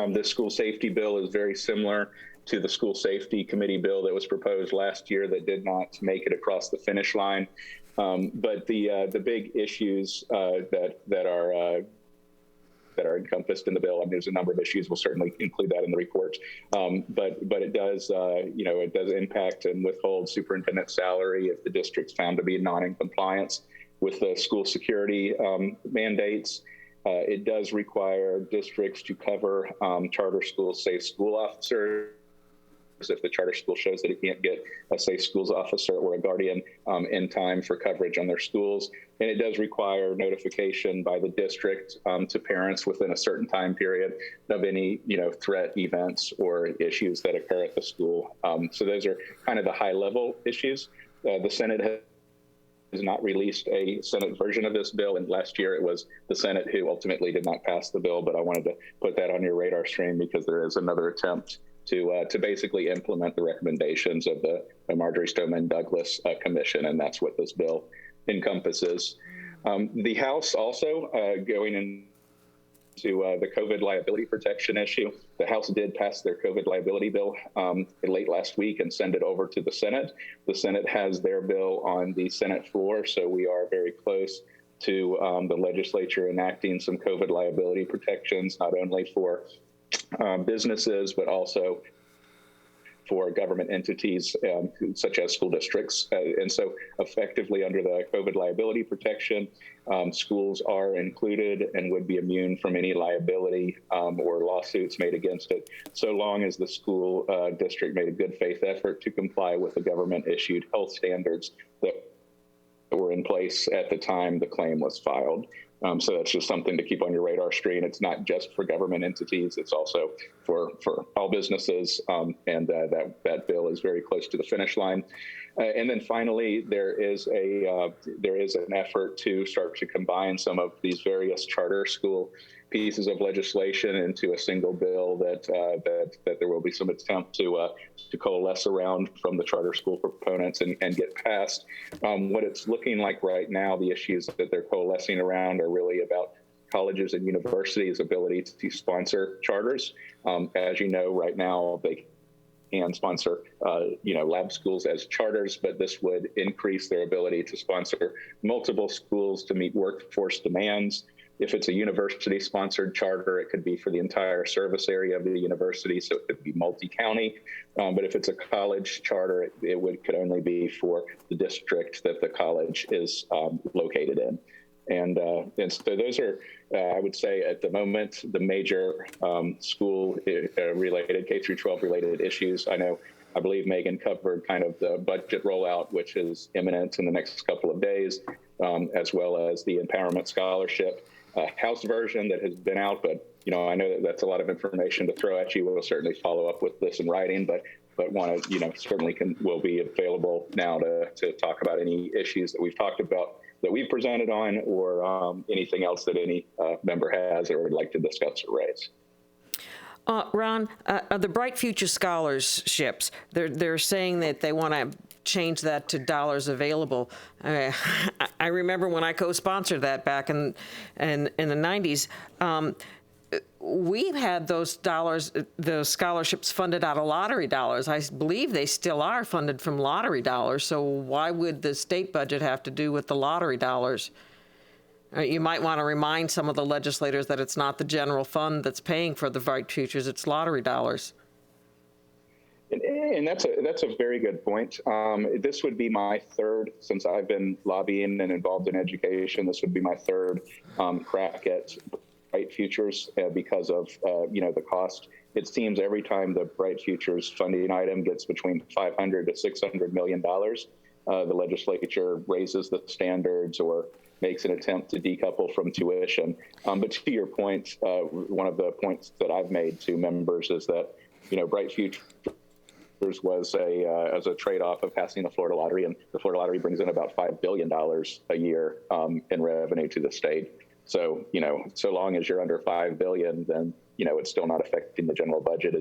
This school safety bill is very similar to the school safety committee bill that was proposed last year that did not make it across the finish line. But the big issues that are encompassed in the bill, I mean, there's a number of issues. We'll certainly include that in the report. But it does, it does impact and withhold superintendent salary if the district's found to be non in compliance with the school security mandates. It does require districts to cover charter schools, safe school officers. If the charter school shows that it can't get a safe schools officer or a guardian in time for coverage on their schools. And it does require notification by the district to parents within a certain time period of any, threat events or issues that occur at the school. So those are kind of the high level issues. The Senate has not released a Senate version of this bill, and last year it was the Senate who ultimately did not pass the bill, but I wanted to put that on your radar screen because there is another attempt to basically implement the recommendations of the Marjorie Stoneman Douglas Commission, and that's what this bill encompasses. The House also going into the COVID liability protection issue. The House did pass their COVID liability bill late last week and send it over to the Senate. The Senate has their bill on the Senate floor, so we are very close to the legislature enacting some COVID liability protections, not only for businesses, but also for government entities such as school districts. And so effectively under the COVID liability protection, schools are included and would be immune from any liability or lawsuits made against it, so long as the school district made a good faith effort to comply with the government issued health standards that were in place at the time the claim was filed. So that's just something to keep on your radar screen. It's not just for government entities, it's also for all businesses, and that bill is very close to the finish line. And then finally, there is an effort to start to combine some of these various charter school pieces of legislation into a single bill that there will be some attempt to coalesce around from the charter school proponents and get passed. What it's looking like right now, the issues that they're coalescing around are really about colleges and universities' ability to sponsor charters. As you know, right now they can sponsor, lab schools as charters, but this would increase their ability to sponsor multiple schools to meet workforce demands. If it's a university-sponsored charter, it could be for the entire service area of the university, so it could be multi-county. But if it's a college charter, it could only be for the district that the college is located in. And so those are, I would say, at the moment, the major school-related, K-12 related issues. I believe Megan covered kind of the budget rollout, which is imminent in the next couple of days, as well as the empowerment scholarship. House version that has been out, but I know that that's a lot of information to throw at you. We'll certainly follow up with this in writing, but certainly will be available now to talk about any issues that we've talked about that we've presented on, or anything else that any member has or would like to discuss or raise. Ron, the Bright Future Scholarships, they're saying that they want to change that to dollars available. I remember when I co-sponsored that back in the 90s. we've had those dollars, those scholarships funded out of lottery dollars. I believe they still are funded from lottery dollars. So why would the state budget have to do with the lottery dollars? You might want to remind some of the legislators that it's not the general fund that's paying for the Bright Futures, it's lottery dollars. And that's a very good point. This would be my third, since I've been lobbying and involved in education, this would be my third crack at Bright Futures because of the cost. It seems every time the Bright Futures funding item gets between $500 to $600 million, the legislature raises the standards or makes an attempt to decouple from tuition. But to your point, one of the points that I've made to members is that Bright Futures was as a trade-off of passing the Florida lottery, and the Florida lottery brings in about $5 billion a year in revenue to the state. So so long as you're under $5 billion, then it's still not affecting the general budget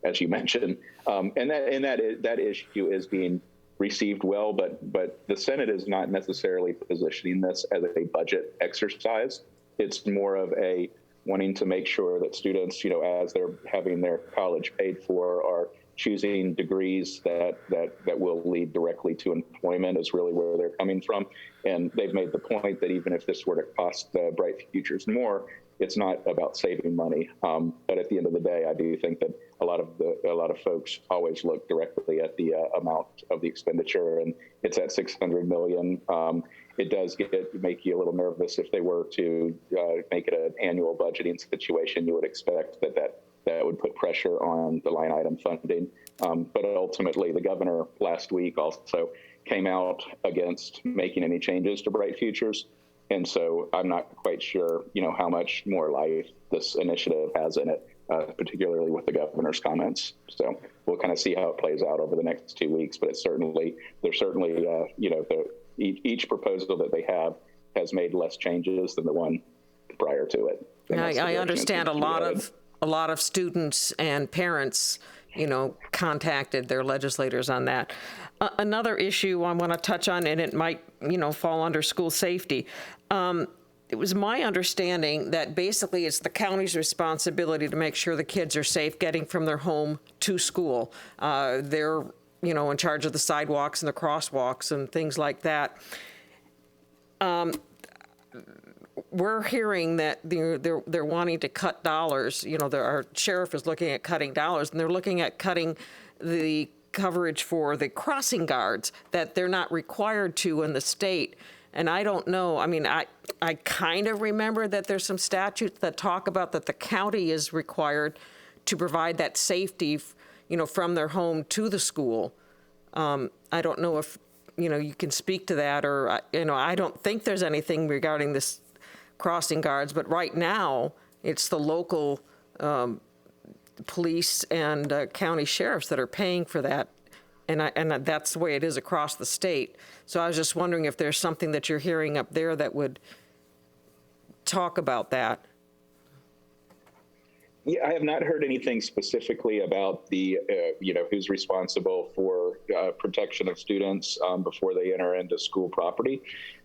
as you mentioned, and that issue is being received well, but the Senate is not necessarily positioning this as a budget exercise. It's more of a wanting to make sure that students, as they're having their college paid for, are choosing degrees that will lead directly to employment is really where they're coming from. And they've made the point that even if this were to cost Bright Futures more, it's not about saving money. But at the end of the day, I do think that a lot of folks always look directly at the amount of the expenditure, and it's at $600 million. It does make you a little nervous if they were to make it an annual budgeting situation. You would expect that would put pressure on the line item funding. But ultimately, the governor last week also came out against making any changes to Bright Futures. And so I'm not quite sure, how much more life this initiative has in it, particularly with the governor's comments. So we'll kind of see how it plays out over the next 2 weeks. But there's certainly, each proposal that they have has made less changes than the one prior to it. I understand a lot of students and parents, contacted their legislators on that. Another issue I want to touch on, and it might, fall under school safety. It was my understanding that basically it's the county's responsibility to make sure the kids are safe getting from their home to school. They're, in charge of the sidewalks and the crosswalks and things like that. We're hearing that they're wanting to cut dollars. Our sheriff is looking at cutting dollars, and they're looking at cutting the coverage for the crossing guards that they're not required to in the state. And I don't know. I mean, I kind of remember that there's some statutes that talk about that the county is required to provide that safety, from their home to the school. I don't know if, you can speak to that, or, I don't think there's anything regarding this crossing guards, but right now it's the local police and county sheriffs that are paying for that, and that's the way it is across the state. So I was just wondering if there's something that you're hearing up there that would talk about that. Yeah, I have not heard anything specifically about the, who's responsible for protection of students before they enter into school property.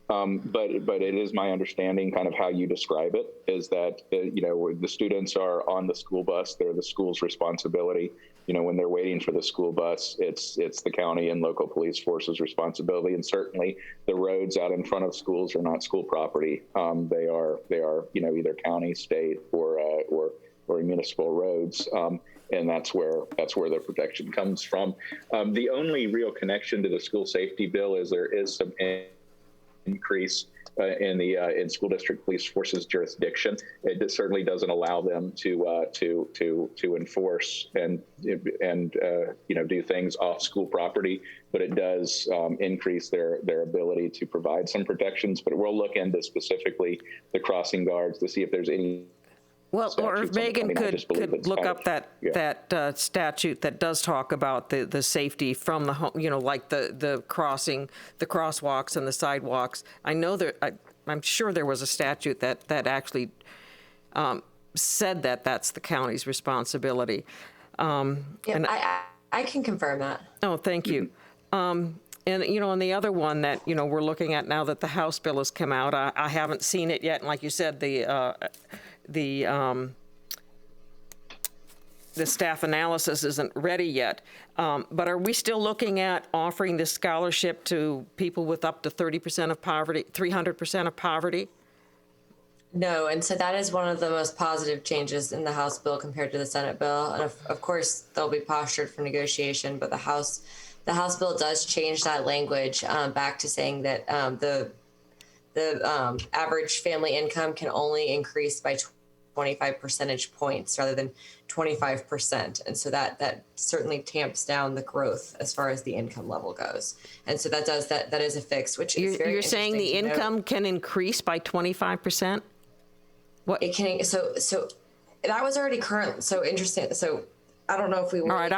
But it is my understanding, kind of how you describe it, is that, the students are on the school bus. They're the school's responsibility. When they're waiting for the school bus, it's the county and local police force's responsibility. And certainly the roads out in front of schools are not school property. They are either county, state, or municipal roads. And that's where the protection comes from. The only real connection to the school safety bill is there is some increase in school district police forces jurisdiction. It certainly doesn't allow them to enforce and do things off school property, but it does increase their ability to provide some protections. But we'll look into specifically the crossing guards to see if there's any. Well, or if Megan could look up that statute that does talk about the safety from the home, like the crossing, the crosswalks and the sidewalks. I know I'm sure there was a statute that actually said that that's the county's responsibility. I can confirm that. Oh, thank you. And, and the other one that, we're looking at now that the House bill has come out, I haven't seen it yet. And like you said, the the staff analysis isn't ready yet. But are we still looking at offering this scholarship to people with up to 30% of poverty, 300% of poverty? No, and so that is one of the most positive changes in the House bill compared to the Senate bill. And of course, they'll be postured for negotiation, but the House bill does change that language back to saying that the average family income can only increase by 25 percentage points rather than 25%. And so that certainly tamps down the growth as far as the income level goes. And so that is a fix, which is very You're saying the income can increase by 25%? What? It can, so that was already current, so interesting. So I don't know if we All right,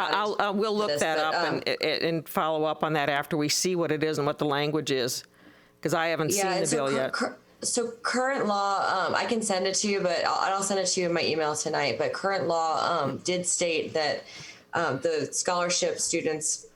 we'll look that up and follow up on that after we see what it is and what the language is, because I haven't seen the bill yet. So current law, I can send it to you, but I'll send it to you in my email tonight. But current law did state that the scholarship students'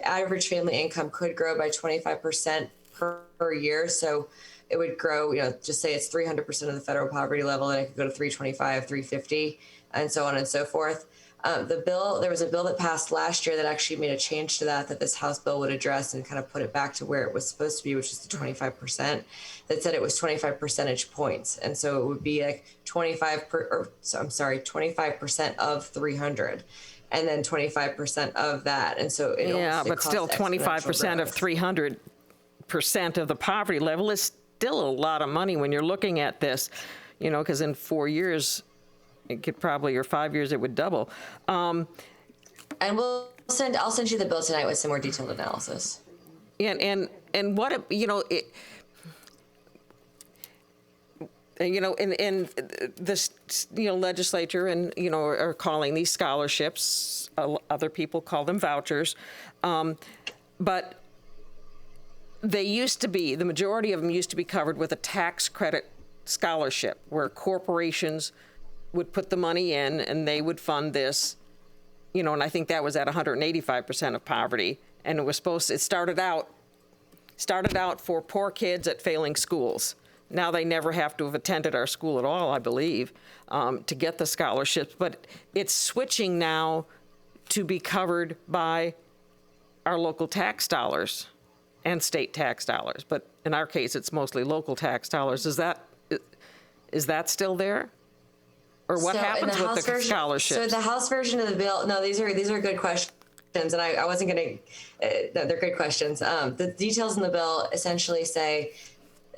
average family income could grow by 25% per year. So it would grow, just say it's 300% of the federal poverty level, and it could go to 325, 350, and so on and so forth. There was a bill that passed last year that actually made a change to that this House bill would address and kind of put it back to where it was supposed to be, which is the 25%, that said it was 25 percentage points. And so it would be like 25% of 300 and then 25% of that. And so but still 25% of 300% of the poverty level is still a lot of money when you're looking at this, because in 4 years, it could probably, or 5 years, it would double. And I'll send you the bill tonight with some more detailed analysis. And what, in this, legislature and, are calling these scholarships, other people call them vouchers, but the majority of them used to be covered with a tax credit scholarship where corporations would put the money in and they would fund this, and I think that was at 185% of poverty. And it started out for poor kids at failing schools. Now they never have to have attended our school at all, I believe, to get the scholarships. But it's switching now to be covered by our local tax dollars and state tax dollars. But in our case, it's mostly local tax dollars. Is that still there? Or what happens with the scholarships? So the House version of the bill, no, these are good questions. And I wasn't going to, they're good questions. The details in the bill essentially say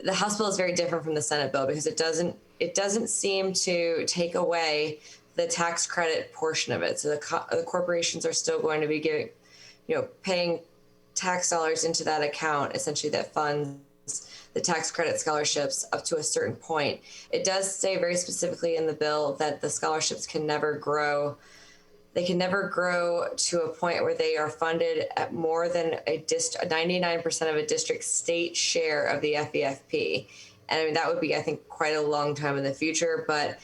the House bill is very different from the Senate bill because it doesn't seem to take away the tax credit portion of it. So the corporations are still going to be giving, paying tax dollars into that account, essentially that funds the tax credit scholarships up to a certain point. It does say very specifically in the bill that the scholarships can never grow. They can never grow to a point where they are funded at more than 99% of a district's state share of the FEFP. And I mean, that would be, I think, quite a long time in the future, but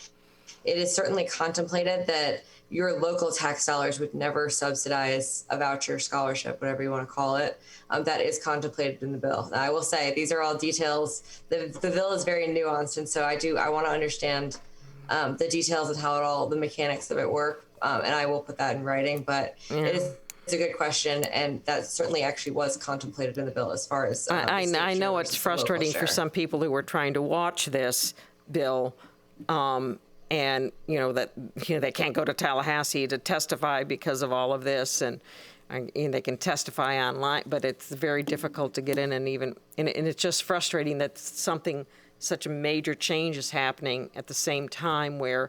it is certainly contemplated that your local tax dollars would never subsidize a voucher, scholarship, whatever you want to call it. That is contemplated in the bill. Now, I will say these are all details. The bill is very nuanced, and so I want to understand the details of how the mechanics of it work, and I will put that in writing. But it's a good question, and that certainly actually was contemplated in the bill as far as. I know it's frustrating for some people who are trying to watch this bill. And they can't go to Tallahassee to testify because of all of this, and they can testify online, but it's very difficult to get in, and it's just frustrating that such a major change is happening at the same time where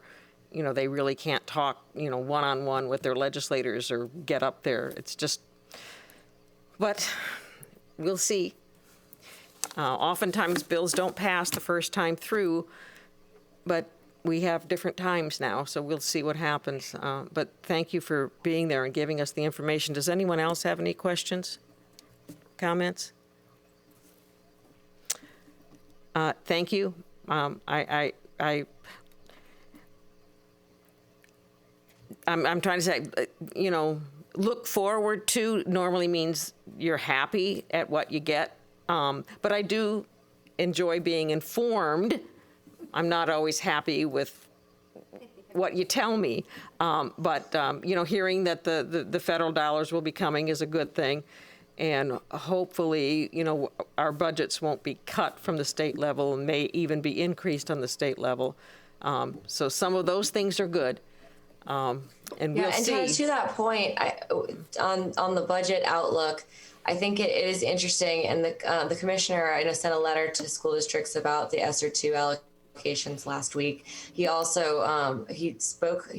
they really can't talk one-on-one with their legislators or get up there. It's just, but we'll see. Oftentimes bills don't pass the first time through, but we have different times now, so we'll see what happens. But thank you for being there and giving us the information. Does anyone else have any questions, comments? Thank you. I'm trying to say, look forward to normally means you're happy at what you get. But I do enjoy being informed. I'm not always happy with what you tell me. But hearing that the federal dollars will be coming is a good thing. And hopefully, our budgets won't be cut from the state level and may even be increased on the state level. So some of those things are good. And we'll see. And to that point, on the budget outlook, I think it is interesting. And the commissioner, I know, sent a letter to school districts about the ESSER II allocations last week. He also, he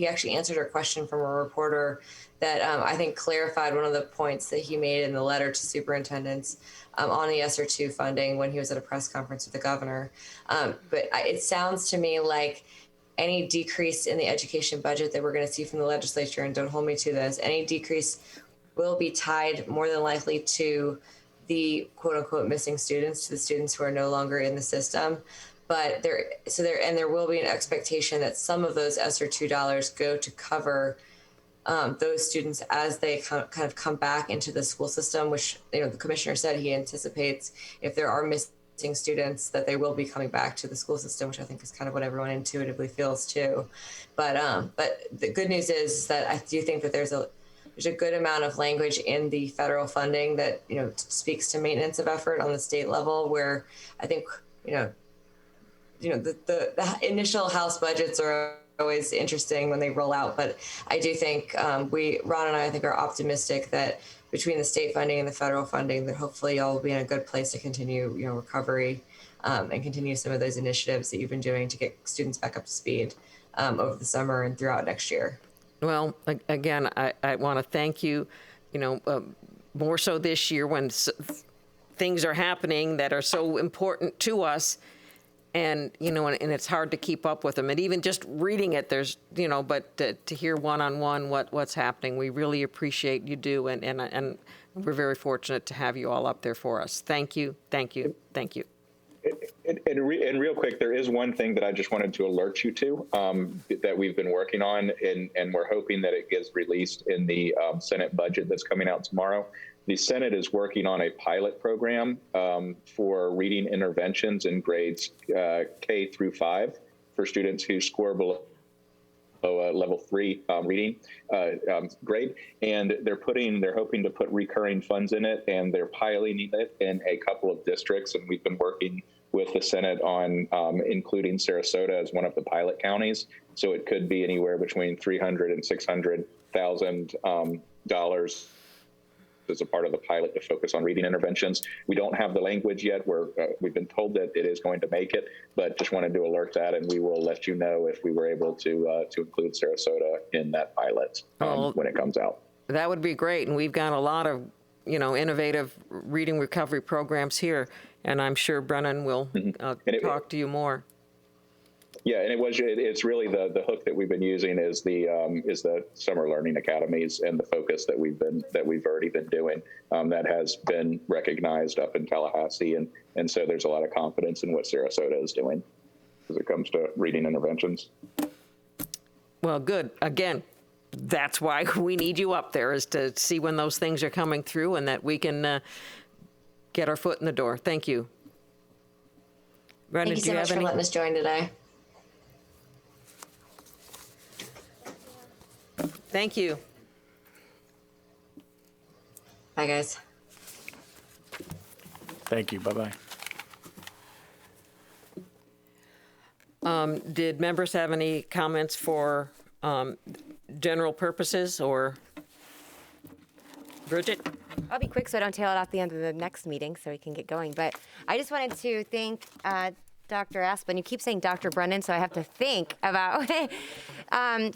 actually answered a question from a reporter that I think clarified one of the points that he made in the letter to superintendents on the ESSER II funding when he was at a press conference with the governor. But it sounds to me like any decrease in the education budget that we're going to see from the legislature, and don't hold me to this, any decrease will be tied more than likely to the quote unquote missing students, to the students who are no longer in the system. But there will be an expectation that some of those ESSER II dollars go to cover those students as they kind of come back into the school system, which the commissioner said he anticipates if there are missing students that they will be coming back to the school system, which I think is kind of what everyone intuitively feels too. But the good news is that I do think that there's a good amount of language in the federal funding that speaks to maintenance of effort on the state level, where I think the initial House budgets are always interesting when they roll out, but I do think Ron and I think are optimistic that between the state funding and the federal funding, that hopefully y'all will be in a good place to continue recovery and continue some of those initiatives that you've been doing to get students back up to speed over the summer and throughout next year. Well, again, I want to thank you, more so this year when things are happening that are so important to us. And, and it's hard to keep up with them. And even just reading it, there's, but to hear one-on-one what's happening, we really appreciate you do. And we're very fortunate to have you all up there for us. Thank you, thank you, thank you. And real quick, there is one thing that I just wanted to alert you to that we've been working on, and we're hoping that it gets released in the Senate budget that's coming out tomorrow. The Senate is working on a pilot program for reading interventions in grades K through 5 for students who score below level 3 reading grade, and they're hoping to put recurring funds in it, and they're piloting it in a couple of districts, and we've been working with the Senate on including Sarasota as one of the pilot counties. So it could be anywhere between $300,000 and $600,000 as a part of the pilot to focus on reading interventions. We don't have the language yet. We've been told that it is going to make it, but just wanted to alert that, and we will let you know if we were able to include Sarasota in that pilot when it comes out. That would be great, and we've got a lot of innovative reading recovery programs here, and I'm sure Brennan will talk to you more. Yeah, and it's really the hook that we've been using is the summer learning academies and the focus that we've already been doing that has been recognized up in Tallahassee, and so there's a lot of confidence in what Sarasota is doing as it comes to reading interventions. Well, good. Again, that's why we need you up there, is to see when those things are coming through and that we can get our foot in the door. Thank you. Brendan, Thank you so much for letting us join today. Thank you. Bye, guys. Thank you. Bye-bye. Did members have any comments for general purposes, or Bridget? I'll be quick so I don't tail it off the end of the next meeting so we can get going. But I just wanted to thank Dr. Asplin. You keep saying Dr. Brennan, so I have to think about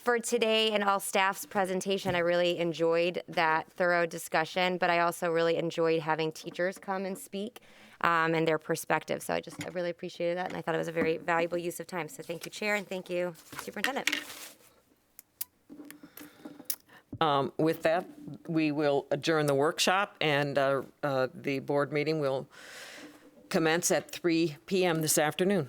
for today and all staff's presentation. I really enjoyed that thorough discussion, but I also really enjoyed having teachers come and speak and their perspective. So I really appreciated that, and I thought it was a very valuable use of time. So thank you, Chair, and thank you, Superintendent. With that, we will adjourn the workshop, and the board meeting will commence at 3 p.m. this afternoon.